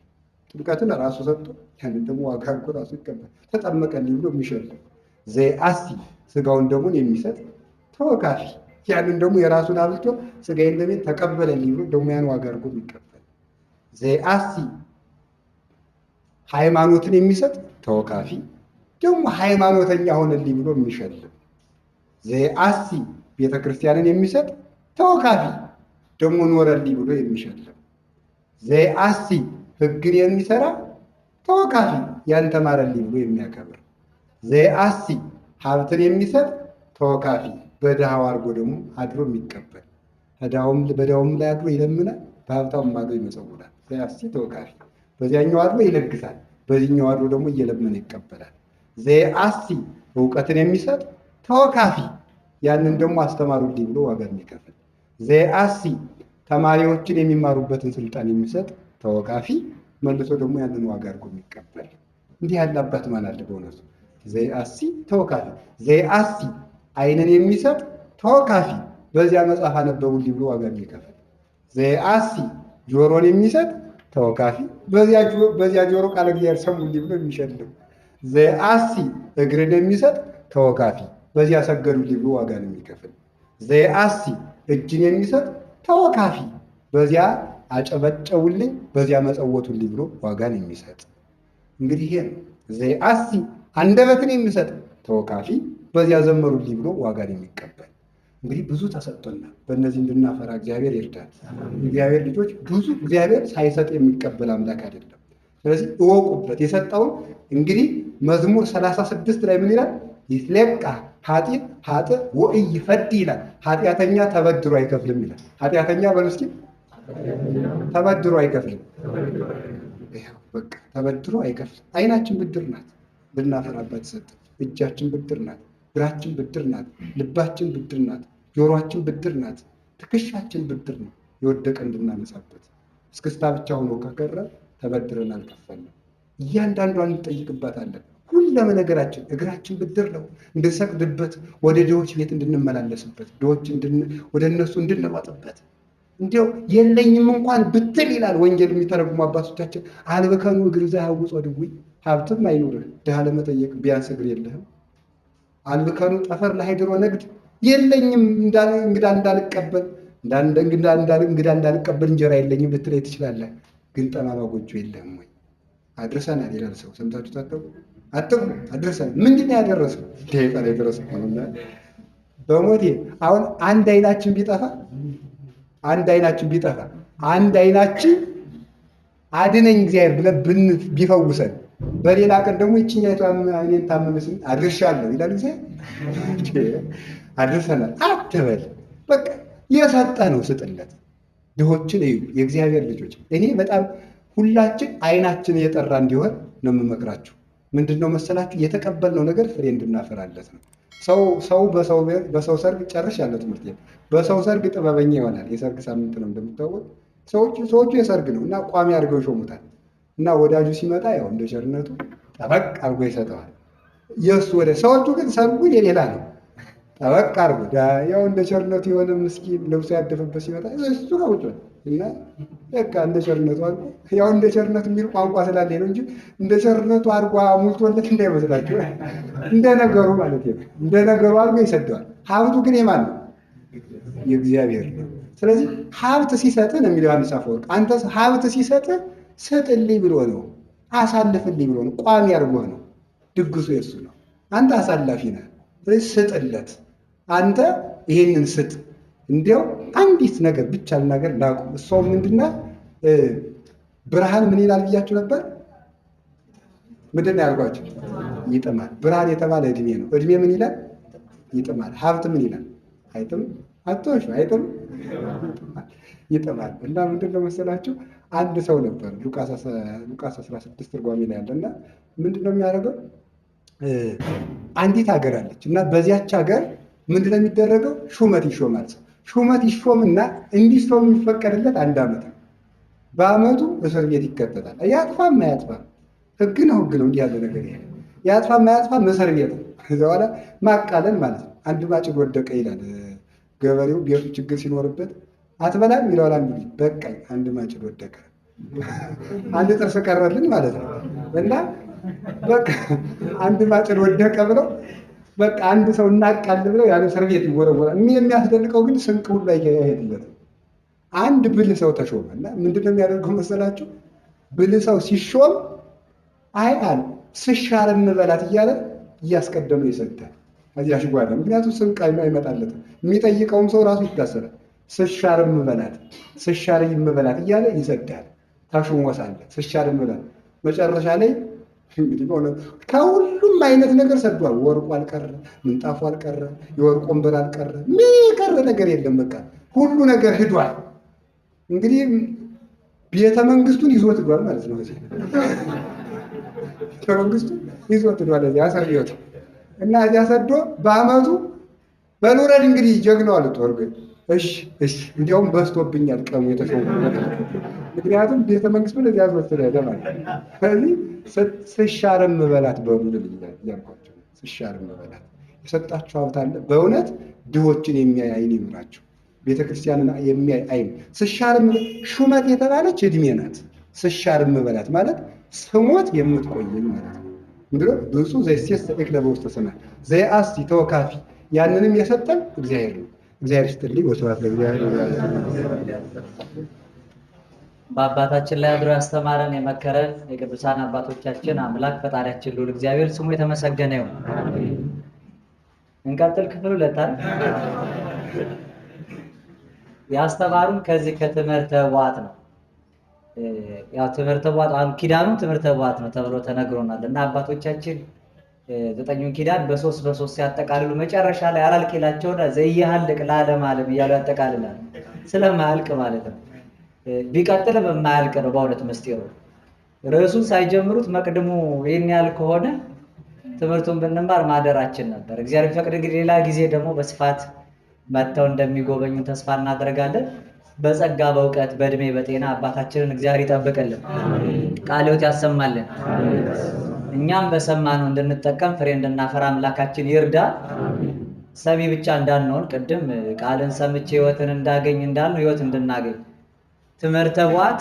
ጥምቀትን ራሱ ሰጥቶ ያንን ደግሞ ዋጋ አድርጎ ራሱ ይቀበል። ተጠመቀልኝ ብሎ የሚሸልም ዘየአሲ ስጋውን ደሙን የሚሰጥ ተወካፊ ያንን ደግሞ የራሱን አብልቶ ስጋዬን ደሜን ተቀበለልኝ ብሎ ደግሞ ያን ዋጋ አድርጎ የሚቀበል ዘየአሲ ሃይማኖትን የሚሰጥ ተወካፊ ደግሞ ሃይማኖተኛ ሆነልኝ ብሎ የሚሸልም ዘየአሲ ቤተክርስቲያንን የሚሰጥ ተወካፊ ደግሞ ኖረልኝ ብሎ የሚሸልም ዘየአሲ ሕግን የሚሰራ ተወካፊ ያን ተማረልኝ ብሎ የሚያከብር ዘየአሲ ሀብትን የሚሰጥ ተወካፊ በድሃው አድርጎ ደግሞ አድሮ የሚቀበል በድሃውም ላይ አድሮ ይለምናል፣ በሀብታውም አድሮ ይመጸውታል። ዘየአሲ ተወካፊ በዚያኛው አድሮ ይለግሳል፣ በዚህኛው አድሮ ደግሞ እየለመነ ይቀበላል። ዘየአሲ እውቀትን የሚሰጥ ተወካፊ ያንን ደግሞ አስተማሩልኝ ብሎ ዋጋ የሚከፍል ዘየአሲ ተማሪዎችን የሚማሩበትን ስልጣን የሚሰጥ ተወካፊ መልሶ ደግሞ ያንን ዋጋ አድርጎ የሚቀበል እንዲህ ያለ አባት ማን አለ በእውነቱ? ዘየአሲ ተወካፊ ዘየአሲ ዓይንን የሚሰጥ ተወካፊ በዚያ መጽሐፍ አነበቡልኝ ብሎ ዋጋ የሚከፍል ዘየአሲ ጆሮን የሚሰጥ ተወካፊ በዚያ ጆሮ ቃለ እግዚአብሔር ሰሙልኝ ብሎ የሚሸልም ዘየአሲ እግርን የሚሰጥ ተወካፊ በዚያ ሰገዱልኝ ብሎ ዋጋ ነው የሚከፍል ዘየአሲ እጅን የሚሰጥ ተወካፊ በዚያ አጨበጨቡልኝ በዚያ መጸወቱልኝ ብሎ ዋጋን የሚሰጥ እንግዲህ ይሄ ነው። ዘየአሲ አንደበትን የሚሰጥ ተወካፊ በዚያ ዘመሩልኝ ብሎ ዋጋን የሚቀበል እንግዲህ ብዙ ተሰጥቶናል። በእነዚህ እንድናፈራ እግዚአብሔር ይርዳል። እግዚአብሔር ልጆች ብዙ እግዚአብሔር ሳይሰጥ የሚቀበል አምላክ አይደለም። ስለዚህ እወቁበት። የሰጠውን እንግዲህ መዝሙር 36 ላይ ምን ይላል? ይትለቃ ኃጥእ ወኢይፈዲ ይላል። ኃጢአተኛ ተበድሮ አይከፍልም ይላል። ኃጢአተኛ በምስኪ ተበድሮ አይከፍልም። በቃ ተበድሮ አይከፍልም። ዓይናችን ብድር ናት ብናፈራበት ሰጥ፣ እጃችን ብድር ናት፣ እግራችን ብድር ናት፣ ልባችን ብድር ናት፣ ጆሮአችን ብድር ናት፣ ትከሻችን ብድር ነው። የወደቀ እንድናነሳበት እስክስታ ብቻ ሆኖ ከቀረ ተበድረን አልከፈልንም። እያንዳንዷን እንጠይቅባታለን። ሁሉም ነገራችን እግራችን ብድር ነው፣ እንድንሰግድበት፣ ወደ ድሆች ቤት እንድንመላለስበት፣ ድሆች ወደ እነሱ እንድንሮጥበት። እንዲያው የለኝም እንኳን ብትል ይላል ወንጌል የሚተረጉሙ አባቶቻችን፣ አልብከኑ እግር ዘያውጾ ድውይ። ሀብትም አይኑርህ ድሃ ለመጠየቅ ቢያንስ እግር የለህም። አልብከኑ ጠፈር ለሃይድሮ ነግድ፣ የለኝም እንግዳ እንዳልቀበል እንጀራ የለኝም ልትለኝ ትችላለህ። ግን ጠማማ ጎጆ የለህም ወይ? አድርሰናል ይላል ሰው። ሰምታችሁ ታጠቁ አጥቁ አድርሰናል። ምንድን ነው ያደረሰው? ደቂቃ ላይ ድረስ በሞቴ አሁን አንድ ዓይናችን ቢጠፋ አንድ ዓይናችን አድነኝ እግዚአብሔር ብለን ቢፈውሰን በሌላ ቀን ደግሞ ይችኛይቱ ዓይኔን ታመመች አድርሻለሁ ይላል እግዚአብሔር። አድርሰናል አትበል። በቃ የሰጠ ነው ስጥለት። ድሆችን እዩ የእግዚአብሔር ልጆች። እኔ በጣም ሁላችን ዓይናችን የጠራ እንዲሆን ነው የምመክራችሁ። ምንድን ነው መሰላችሁ? የተቀበልነው ነገር ፍሬ እንድናፈራለት ነው። ሰው በሰው ሰርግ ጨርሻለሁ ትምህርት በሰው ሰርግ ጥበበኛ ይሆናል። የሰርግ ሳምንት ነው እንደምታወቅ። ሰዎቹ የሰርግ ነው እና ቋሚ አድርገው ይሾሙታል። እና ወዳጁ ሲመጣ ያው እንደ ቸርነቱ ጠበቅ አድርጎ ይሰጠዋል። የእሱ ወደ ሰዎቹ ግን ሰርጉ የሌላ ነው። ጠበቅ አድርጎ ያው እንደ ቸርነቱ የሆነ ምስኪን ልብሱ ያደፈበት ሲመጣ እሱ ነው ውጭ እና በቃ እንደ ቸርነቱ አድርጎ ያው እንደ ቸርነቱ የሚል ቋንቋ ስላለ ነው እንጂ እንደ ቸርነቱ አድርጎ ሙልቶለት እንዳይመስላችሁ፣ እንደ ነገሩ ማለት ነው። እንደ ነገሩ አድርጎ ይሰደዋል። ሀብቱ ግን የማን ነው? የእግዚአብሔር ነው። ስለዚህ ሀብት ሲሰጥህ ነው የሚለው ዮሐንስ አፈወርቅ። አንተ ሀብት ሲሰጥህ ስጥልኝ ብሎ ነው፣ አሳልፍልኝ ብሎ ነው፣ ቋሚ አድርጎህ ነው። ድግሱ የእሱ ነው። አንተ አሳላፊ ነህ። ስለዚህ ስጥለት። አንተ ይሄንን ስጥ። እንዲያው አንዲት ነገር ብቻ ነገር ላቁም። እሷው ምንድና ብርሃን ምን ይላል ብያችሁ ነበር? ምንድን ነው ያልኳችሁ? ይጥማል። ብርሃን የተባለ እድሜ ነው። እድሜ ምን ይላል? ይጥማል። ሀብት ምን ይላል? አይጥም። አትወሹ። አይጥም፣ ይጥማል። እና ምንድን ነው መሰላችሁ? አንድ ሰው ነበር ሉቃስ 16 ትርጓሜ ላይ ያለና ምንድን ነው የሚያደርገው? አንዲት ሀገር አለች እና በዚያች ሀገር ምንድነው የሚደረገው? ሹመት ይሾማል። ሰው ሹመት ይሾምና እንዲሾም የሚፈቀድለት 1 ዓመት ነው። በአመቱ እስር ቤት ይከተታል። ያጥፋም አያጥፋም ህግ ነው፣ ህግ ነው። እንዲህ ያለ ነገር ይሄ ያጥፋም አያጥፋም እስር ቤት ነው። ከዛ በኋላ ማቃለል ማለት ነው። አንድ ማጭድ ወደቀ ይላል ገበሬው ቤቱ ችግር ሲኖርበት አትበላም ይለዋል አንዱ ልጅ። በቃኝ አንድ ማጭድ ወደቀ፣ አንድ ጥርስ ቀረልን ማለት ነው። እና በቃ አንድ ማጭድ ወደቀ ብለው በቃ አንድ ሰው እናቃል ብለው ያን እስር ቤት ይወረወራል። የሚያስደንቀው ግን ስንቅ ሁሉ አይሄድለትም። አንድ ብልህ ሰው ተሾመ እና ምንድነው የሚያደርገው መሰላችሁ? ብልህ ሰው ሲሾም አይጣል ስሻር እንበላት እያለ እያስቀደመ ይሰዳል። እዚያሽ ጓዳ ምክንያቱም ስንቅ አይመጣለትም። የሚጠይቀውም ሰው ራሱ ይታሰራል። ስሻር እንበላት ስሻር ይመበላት እያለ ይሰዳል። ተሾሞ ሳለ ስሻር እንበላት መጨረሻ ላይ እንግዲህ በእውነት ከሁሉም አይነት ነገር ሰዷል። ወርቁ አልቀረ፣ ምንጣፉ አልቀረ፣ የወርቅ ወንበር አልቀረ፣ ምን የቀረ ነገር የለም። በቃ ሁሉ ነገር ሂዷል። እንግዲህ ቤተ መንግስቱን ይዞት ሂዷል ማለት ነው። ቤተ መንግስቱን ይዞት ሂዷል እዚያ እስር ቤቱ እና እዚያ ሰዶ በአመቱ በልውረድ እንግዲህ ጀግናው አሉት ወርገ እሺ እሺ እንዲያውም በዝቶብኛል ቀሙ የተሾሙ ምክንያቱም ቤተ መንግስቱን እዚያ ዞት ሄደ ማለት ነው። ስለዚህ ስሻርም በላት በሉ እያልኳቸው ስሻርም በላት የሰጣቸው ሀብት አለ። በእውነት ድሆችን የሚያይ አይን ይኑራቸው። ቤተክርስቲያንን የሚያይ አይን። ስሻርም ሹመት የተባለች እድሜ ናት። ስሻርም በላት ማለት ስሞት የምትቆየኝ ማለት ነው። ምንድነው ብፁዕ ዘይሴሰ እክለ በውስተ ሰማይ ዘይአሲ ተወካፊ ያንንም የሰጠን እግዚአብሔር ነው። እግዚአብሔር ይስጥልኝ። ወስብሐት ለእግዚአብሔር። በአባታችን ላይ አድሮ ያስተማረን የመከረን የቅዱሳን አባቶቻችን አምላክ ፈጣሪያችን ልዑል እግዚአብሔር ስሙ የተመሰገነ ይሁን። እንቀጥል። ክፍል 2 ያስተማሩን ከዚህ ከትምህርተ ኅቡዓት ነው። ያው ትምህርተ ኅቡዓት አሁን ኪዳኑ ትምህርተ ኅቡዓት ነው ተብሎ ተነግሮናል እና አባቶቻችን 9ኙን ኪዳን በ3 ሲያጠቃልሉ መጨረሻ ላይ አላልቅ ይላቸውና ዘኢይሃልቅ ለዓለመ ዓለም እያሉ ያጠቃልላል። ስለማያልቅ ማለት ነው። ቢቀጥልም የማያልቅ ነው በእውነት ምስጢሩ። ርዕሱን ሳይጀምሩት መቅድሙ ይህን ያህል ከሆነ ትምህርቱን ብንማር ማደራችን ነበር። እግዚአብሔር ቢፈቅድ እንግዲህ ሌላ ጊዜ ደግሞ በስፋት መጥተው እንደሚጎበኙ ተስፋ እናደርጋለን። በጸጋ በእውቀት በእድሜ በጤና አባታችንን እግዚአብሔር ይጠብቅልን፣ ቃለ ሕይወት ያሰማልን። እኛም በሰማነው እንድንጠቀም ፍሬ እንድናፈራ አምላካችን ይርዳ። ሰሚ ብቻ እንዳንሆን ቅድም ቃልን ሰምቼ ሕይወትን እንዳገኝ እንዳልነው ሕይወት እንድናገኝ ትምህርተ ኅቡዓት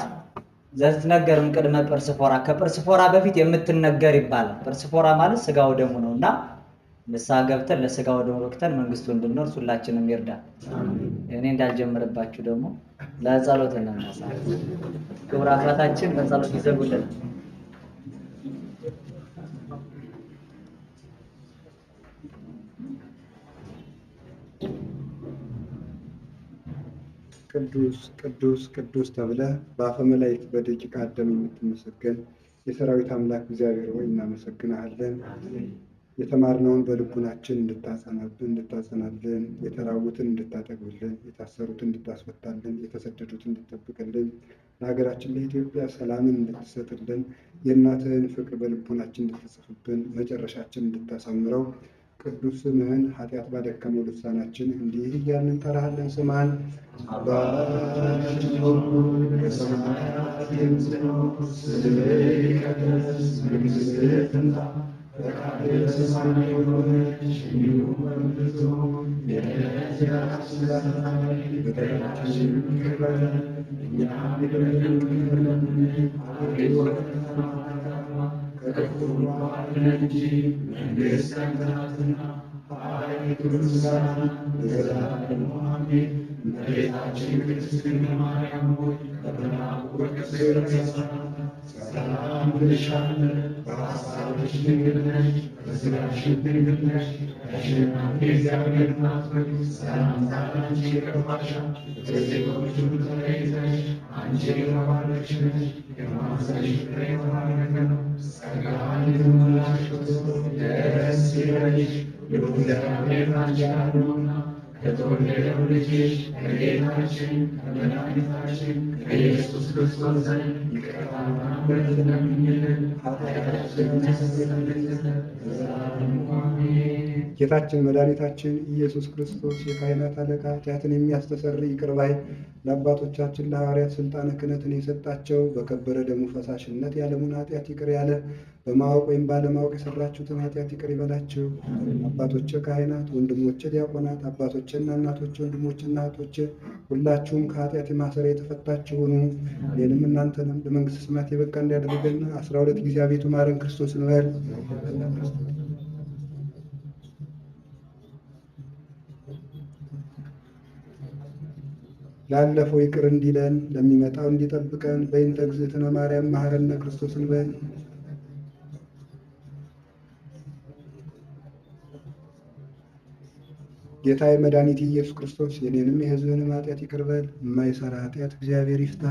ዘትነገርም ቅድመ ጵርስፎራ ከጵርስፎራ በፊት የምትነገር ይባላል። ጵርስፎራ ማለት ስጋው ደሙ ነውና ንስሐ ገብተን ለስጋው ደሙ ወቅተን መንግስቱ እንድንወርስ ሁላችንም ይርዳ። እኔ እንዳልጀምርባችሁ ደግሞ ለጸሎት እንነሳ። ክቡር አባታችን በጸሎት ይዘጉልን። ቅዱስ ቅዱስ ቅዱስ ተብለህ በአፈ መላእክት በደቂቀ አዳም የምትመሰገን የሰራዊት አምላክ እግዚአብሔር ሆይ እናመሰግናለን። የተማርነውን በልቡናችን እንድታጸናልን፣ የተራቡትን እንድታጠግብልን፣ የታሰሩትን እንድታስፈታልን፣ የተሰደዱትን እንድትጠብቅልን፣ ለሀገራችን ለኢትዮጵያ ሰላምን እንድትሰጥልን፣ የእናትህን ፍቅር በልቡናችን እንድትጽፍብን፣ መጨረሻችን እንድታሳምረው ቅዱስ ስምህን ኃጢአት ባደከመው ልሳናችን እንዲህ እያልን እንጠራሃለን። ስማን። አባታችን ሆይ በሰማያት የምትኖር ስምህ ይቀደስ፣ መንግሥትህ ትምጣ፣ ፈቃድህ በሰማይ እንደሆነች እንዲሁም በምድር ትሁን። የዕለት እንጀራችንን ስጠን ዛሬ፣ በደላችንን ይቅር በለን እኛም የበደሉንን ይቅር እንደምንል፣ አቤቱ ወደ ፈተና አታግባን ከክፉ ሁሉ አድነን እንጂ መንግሥት ያንተ ናትና፣ ኃይል፣ ክብር፣ ምስጋና ለዘላለሙ አሜን። እመቤታችን ቅድስት ድንግል ማርያም ሆይ በመልአኩ በቅዱስ ገብርኤል ሰላምታ ሰላም እንልሻለን። በሐሳብሽ ድንግል ነሽ፣ በሥጋሽም ድንግል ነሽ። አሸናፊ እግዚአብሔር እናት ሆይ ሰላምታ ላንቺ ይገባሻል። ከሴቶች ሁሉ ተለይተሽ አንቺ የተባረክሽ ነሽ፣ የማኅፀንሽ ፍሬ የተባረከ ነው። ጸጋን የተሞላሽ ክርስቶስ ደስ ይበልሽ፣ ልዑል እግዚአብሔር ካንቺ ጋር ነውና ከተወደደው ልጅሽ ከጌታችን ከመድኃኒታችን ከኢየሱስ ክርስቶስ ዘንድ ይቅርታና ምሕረት ለምኝልን ኃጢአታችንን ያስተሰርይልን ዘንድ ለዘላለሙ አሜን። ጌታችን መድኃኒታችን ኢየሱስ ክርስቶስ የካህናት አለቃ ኃጢአትን የሚያስተሰርይ ይቅር ባይ ለአባቶቻችን ለሐዋርያት ሥልጣነ ክህነትን የሰጣቸው በከበረ ደሙ ፈሳሽነት የዓለሙን ኃጢአት ይቅር ያለ በማወቅ ወይም ባለማወቅ የሠራችሁትን ኃጢአት ይቅር ይበላችሁ። አባቶቼ ካህናት፣ ወንድሞቼ ዲያቆናት፣ አባቶቼና እናቶቼ፣ ወንድሞቼና እህቶቼ ሁላችሁም ከኃጢአት ማሰሪያ የተፈታችሁ ሁኑ። እኔንም እናንተንም ለመንግሥተ ሰማያት የበቃ እንዲያደርገን 12 ጊዜ አቤቱ ማረን ክርስቶስ እንበል። ላለፈው ይቅር እንዲለን ለሚመጣው እንዲጠብቀን በእንተ እግዝእትነ ማርያም መሐረነ ክርስቶስ እንበል። ጌታዬ መድኃኒት ኢየሱስ ክርስቶስ የኔንም የሕዝብህንም ኃጢአት ይቅር በል። የማይሠራ ኃጢአት እግዚአብሔር ይፍታ።